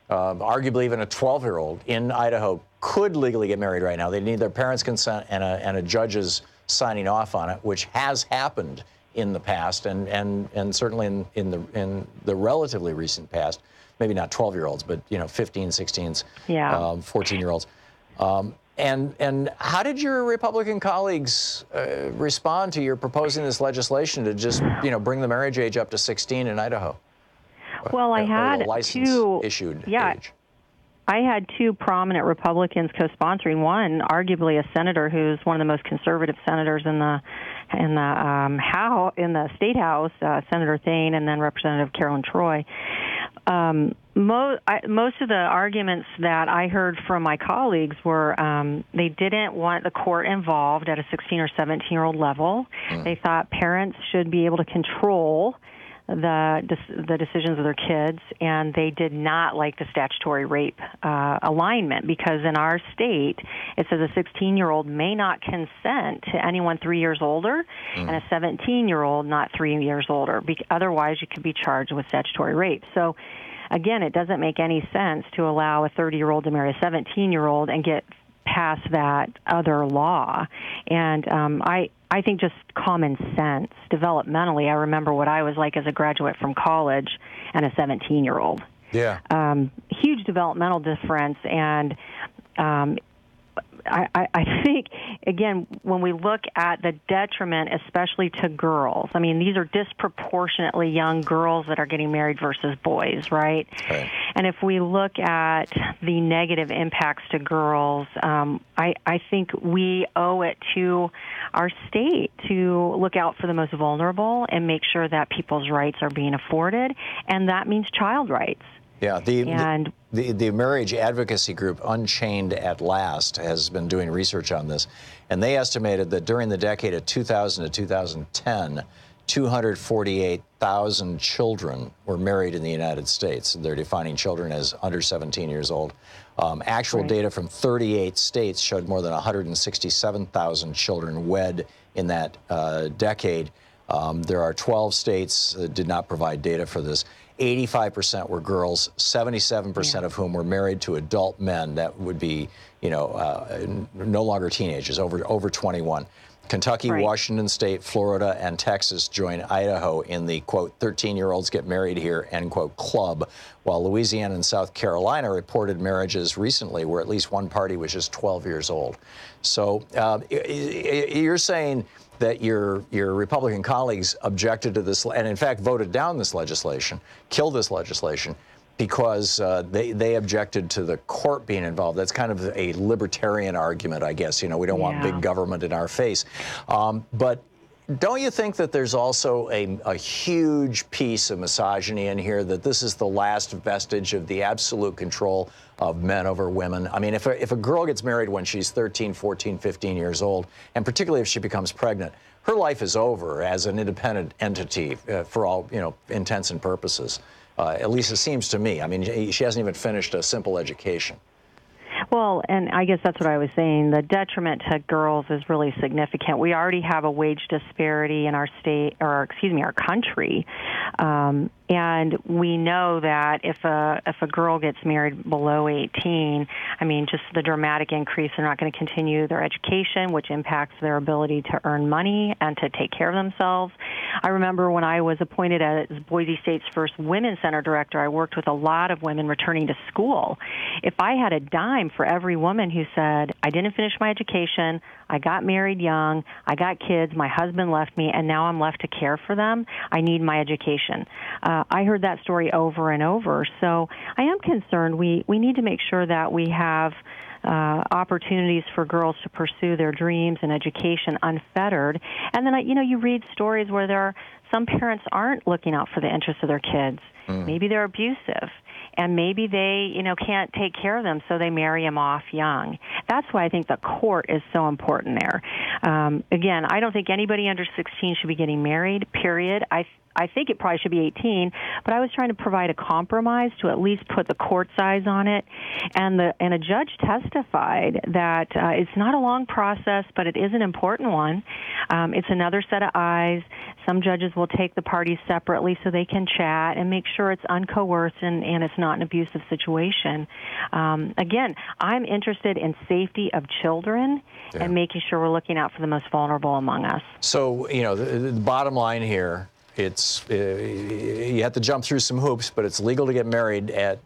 arguably even a 12-year-old in Idaho, could legally get married right now. They need their parents' consent and a judge's signing off on it, which has happened in the past, and certainly in the relatively recent past. Maybe not 12-year-olds, but 15, 16s, 14-year-olds. And how did your Republican colleagues respond to your proposing this legislation to just bring the marriage age up to 16 in Idaho? Well, I had two issued age. I had two prominent Republicans co-sponsoring. One, arguably a senator who's one of the most conservative senators in the state house, Senator Thane, and then Representative Carolyn Troy. Most of the arguments that I heard from my colleagues were they didn't want the court involved at a 16 or 17-year-old level. They thought parents should be able to control the decisions of their kids, and they did not like the statutory rape alignment, because in our state it says a 16-year-old may not consent to anyone 3 years older and a 17-year-old not 3 years older. Otherwise, you could be charged with statutory rape. So, again, it doesn't make any sense to allow a 30-year-old to marry a 17-year-old and get past that other law. And I think just common sense, developmentally, I remember what I was like as a graduate from college and a 17-year-old. Yeah. Huge developmental difference. And I think, again, when we look at the detriment, especially to girls, I mean, these are disproportionately young girls that are getting married versus boys, right? And if we look at the negative impacts to girls, I think we owe it to our state to look out for the most vulnerable and make sure that people's rights are being afforded, and that means child rights. Yeah, the marriage advocacy group Unchained at Last has been doing research on this, and they estimated that during the decade of 2000 to 2010, 248,000 children were married in the United States. They're defining children as under 17 years old. Actual data from 38 states showed more than 167,000 children wed in that decade. There are 12 states that did not provide data for this. 85% were girls, 77% of whom were married to adult men that would be, no longer teenagers, over 21. Kentucky, Right. Washington State, Florida, and Texas join Idaho in the, quote, 13-year-olds get married here, end quote, club, while Louisiana and South Carolina reported marriages recently where at least one party was just 12 years old. So you're saying that your Republican colleagues objected to this and, in fact, voted down this legislation, killed this legislation, because they objected to the court being involved. That's kind of a libertarian argument, I guess. You know, we don't want big government in our face. But don't you think that there's also a huge piece of misogyny in here, that this is the last vestige of the absolute control of men over women? I mean, if a girl gets married when she's 13, 14, 15 years old, and particularly if she becomes pregnant, her life is over as an independent entity for all, intents and purposes. At least it seems to me. I mean, she hasn't even finished a simple education. Well, and I guess that's what I was saying. The detriment to girls is really significant. We already have a wage disparity in our state, or excuse me, our country. And we know that if a girl gets married below 18, I mean, just the dramatic increase, they're not going to continue their education, which impacts their ability to earn money and to take care of themselves. I remember when I was appointed as Boise State's first Women's Center director, I worked with a lot of women returning to school. If I had a dime for every woman who said, I didn't finish my education, I got married young, I got kids, my husband left me, and now I'm left to care for them, I need my education. I heard that story over and over. So I am concerned. We need to make sure that we have opportunities for girls to pursue their dreams and education unfettered. And then, you read stories where some parents aren't looking out for the interests of their kids. Maybe they're abusive. And maybe they, can't take care of them, so they marry them off young. That's why I think the court is so important there. Again, I don't think anybody under 16 should be getting married, period. I think it probably should be 18, but I was trying to provide a compromise to at least put the court size on it. And a judge testified that it's not a long process, but it is an important one. It's another set of eyes. Some judges will take the parties separately so they can chat and make sure it's uncoerced and it's not an abusive situation. Again, I'm interested in safety of children and making sure we're looking out for the most vulnerable among us. So, the bottom line here, it's you have to jump through some hoops, but it's legal to get married at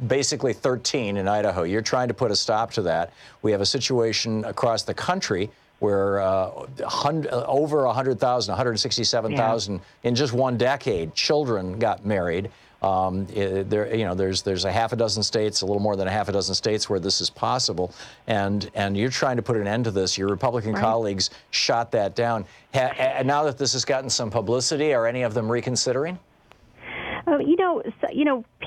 basically 13 in Idaho. You're trying to put a stop to that. We have a situation across the country where over 100,000, 167,000 in just one decade, children got married. There's a half a dozen states, a little more than a half a dozen states where this is possible, and you're trying to put an end to this. Your Republican colleagues shot that down. Now that this has gotten some publicity, are any of them reconsidering?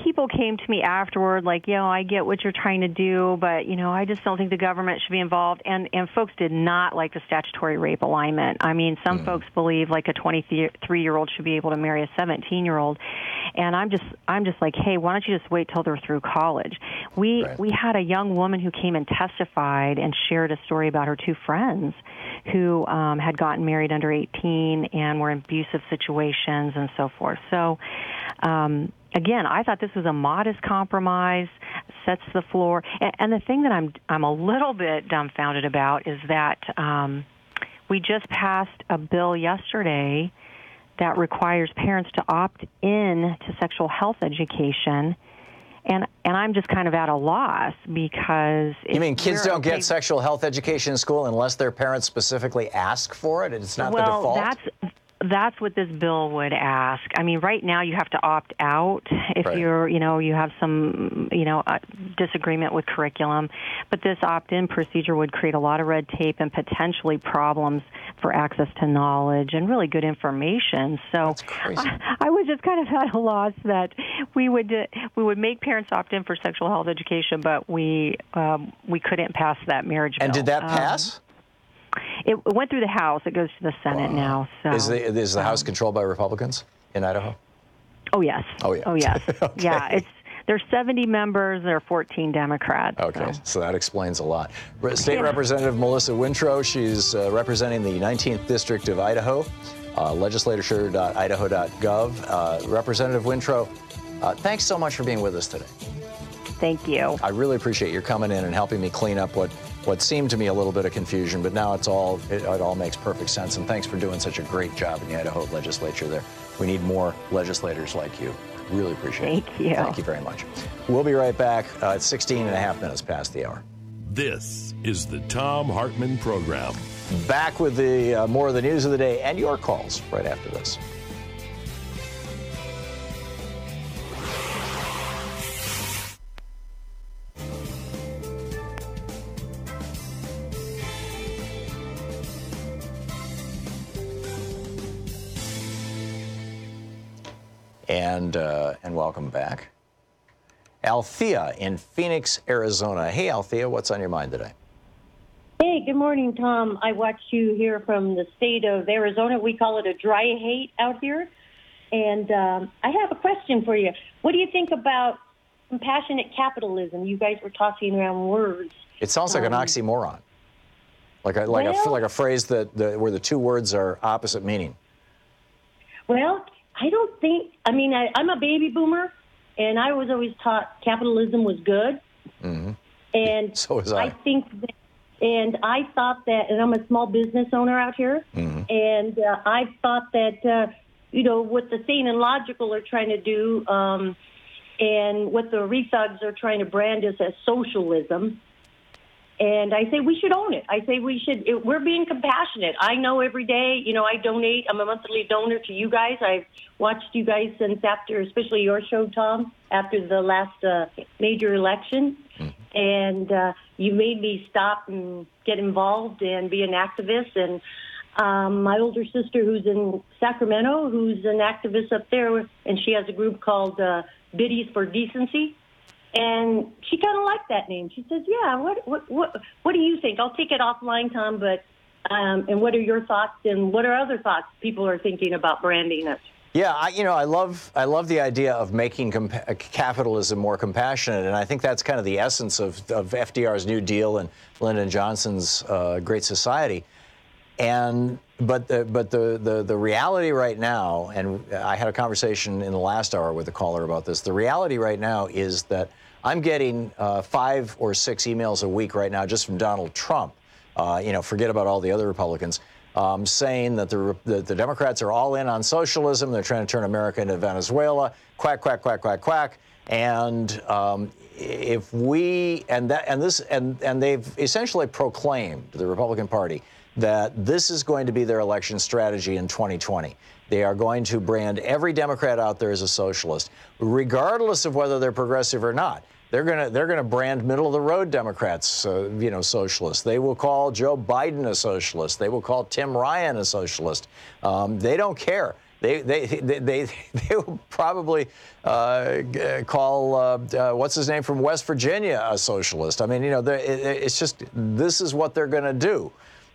People came to me afterward like, I get what you're trying to do, but, I just don't think the government should be involved. And folks did not like the statutory rape alignment. I mean, some folks believe like a 23-year-old should be able to marry a 17-year-old. And I'm just like, hey, why don't you just wait till they're through college? We had a young woman who came and testified and shared a story about her two friends who had gotten married under 18 and were in abusive situations and so forth. So, again, I thought this was a modest compromise, sets the floor. And the thing that I'm a little bit dumbfounded about is that we just passed a bill yesterday that requires parents to opt in to sexual health education. And I'm just kind of at a loss because... You mean kids don't get sexual health education in school unless their parents specifically ask for it? It's not the default? That's what this bill would ask. I mean, right now you have to opt out if you're, you have some, disagreement with curriculum. But this opt-in procedure would create a lot of red tape and potentially problems for access to knowledge and really good information. So I was just kind of at a loss that we would make parents opt in for sexual health education, but we couldn't pass that marriage bill. And did that pass? It went through the House. It goes to the Senate now. So is the House controlled by Republicans in Idaho? Oh yes. Oh yeah. Oh yes. Okay. Yeah. There's 70 members. There are 14 Democrats. Okay, so that explains a lot. State Representative Melissa Wintrow. She's representing the 19th District of Idaho. Legislature.idaho.gov. Representative Wintrow, thanks so much for being with us today. Thank you. I really appreciate your coming in and helping me clean up what what seemed to me a little bit of confusion, but now it all makes perfect sense. And thanks for doing such a great job in the Idaho legislature there. We need more legislators like you. Really appreciate it. Thank you. Thank you very much. We'll be right back. It's 16 and a half minutes past the hour. This is the Thom Hartmann Program. Back with the more of the news of the day and your calls right after this. And welcome back. Althea in Phoenix, Arizona. Hey, Althea, what's on your mind today? Hey, good morning, Tom. I watched you here from the state of Arizona. We call it a dry hate out here. And I have a question for you. What do you think about compassionate capitalism? You guys were tossing around words. It sounds like an oxymoron, like a phrase where the two words are opposite meaning. Well, I don't think. I mean, I'm a baby boomer, and I was always taught capitalism was good. Mm-hmm. And so was I. And I thought that, and I'm a small business owner out here, mm-hmm. and I thought that, what the sane and logical are trying to do, and what the rethugs are trying to brand us as socialism. And I say we should own it. I say we're being compassionate. I know every day, I donate. I'm a monthly donor to you guys. I've watched you guys since after, especially your show, Tom, after the last major election. Mm-hmm. And you made me stop and get involved and be an activist. And my older sister, who's in Sacramento, who's an activist up there, and she has a group called Biddies for Decency. And she kind of liked that name. She says, "Yeah, what do you think? I'll take it offline, Tom. But and what are your thoughts? And what are other thoughts people are thinking about branding us?" Yeah, I love the idea of making capitalism more compassionate, and I think that's kind of the essence of FDR's New Deal and Lyndon Johnson's Great Society. But the reality right now, and I had a conversation in the last hour with a caller about this. The reality right now is that I'm getting 5 or 6 emails a week right now just from Donald Trump. Forget about all the other Republicans. Saying that the Democrats are all in on socialism. They're trying to turn America into Venezuela. Quack, quack, quack, quack, quack. And they've essentially proclaimed, the Republican Party, that this is going to be their election strategy in 2020. They are going to brand every Democrat out there as a socialist, regardless of whether they're progressive or not. They're gonna brand middle of the road Democrats, socialists. They will call Joe Biden a socialist. They will call Tim Ryan a socialist. They don't care. They will probably call what's his name from West Virginia a socialist. I mean, it's just this is what they're going to do.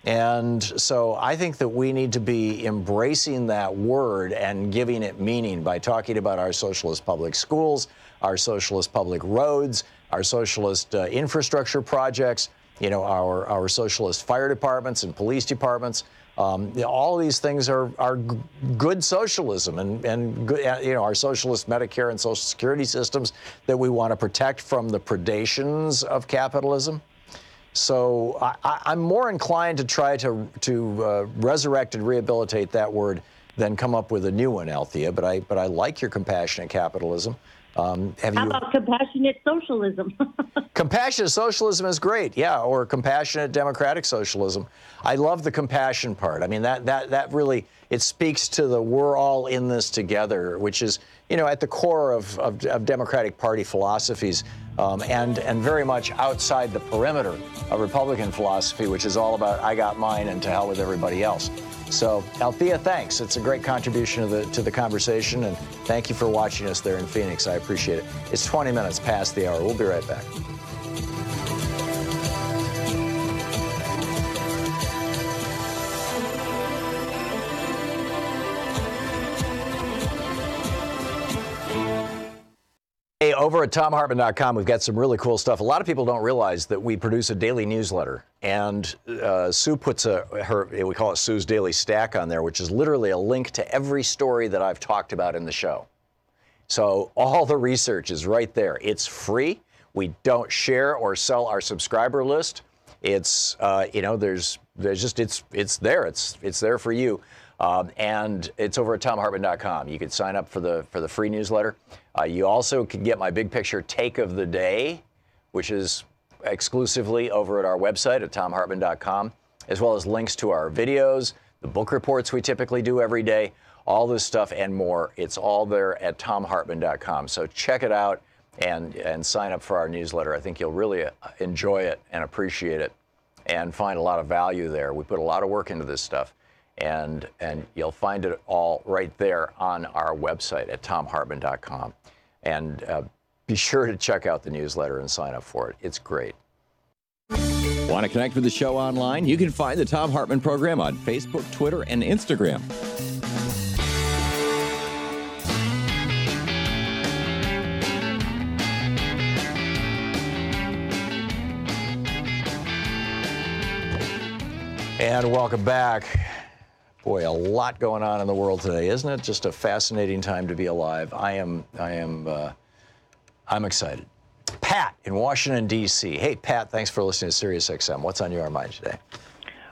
And so I think that we need to be embracing that word and giving it meaning by talking about our socialist public schools, our socialist public roads, our socialist infrastructure projects, our socialist fire departments and police departments. All of these things are good socialism and good, our socialist Medicare and Social Security systems that we want to protect from the predations of capitalism. So I'm more inclined to try to resurrect and rehabilitate that word than come up with a new one, Althea. But I like your compassionate capitalism. How about compassionate socialism? Compassionate socialism is great, yeah, or compassionate democratic socialism. I love the compassion part. I mean, that really, it speaks to the we're all in this together, which is, at the core of Democratic Party philosophies, and very much outside the perimeter of Republican philosophy, which is all about I got mine and to hell with everybody else. So, Althea, thanks. It's a great contribution to the conversation, and thank you for watching us there in Phoenix. I appreciate it. It's 20 minutes past the hour. We'll be right back. Hey, over at ThomHartmann.com, we've got some really cool stuff. A lot of people don't realize that we produce a daily newsletter, and Sue puts we call it Sue's Daily Stack on there, which is literally a link to every story that I've talked about in the show. So all the research is right there. It's free. We don't share or sell our subscriber list. It's there's just it's there. It's there for you. And it's over at ThomHartmann.com. You can sign up for the free newsletter. You also can get my big picture take of the day, which is exclusively over at our website at ThomHartmann.com, as well as links to our videos, the book reports we typically do every day, all this stuff and more. It's all there at ThomHartmann.com. So check it out and sign up for our newsletter. I think you'll really enjoy it and appreciate it and find a lot of value there. We put a lot of work into this stuff. And you'll find it all right there on our website at ThomHartmann.com. And be sure to check out the newsletter and sign up for it. It's great. Want to connect with the show online? You can find the Thom Hartmann Program on Facebook, Twitter, and Instagram. And welcome back. Boy, a lot going on in the world today, isn't it? Just a fascinating time to be alive. I'm excited. Pat in Washington, D.C. Hey, Pat, thanks for listening to Sirius XM. What's on your mind today?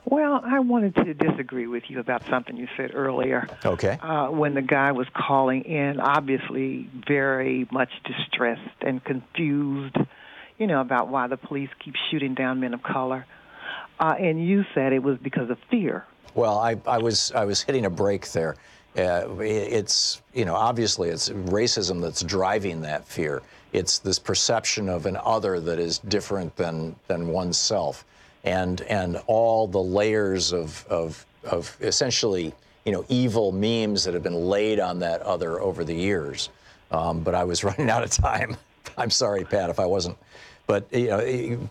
Well, I wanted to disagree with you about something you said earlier. Okay. When the guy was calling in, obviously very much distressed and confused, about why the police keep shooting down men of color. And you said it was because of fear. Well, I was hitting a break there. It's obviously it's racism that's driving that fear. It's this perception of an other that is different than oneself, and all the layers of essentially evil memes that have been laid on that other over the years. But I was running out of time. I'm sorry, Pat, if I wasn't. But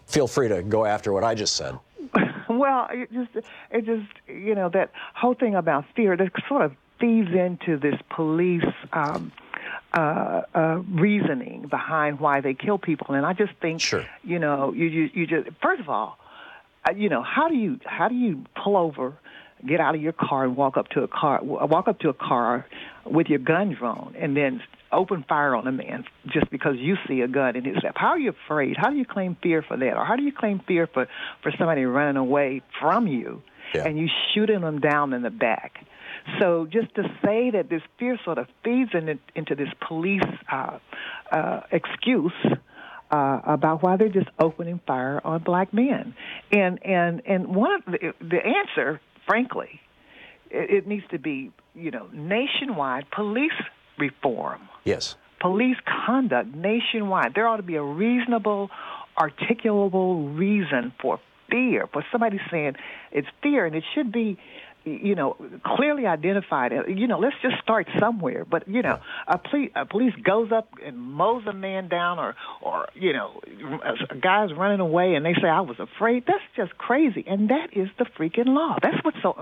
feel free to go after what I just said. Well, it just that whole thing about fear that sort of feeds into this police reasoning behind why they kill people, and I just think, sure. You just first of all, how do you pull over, get out of your car, and walk up to a car with your gun drawn, and then open fire on a man just because you see a gun in his lap? How are you afraid? How do you claim fear for that? Or how do you claim fear for somebody running away from you and you shooting them down in the back? So just to say that this fear sort of feeds into this police excuse about why they're just opening fire on black men. And one of the answer, frankly, it needs to be, nationwide police reform. Yes. Police conduct nationwide. There ought to be a reasonable, articulable reason for fear, for somebody saying it's fear, and it should be, clearly identified. Let's just start somewhere. But, a police goes up and mows a man down or a guy's running away and they say, I was afraid. That's just crazy. And that is the freaking law. That's what's so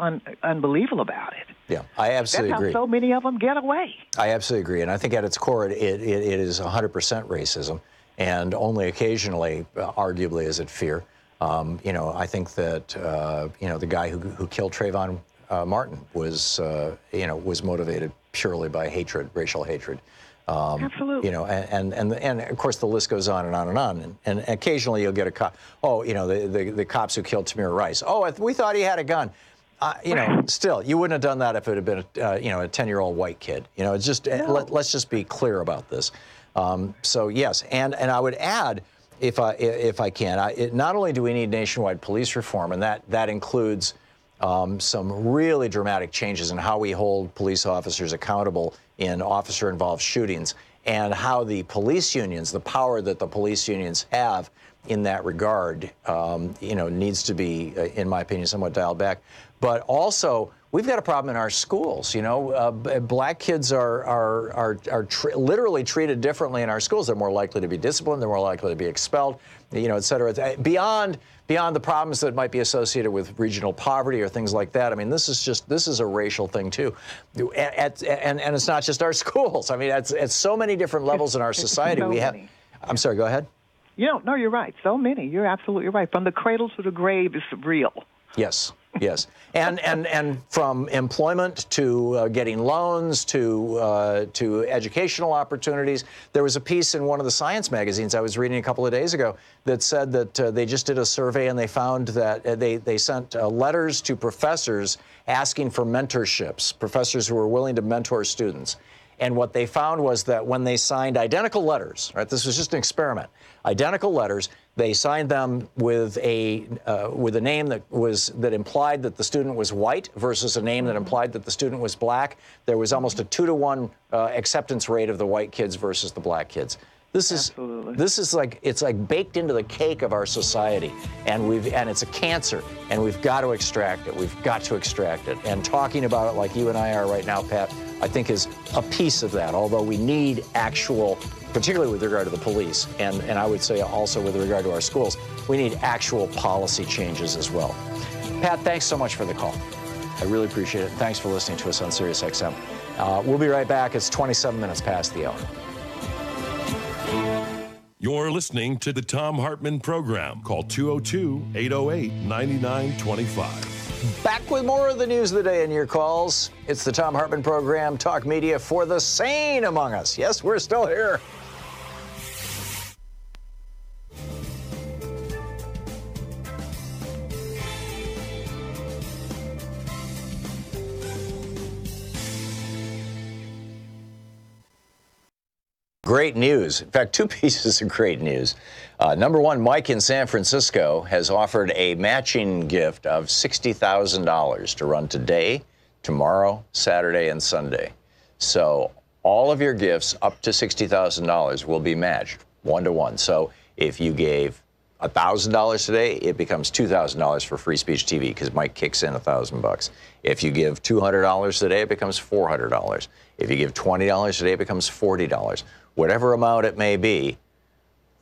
unbelievable about it. Yeah, I absolutely agree. That's how so many of them get away. I absolutely agree. And I think at its core, it is 100% racism. And only occasionally, arguably, is it fear. I think that, the guy who killed Trayvon Martin was motivated purely by hatred, racial hatred. Absolutely. And of course the list goes on and on and on. And occasionally you'll get a cop. Oh, the cops who killed Tamir Rice. Oh, we thought he had a gun. Still, you wouldn't have done that if it had been a 10-year-old white kid. It's just let's just be clear about this. So yes, and I would add, if I can, not only do we need nationwide police reform, and that includes some really dramatic changes in how we hold police officers accountable in officer-involved shootings, and how the police unions, the power that the police unions have in that regard, needs to be, in my opinion, somewhat dialed back. But also, we've got a problem in our schools. Black kids are literally treated differently in our schools. They're more likely to be disciplined. They're more likely to be expelled. Et cetera. Beyond the problems that might be associated with regional poverty or things like that. I mean, this is a racial thing too, and it's not just our schools. I mean, at so many different levels in our society. So we have. many. I'm sorry. Go ahead. No, you're right. So many. You're absolutely right. From the cradle to the grave is real. Yes. Yes. And from employment to getting loans to educational opportunities. There was a piece in one of the science magazines I was reading a couple of days ago that said that they just did a survey and they found that they sent letters to professors asking for mentorships, professors who were willing to mentor students. And what they found was that when they signed identical letters, right, this was just an experiment, identical letters, they signed them with a name that implied that the student was white versus a name that implied that the student was black. There was almost a 2-to-1 acceptance rate of the white kids versus the black kids. This is like, it's like baked into the cake of our society, and it's a cancer, and we've got to extract it. We've got to extract it. And talking about it like you and I are right now, Pat, I think is a piece of that, although we need actual, particularly with regard to the police, and I would say also with regard to our schools, we need actual policy changes as well. Pat, thanks so much for the call. I really appreciate it. Thanks for listening to us on SiriusXM. We'll be right back. It's 27 minutes past the hour. You're listening to the Thom Hartmann Program. Call 202-808-9925. Back with more of the news of the day and your calls. It's the Thom Hartmann Program, talk media for the sane among us. Yes, we're still here. Great news. In fact, two pieces of great news. Number one, Mike in San Francisco has offered a matching gift of $60,000 to run today, tomorrow, Saturday, and Sunday. So all of your gifts up to $60,000 will be matched 1-to-1. So if you gave $1,000 today, it becomes $2,000 for Free Speech TV because Mike kicks in $1,000. If you give $200 today, it becomes $400. If you give $20 today, it becomes $40. Whatever amount it may be,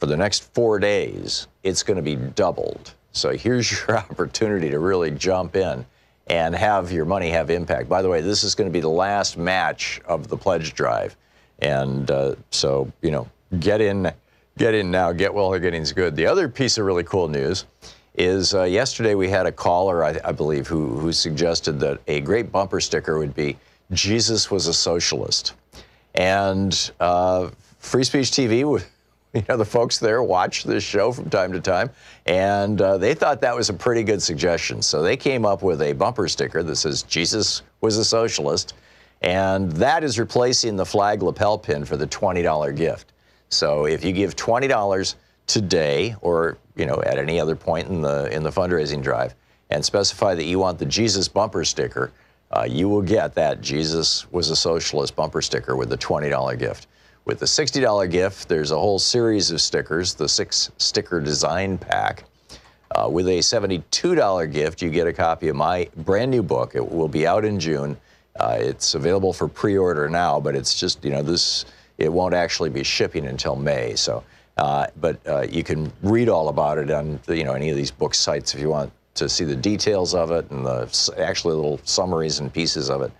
for the next 4 days, it's going to be doubled. So here's your opportunity to really jump in and have your money have impact. By the way, this is going to be the last match of the pledge drive. And so, you know, get in now, get while the getting's good. The other piece of really cool news is yesterday we had a caller, I believe, who suggested that a great bumper sticker would be, Jesus was a socialist. And Free Speech TV, you know, the folks there watch this show from time to time, and they thought that was a pretty good suggestion. So they came up with a bumper sticker that says, Jesus was a socialist, and that is replacing the flag lapel pin for the $20 gift. So if you give $20 today, or, you know, at any other point in the fundraising drive, and specify that you want the Jesus bumper sticker, you will get that Jesus was a socialist bumper sticker with the $20 gift. With the $60 gift, there's a whole series of stickers, the 6-sticker design pack. With a $72 gift, you get a copy of my brand new book. It will be out in June. It's available for pre-order now, but it's just, you know, it won't actually be shipping until May. So, but you can read all about it on, you know, any of these book sites if you want to see the details of it and the actually little summaries and pieces of it.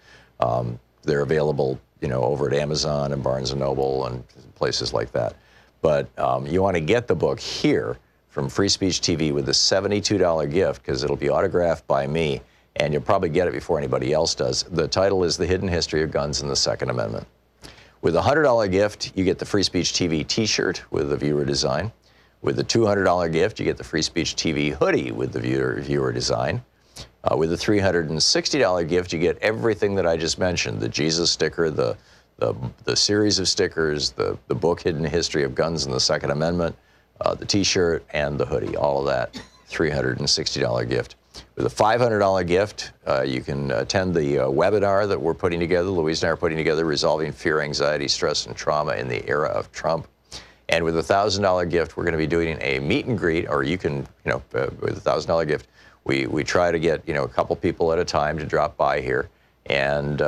They're available, you know, over at Amazon and Barnes & Noble and places like that. But you want to get the book here from Free Speech TV with the $72 gift because it'll be autographed by me, and you'll probably get it before anybody else does. The title is The Hidden History of Guns and the Second Amendment. With a $100 gift, you get the Free Speech TV t-shirt with the viewer design. With the $200 gift, you get the Free Speech TV hoodie with the viewer design. With the $360 gift, you get everything that I just mentioned: the Jesus sticker, the series of stickers, the book Hidden History of Guns and the Second Amendment, the t-shirt, and the hoodie. All of that, $360 gift. With a $500 gift, you can attend the webinar that we're putting together, Louise and I are putting together, Resolving Fear, Anxiety, Stress, and Trauma in the Era of Trump. And with a $1,000 gift, we're going to be doing a meet and greet, or you can, you know, with a $1,000 gift, we try to get, you know, a couple people at a time to drop by here, and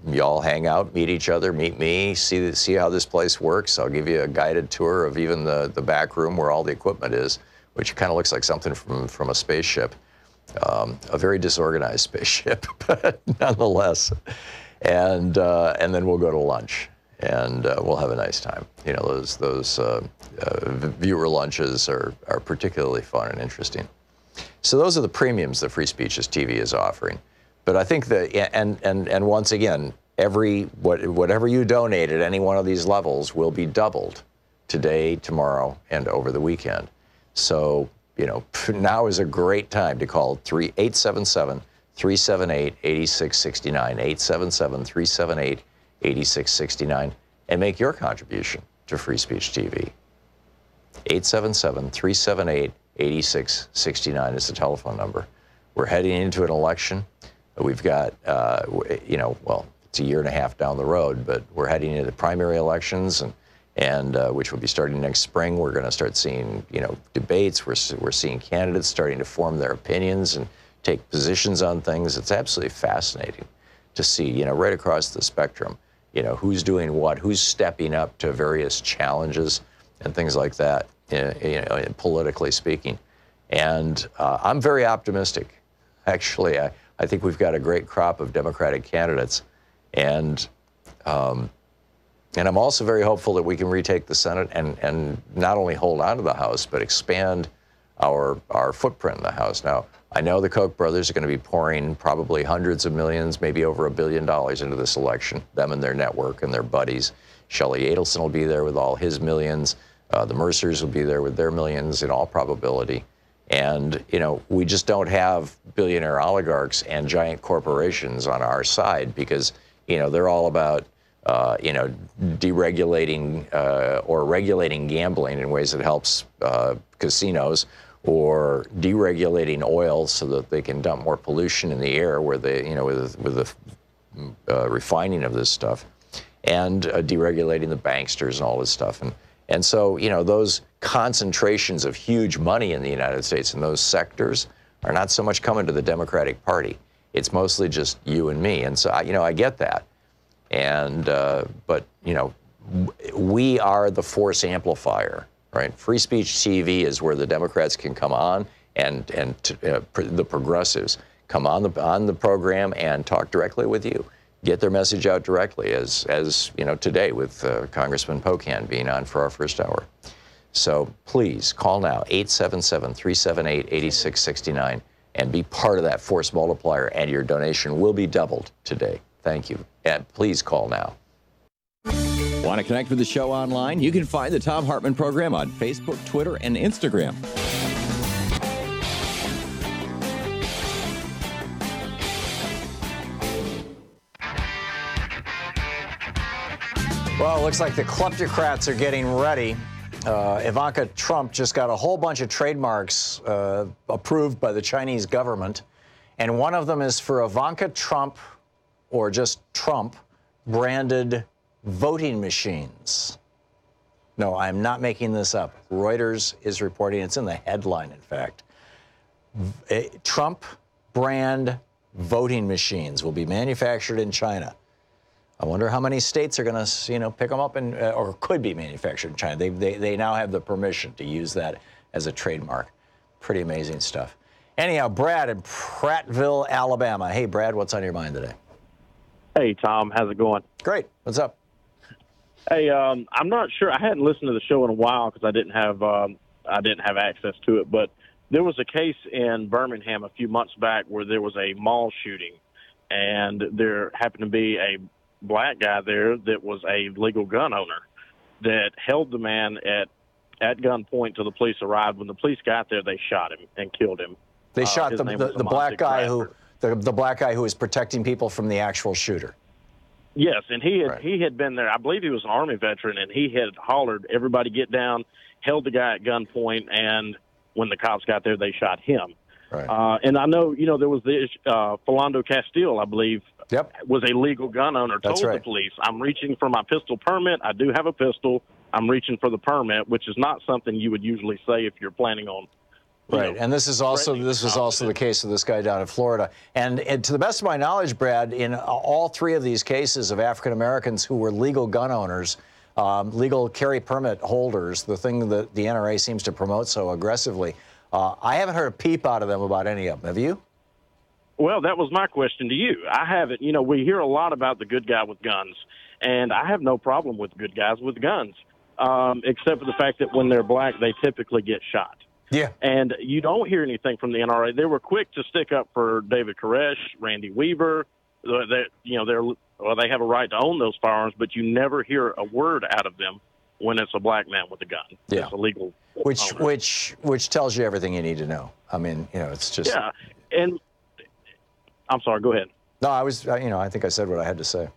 y'all hang out, meet each other, meet me, see how this place works. I'll give you a guided tour of even the back room where all the equipment is, which kind of looks like something from a spaceship, a very disorganized spaceship, but nonetheless. And then we'll go to lunch. And we'll have a nice time. You know, those viewer lunches are particularly fun and interesting. So those are the premiums that Free Speech's TV is offering. But I think that, and once again, whatever you donate at any one of these levels will be doubled today, tomorrow, and over the weekend. So, you know, now is a great time to call 877-378-8669, 877-378-8669, and make your contribution to Free Speech TV. 877-378-8669 is the telephone number. We're heading into an election. We've got, you know, well, it's a year and a half down the road, but we're heading into primary elections, and which will be starting next spring. We're going to start seeing, you know, debates. We're seeing candidates starting to form their opinions and take positions on things. It's absolutely fascinating to see, you know, right across the spectrum, you know, who's doing what, who's stepping up to various challenges and things like that, you know, politically speaking. And I'm very optimistic. Actually, I think we've got a great crop of Democratic candidates. And I'm also very hopeful that we can retake the Senate and not only hold on to the House, but expand our footprint in the House. Now, I know the Koch brothers are going to be pouring probably hundreds of millions, maybe over $1 billion into this election, them and their network and their buddies. Shelley Adelson will be there with all his millions. The Mercers will be there with their millions in all probability. And, you know, we just don't have billionaire oligarchs and giant corporations on our side because, you know, they're all about, you know, deregulating or regulating gambling in ways that helps casinos, or deregulating oil so that they can dump more pollution in the air where they, you know, with the refining of this stuff, and deregulating the banksters and all this stuff. And so, you know, those concentrations of huge money in the United States in those sectors are not so much coming to the Democratic Party. It's mostly just you and me. And so, you know, I get that. And, but, you know, we are the force amplifier, right? Free Speech TV is where the Democrats can come on and the progressives come on the program and talk directly with you. Get their message out directly, as you know, today with Congressman Pocan being on for our first hour. So please call now, 877-378-8669, and be part of that force multiplier, and your donation will be doubled today. Thank you. And please call now. Want to connect with the show online? You can find the Thom Hartmann Program on Facebook, Twitter, and Instagram. Well, it looks like the kleptocrats are getting ready. Ivanka Trump just got a whole bunch of trademarks approved by the Chinese government, and one of them is for Ivanka Trump, or just Trump, branded voting machines. No, I'm not making this up. Reuters is reporting, it's in the headline, in fact. Trump brand voting machines will be manufactured in China. I wonder how many states are going to, you know, pick them up and or could be manufactured in China. They now have the permission to use that as a trademark. Pretty amazing stuff. Anyhow, Brad in Prattville, Alabama. Hey, Brad, what's on your mind today? Hey, Tom, how's it going? Great. What's up? Hey, I'm not sure. I hadn't listened to the show in a while because I didn't have access to it. But there was a case in Birmingham a few months back where there was a mall shooting, and there happened to be a black guy there that was a legal gun owner that held the man at gunpoint till the police arrived. When the police got there, they shot him and killed him. They shot the black guy the black guy who was protecting people from the actual shooter. Yes, and he had been there. I believe he was an Army veteran, and he had hollered, "Everybody get down," held the guy at gunpoint, and when the cops got there, they shot him. Right. And I know, you know, there was this Philando Castile, I believe, was a legal gun owner, told the police, "I'm reaching for my pistol permit. I do have a pistol. I'm reaching for the permit," which is not something you would usually say if you're planning on. Right, and this was also the case with this guy down in Florida. And to the best of my knowledge, Brad, in all three of these cases of African Americans who were legal gun owners, legal carry permit holders, the thing that the NRA seems to promote so aggressively, I haven't heard a peep out of them about any of them. Have you? Well, that was my question to you. I haven't. You know, we hear a lot about the good guy with guns, and I have no problem with good guys with guns, except for the fact that when they're black, they typically get shot. Yeah. And you don't hear anything from the NRA. They were quick to stick up for David Koresh, Randy Weaver. They have a right to own those firearms, but you never hear a word out of them when it's a black man with a gun. Yeah. It's illegal. Which tells you everything you need to know. I mean, it's just. Yeah. And I'm sorry, go ahead. No, I think I said what I had to say.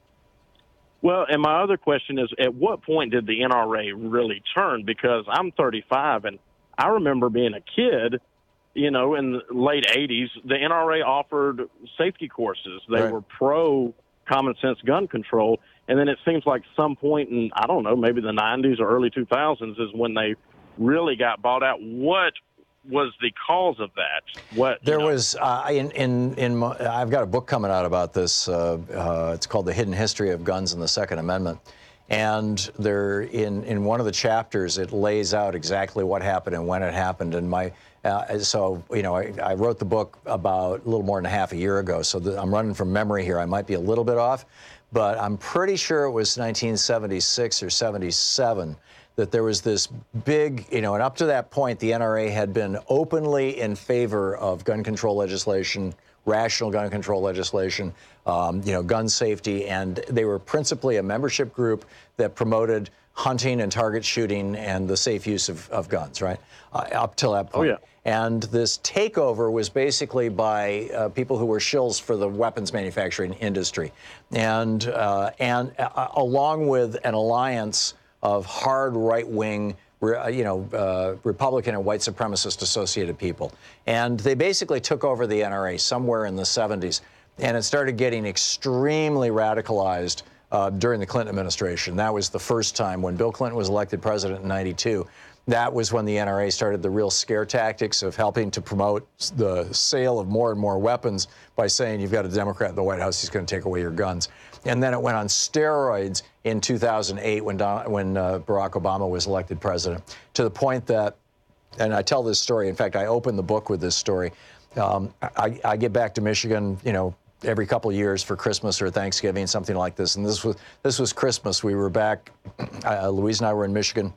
Well, and my other question is, at what point did the NRA really turn? Because I'm 35, and I remember being a kid, in the late 80s, the NRA offered safety courses. They were pro common sense gun control. And then it seems like some point in, I don't know, maybe the 90s or early 2000s is when they really got bought out. What was the cause of that? There was I've got a book coming out about this. It's called The Hidden History of Guns and the Second Amendment. And there, in one of the chapters, it lays out exactly what happened and when it happened. And I wrote the book about a little more than half a year ago. So I'm running from memory here. I might be a little bit off, but I'm pretty sure it was 1976 or 77 that there was this big, and up to that point, the NRA had been openly in favor of gun control legislation, rational gun control legislation, gun safety, and they were principally a membership group that promoted hunting and target shooting and the safe use of guns, right? Up till that point. Oh, yeah. And this takeover was basically by people who were shills for the weapons manufacturing industry, and along with an alliance of hard right-wing, Republican and white supremacist associated people. And they basically took over the NRA somewhere in the 70s, and it started getting extremely radicalized during the Clinton administration. That was the first time when Bill Clinton was elected president in '92. That was when the NRA started the real scare tactics of helping to promote the sale of more and more weapons by saying you've got a Democrat in the White House, he's going to take away your guns. And then it went on steroids in 2008 when Barack Obama was elected president, to the point that, and I tell this story, in fact, I open the book with this story. I get back to Michigan, every couple of years for Christmas or Thanksgiving, something like this. And this was Christmas. We were back, Louise and I were in Michigan,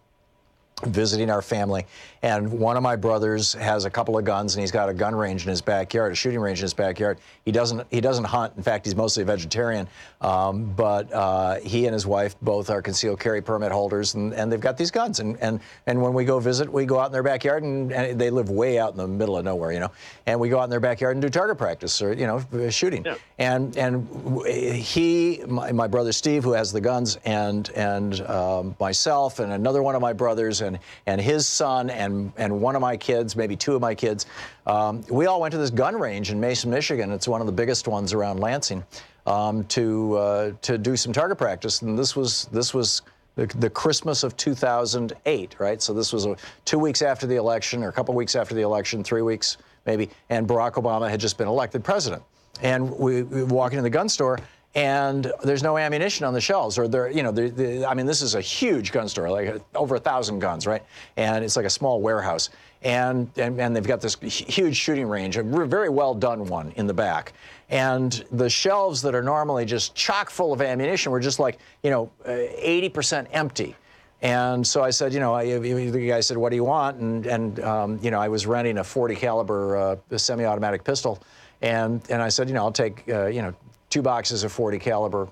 visiting our family, and one of my brothers has a couple of guns, and he's got a gun range in his backyard, a shooting range in his backyard. He doesn't hunt. In fact, he's mostly a vegetarian, but he and his wife both are concealed carry permit holders, and they've got these guns. And when we go visit, we go out in their backyard, and they live way out in the middle of nowhere, and we go out in their backyard and do target practice or shooting. Yeah. And my brother Steve, who has the guns, and myself and another one of my brothers and his son and one of my kids, maybe two of my kids, we all went to this gun range in Mason, Michigan. It's one of the biggest ones around Lansing, to do some target practice. And this was the Christmas of 2008, right? So this was 2 weeks after the election, or a couple weeks after the election, 3 weeks maybe, and Barack Obama had just been elected president. And we walk into the gun store, and there's no ammunition on the shelves, or this is a huge gun store, like over 1,000 guns, right? And it's like a small warehouse, and they've got this huge shooting range, a very well done one in the back, and the shelves that are normally just chock full of ammunition were just like 80% empty. And so I said, the guy said, "What do you want?" And I was renting a .40 caliber semi-automatic pistol, and I said, I'll take 2 boxes of .40 caliber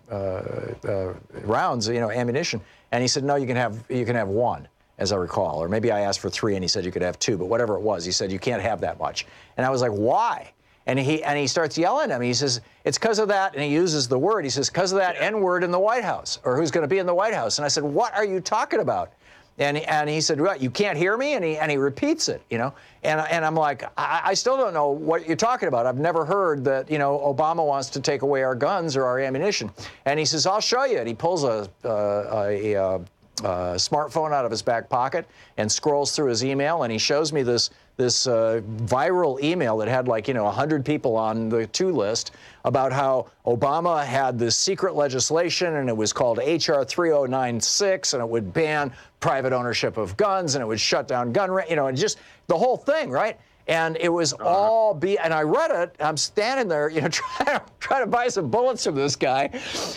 rounds, ammunition. And he said, "No, you can have one," as I recall, or maybe I asked for 3, and he said you could have 2, but whatever it was, he said you can't have that much. And I was like, "Why?" And he starts yelling at me. He says, "It's because of that," and he uses the word. He says, "Because of that N-word in the White House, or who's going to be in the White House." And I said, "What are you talking about?" And he said, "What, you can't hear me?" And he repeats it, And I'm like, I still don't know what you're talking about. I've never heard that, Obama wants to take away our guns or our ammunition. And he says, "I'll show you." And he pulls a smartphone out of his back pocket and scrolls through his email, and he shows me this viral email that had 100 people on the to list about how Obama had this secret legislation, and it was called HR 3096, and it would ban private ownership of guns, and it would shut down and just the whole thing, right? And it was all and I read it. I'm standing there, trying to buy some bullets from this guy,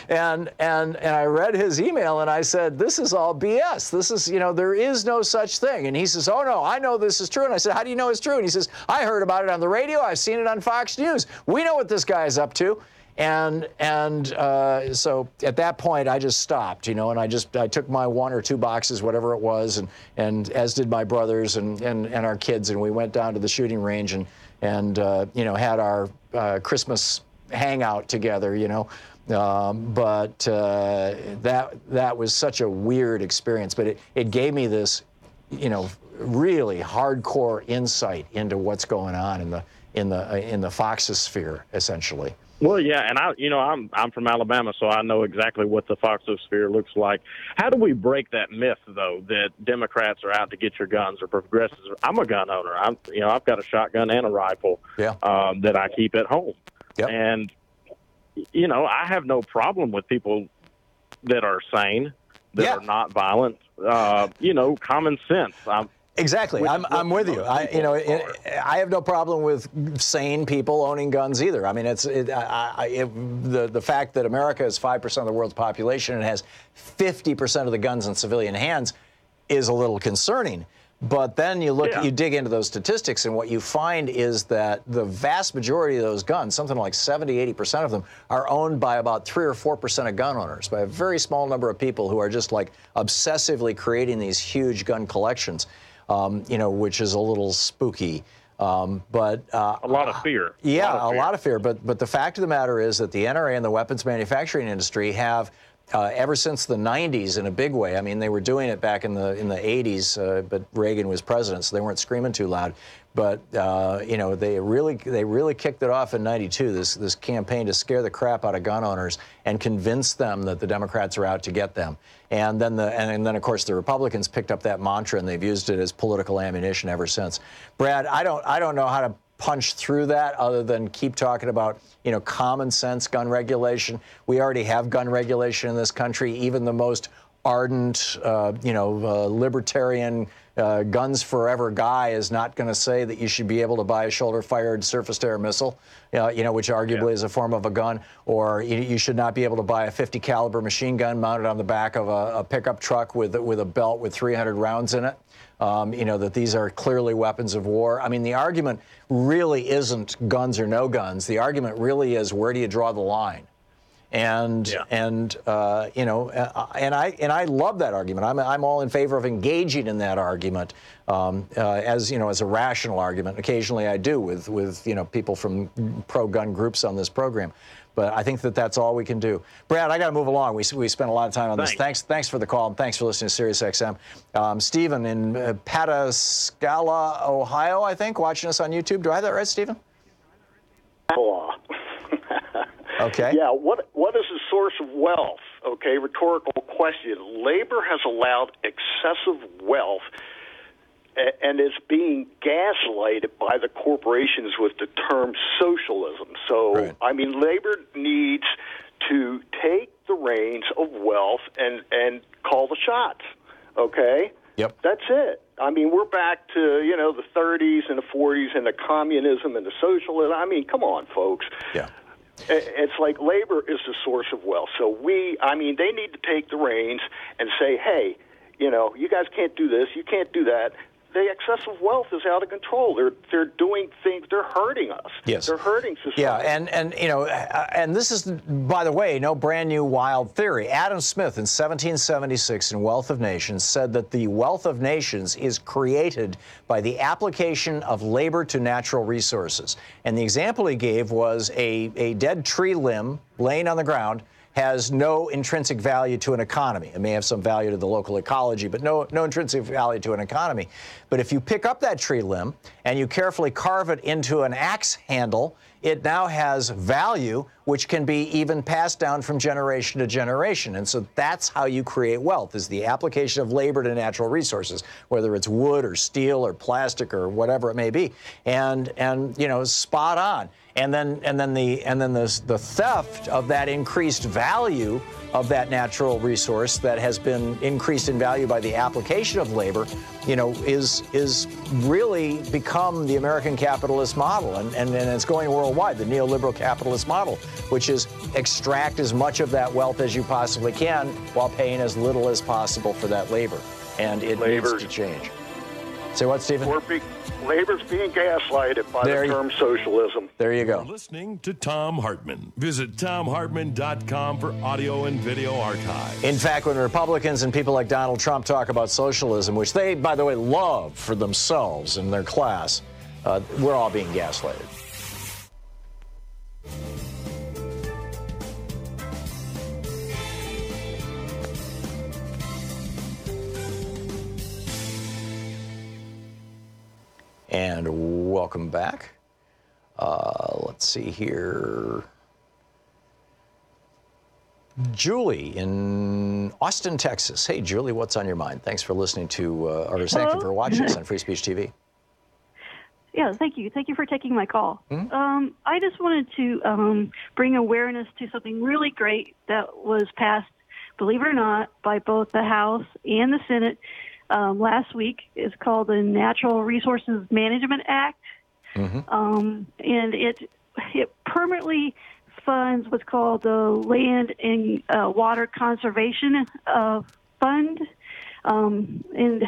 and I read his email, and I said, "This is all BS. This is, there is no such thing." And he says, "Oh no, I know this is true." And I said, "How do you know it's true?" And he says, "I heard about it on the radio. I've seen it on Fox News. We know what this guy is up to." And so at that point, I just stopped, and I took my 1 or 2 boxes, whatever it was, and as did my brothers and our kids, and we went down to the shooting range and had our Christmas hangout together, but that was such a weird experience. But it gave me this, really hardcore insight into what's going on in the Foxosphere, essentially. Well, yeah, and I'm from Alabama, so I know exactly what the Foxosphere looks like. How do we break that myth, though, that Democrats are out to get your guns or progressives? I'm a gun owner. I've got a shotgun and a rifle that I keep at home, and I have no problem with people that are sane, that are not violent. Common sense. Exactly. I'm with you. I have no problem with sane people owning guns either. I mean, the fact that America is 5% of the world's population and has 50% of the guns in civilian hands is a little concerning. But then you dig into those statistics, and what you find is that the vast majority of those guns, something like 70-80% of them, are owned by about 3 or 4% of gun owners, by a very small number of people who are just like obsessively creating these huge gun collections. Which is a little spooky, but a lot of fear. Yeah, a lot of fear. But the fact of the matter is that the NRA and the weapons manufacturing industry have, ever since the 90s, in a big way. I mean, they were doing it back in the 80s, but Reagan was president, so they weren't screaming too loud. But they really kicked it off in '92. This campaign to scare the crap out of gun owners and convince them that the Democrats are out to get them. And then of course the Republicans picked up that mantra, and they've used it as political ammunition ever since. Brad, I don't know how to punch through that other than keep talking about common sense gun regulation. We already have gun regulation in this country. Even the most ardent libertarian guns forever guy is not going to say that you should be able to buy a shoulder-fired surface-to-air missile, which arguably is a form of a gun, or you should not be able to buy a 50 caliber machine gun mounted on the back of a pickup truck with a belt with 300 rounds in it. That these are clearly weapons of war. I mean, the argument really isn't guns or no guns. The argument really is, where do you draw the line? And I love that argument. I'm all in favor of engaging in that argument as a rational argument. Occasionally I do with people from pro-gun groups on this program. But I think that's all we can do. Brad, I got to move along. We spent a lot of time on this. Thanks for the call, and thanks for listening to SiriusXM. Stephen in Pataskala, Ohio, I think, watching us on YouTube. Do I have that right, Stephen? Okay. Yeah, what is the source of wealth? Okay, rhetorical question. Labor has allowed excessive wealth, and it's being gaslighted by the corporations with the term socialism. So, right. I mean, labor needs to take the reins of wealth and call the shots, okay? Yep. That's it. I mean, we're back to, the 30s and the 40s and the communism and the socialism. I mean, come on, folks. Yeah. It's like labor is the source of wealth. So they need to take the reins and say, hey, you guys can't do this, you can't do that. The excessive wealth is out of control. They're doing things. They're hurting us. Yes. They're hurting society. Yeah, and this is, by the way, no brand new wild theory. Adam Smith in 1776 in Wealth of Nations said that the wealth of nations is created by the application of labor to natural resources. And the example he gave was a dead tree limb laying on the ground has no intrinsic value to an economy. It may have some value to the local ecology, but no intrinsic value to an economy. But if you pick up that tree limb and you carefully carve it into an axe handle it now has value, which can be even passed down from generation to generation. And so that's how you create wealth, is the application of labor to natural resources, whether it's wood or steel or plastic or whatever it may be. And you know, spot on. And then the theft of that increased value of that natural resource that has been increased in value by the application of labor, you know, is really become the American capitalist model, and it's going worldwide, the neoliberal capitalist model, which is extract as much of that wealth as you possibly can while paying as little as possible for that labor. And it needs to change. Say what, Stephen? Labor's being gaslighted by the term socialism. There you go. You're listening to Thom Hartmann. Visit ThomHartmann.com for audio and video archives. In fact, when Republicans and people like Donald Trump talk about socialism, which they, by the way, love for themselves and their class, we're all being gaslighted. And welcome back. Let's see here. Julie in Austin, Texas. Hey, Julie, what's on your mind? Thanks for listening to, or thank you for watching us on Free Speech TV. Yeah, thank you. Thank you for taking my call. I just wanted to bring awareness to something really great that was passed, believe it or not, by both the House and the Senate last week. It's called the Natural Resources Management Act. And it permanently funds what's called the Land and Water Conservation Fund. And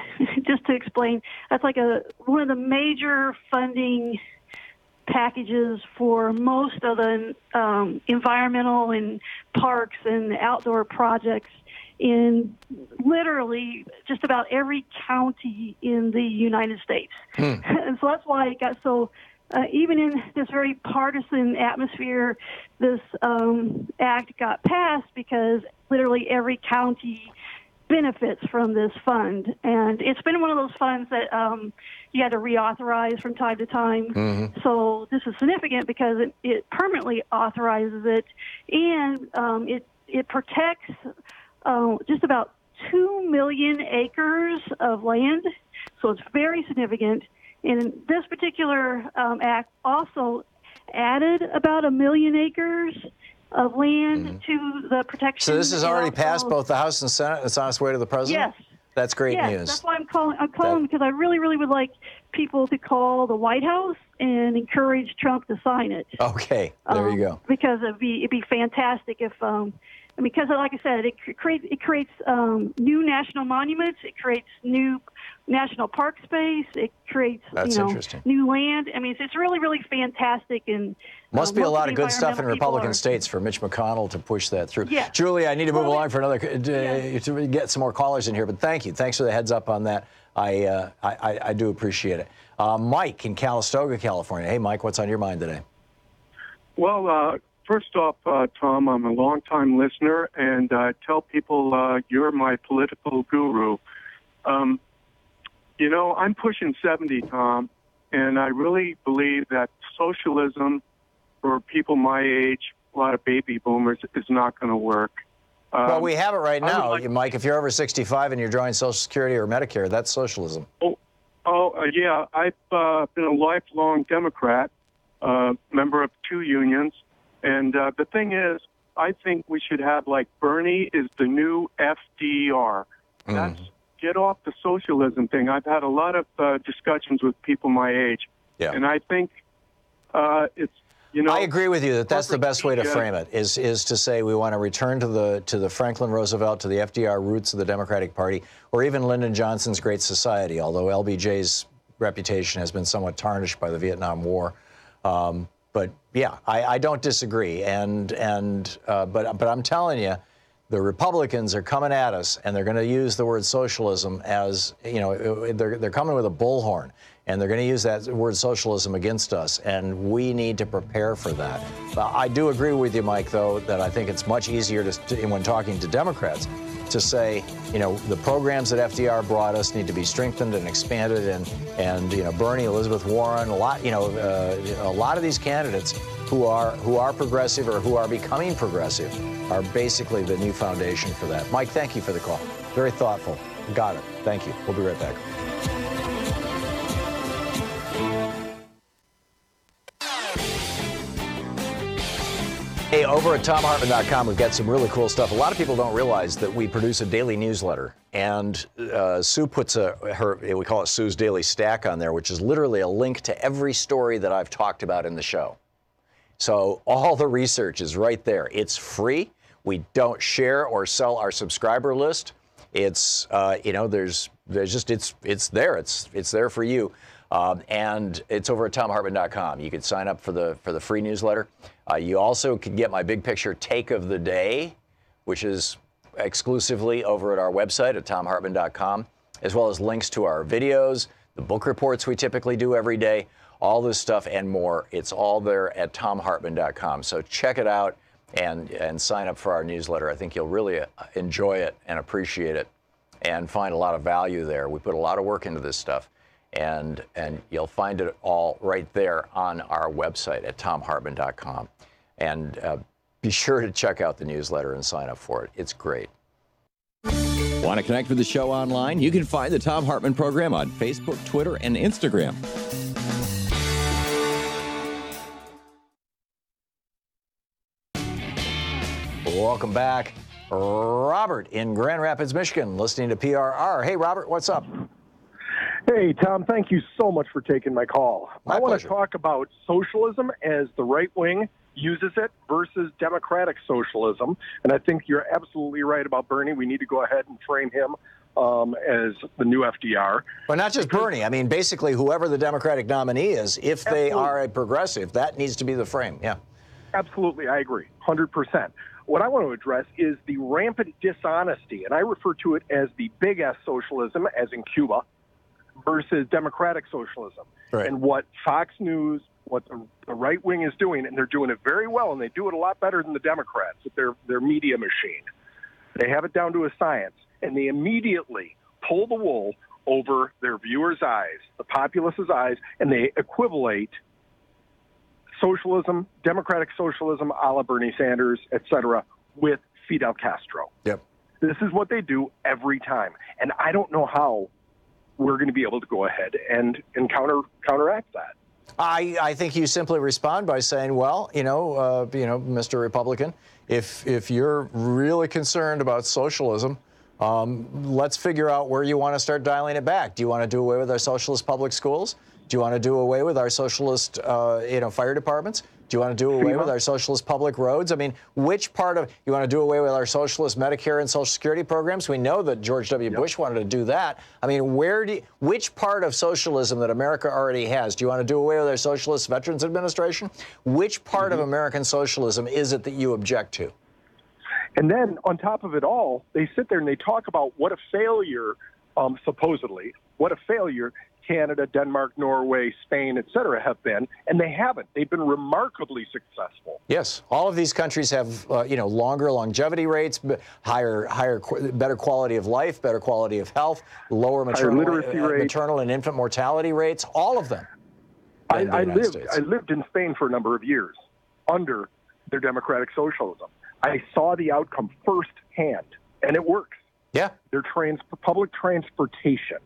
just to explain, that's like one of the major funding packages for most of the environmental and parks and outdoor projects in literally just about every county in the United States. And so that's why it got so, even in this very partisan atmosphere, this act got passed because literally every county benefits from this fund. And it's been one of those funds that you had to reauthorize from time to time. So this is significant because it permanently authorizes it, and it protects just about 2 million acres of land. So it's very significant. And this particular act also added about 1 million acres of land to the protection. So this has already passed both the House and Senate. It's on its way to the president? Yes. That's great yes, news. That's why I'm calling because I really, really would like people to call the White House and encourage Trump to sign it. Okay, there you go. Because it'd be fantastic if because like I said, it creates new national monuments. It creates new national park space. It creates new land. I mean, it's really, really fantastic. And must be a lot of good stuff in Republican states for Mitch McConnell to push that through. Yeah. Julie, I need to move along for another to get some more callers in here. But thank you. Thanks for the heads up on that. I do appreciate it. Mike in Calistoga, California. Hey, Mike, what's on your mind today? Well, first off, Tom, I'm a longtime listener, and I tell people you're my political guru. You know, I'm pushing 70, Tom, and I really believe that socialism for people my age, a lot of baby boomers, is not going to work. Well, we have it right now, Mike. If you're over 65 and you're drawing Social Security or Medicare, that's socialism. Yeah. I've been a lifelong Democrat, member of 2 unions. And the thing is, I think we should have, like, Bernie is the new FDR. That's get off the socialism thing. I've had a lot of discussions with people my age. Yeah. And I think it's, you know, I agree with you that that's the best way to frame it, is to say we want to return to the Franklin Roosevelt, to the FDR roots of the Democratic Party, or even Lyndon Johnson's Great Society, although LBJ's reputation has been somewhat tarnished by the Vietnam War. But yeah, I don't disagree, but I'm telling you, the Republicans are coming at us, and they're going to use the word socialism as, you know, they're coming with a bullhorn, and they're going to use that word socialism against us, and we need to prepare for that. I do agree with you, Mike, though, that I think it's much easier when talking to Democrats to say, you know, the programs that FDR brought us need to be strengthened and expanded, and you know, Bernie, Elizabeth Warren, a lot of these candidates who are progressive or who are becoming progressive are basically the new foundation for that. Mike, thank you for the call. Very thoughtful. Got it. Thank you. We'll be right back. Hey, over at ThomHartmann.com, we've got some really cool stuff. A lot of people don't realize that we produce a daily newsletter, and Sue puts we call it Sue's Daily Stack on there, which is literally a link to every story that I've talked about in the show. So all the research is right there. It's free. We don't share or sell our subscriber list. It's there's just it's there. It's there for you. And it's over at ThomHartmann.com. You can sign up for the free newsletter. You also can get my big picture take of the day, which is exclusively over at our website at ThomHartmann.com, as well as links to our videos, the book reports we typically do every day, all this stuff and more. It's all there at ThomHartmann.com. So check it out and sign up for our newsletter. I think you'll really enjoy it and appreciate it and find a lot of value there. We put a lot of work into this stuff. And you'll find it all right there on our website at ThomHartmann.com. And be sure to check out the newsletter and sign up for it. It's great. Want to connect with the show online? You can find the Thom Hartmann Program on Facebook, Twitter, and Instagram. Welcome back. Robert in Grand Rapids, Michigan, listening to PRR. Hey, Robert, what's up? Hey, Tom, thank you so much for taking my call. My I want pleasure. to talk about socialism as the right wing uses it versus democratic socialism. And I think you're absolutely right about Bernie. We need to go ahead and frame him as the new FDR. But not just Bernie. I mean, basically, whoever the Democratic nominee is, if they are a progressive, that needs to be the frame. Yeah. Absolutely, I agree, 100%. What I want to address is the rampant dishonesty, and I refer to it as the big S socialism, as in Cuba, versus democratic socialism. Right. And what Fox News, what the right wing is doing, and they're doing it very well, and they do it a lot better than the Democrats with their media machine. They have it down to a science, and they immediately pull the wool over their viewers' eyes, the populace's eyes, and they equivalate socialism, democratic socialism, a la Bernie Sanders, et cetera, with Fidel Castro. Yep. This is what they do every time. And I don't know how we're going to be able to go ahead and counteract that. I think you simply respond by saying, well, Mr. Republican, if you're really concerned about socialism, let's figure out where you want to start dialing it back. Do you want to do away with our socialist public schools? Do you want to do away with our socialist, fire departments? Do you want to do away with our socialist public roads? I mean, which part of you want to do away with our socialist Medicare and Social Security programs? We know that George W. Bush wanted to do that. I mean, which part of socialism that America already has? Do you want to do away with our Socialist Veterans Administration? Which part of American socialism is it that you object to? And then on top of it all, they sit there and they talk about what a failure, supposedly, what a failure Canada, Denmark, Norway, Spain, et cetera, have been, and they haven't. They've been remarkably successful. Yes, all of these countries have, longer longevity rates, better quality of life, better quality of health, lower maternal and infant mortality rates, all of them. I lived in Spain for a number of years under their democratic socialism. I saw the outcome firsthand, and it works. Yeah. Their public transportation.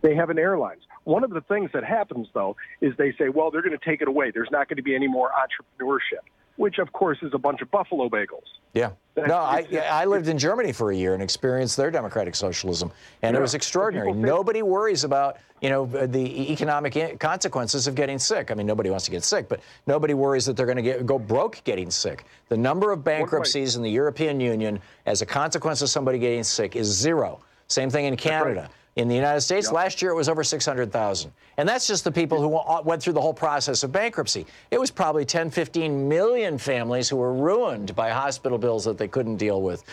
They have an airlines. One of the things that happens, though, is they say, well, they're going to take it away. There's not going to be any more entrepreneurship, which, of course, is a bunch of buffalo bagels. Yeah. No, I lived in Germany for a year and experienced their democratic socialism, and it was extraordinary. Nobody worries about, the economic consequences of getting sick. I mean, nobody wants to get sick, but nobody worries that they're going to go broke getting sick. The number of bankruptcies in the European Union as a consequence of somebody getting sick is zero. Same thing in Canada. In the United States, last year it was over 600,000. And that's just the people who went through the whole process of bankruptcy. It was probably 10, 15 million families who were ruined by hospital bills that they couldn't deal with.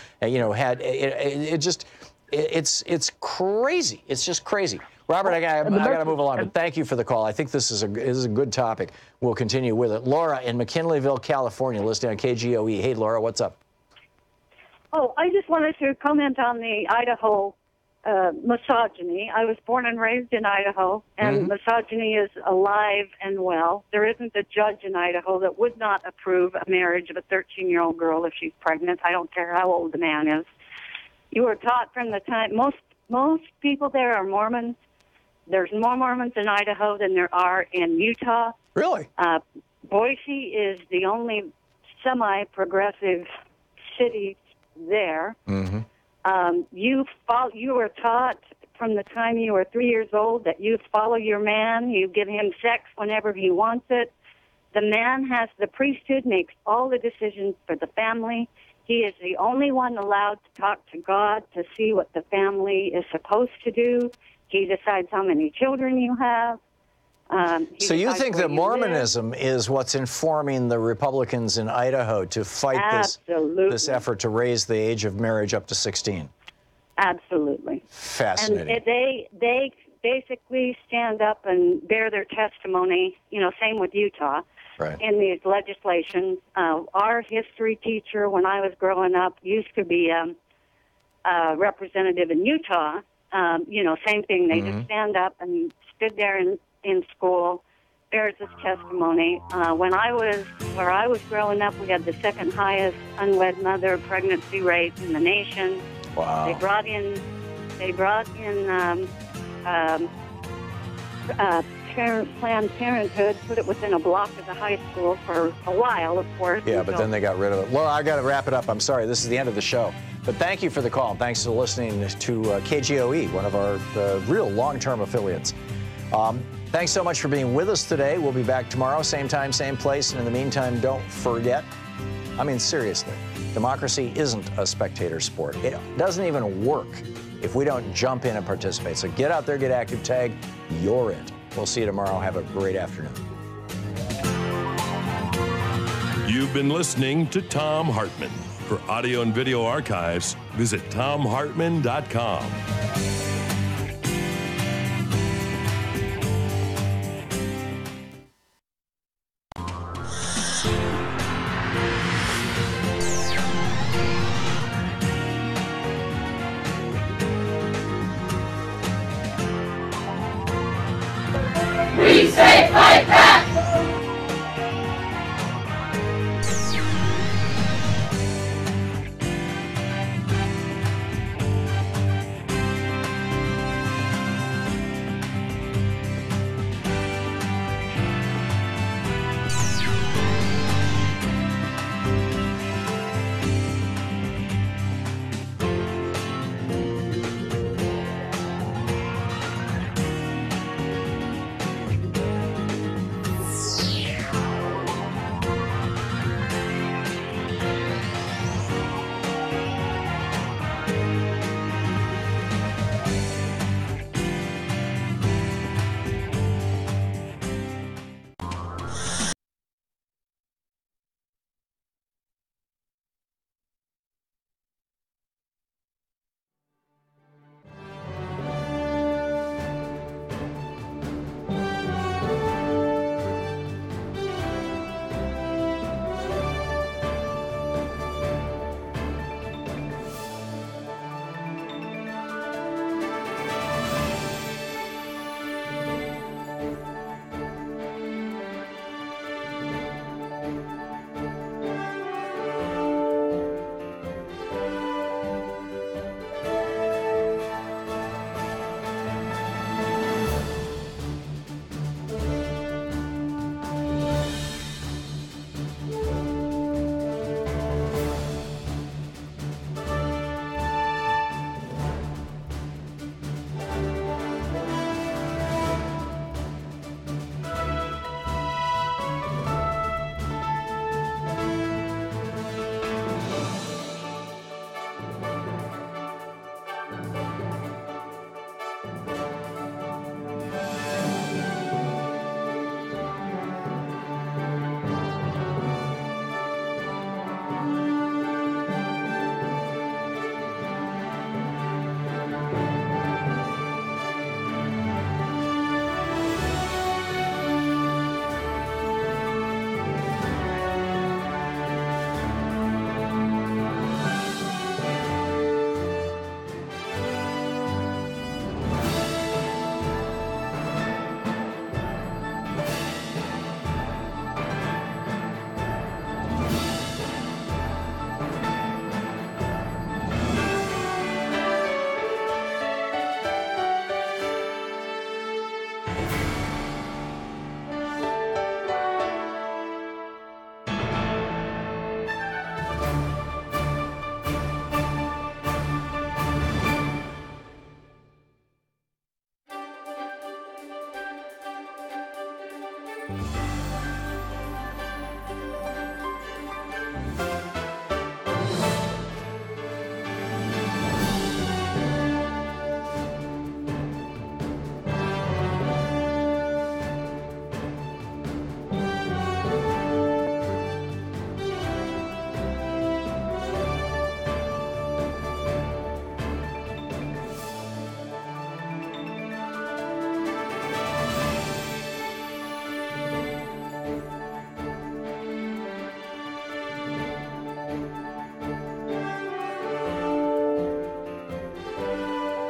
It's crazy. It's just crazy. Robert, I got to move along, but thank you for the call. I think this is a good topic. We'll continue with it. Laura in McKinleyville, California, listening on KGOE. Hey, Laura, what's up? Oh, I just wanted to comment on the Idaho misogyny. I was born and raised in Idaho, and misogyny is alive and well. There isn't a judge in Idaho that would not approve a marriage of a 13-year-old girl if she's pregnant. I don't care how old the man is. You were taught from the time, most people there are Mormons. There's more Mormons in Idaho than there are in Utah. Really? Boise is the only semi-progressive city there. You were taught from the time you were 3 years old that you follow your man, you give him sex whenever he wants it. The man has the priesthood, makes all the decisions for the family. He is the only one allowed to talk to God to see what the family is supposed to do. He decides how many children you have. So you think that Mormonism is what's informing the Republicans in Idaho to fight this effort to raise the age of marriage up to 16? Absolutely. Fascinating. And they basically stand up and bear their testimony, same with Utah, in these legislations. Our history teacher, when I was growing up, used to be a representative in Utah. Same thing. They just stand up and stood there in school, bears his testimony. Where I was growing up, we had the second highest unwed mother pregnancy rate in the nation. Wow. They brought in Planned Parenthood, put it within a block of the high school for a while, of course. Yeah, but then they got rid of it. Well, I got to wrap it up. I'm sorry. This is the end of the show. But thank you for the call. Thanks for listening to KGOE, one of our real long-term affiliates. Thanks so much for being with us today. We'll be back tomorrow, same time, same place. And in the meantime, don't forget, seriously, democracy isn't a spectator sport. It doesn't even work if we don't jump in and participate. So get out there, get active, tag, you're it. We'll see you tomorrow. Have a great afternoon. You've been listening to Thom Hartmann. For audio and video archives, visit thomhartmann.com. We say fight back!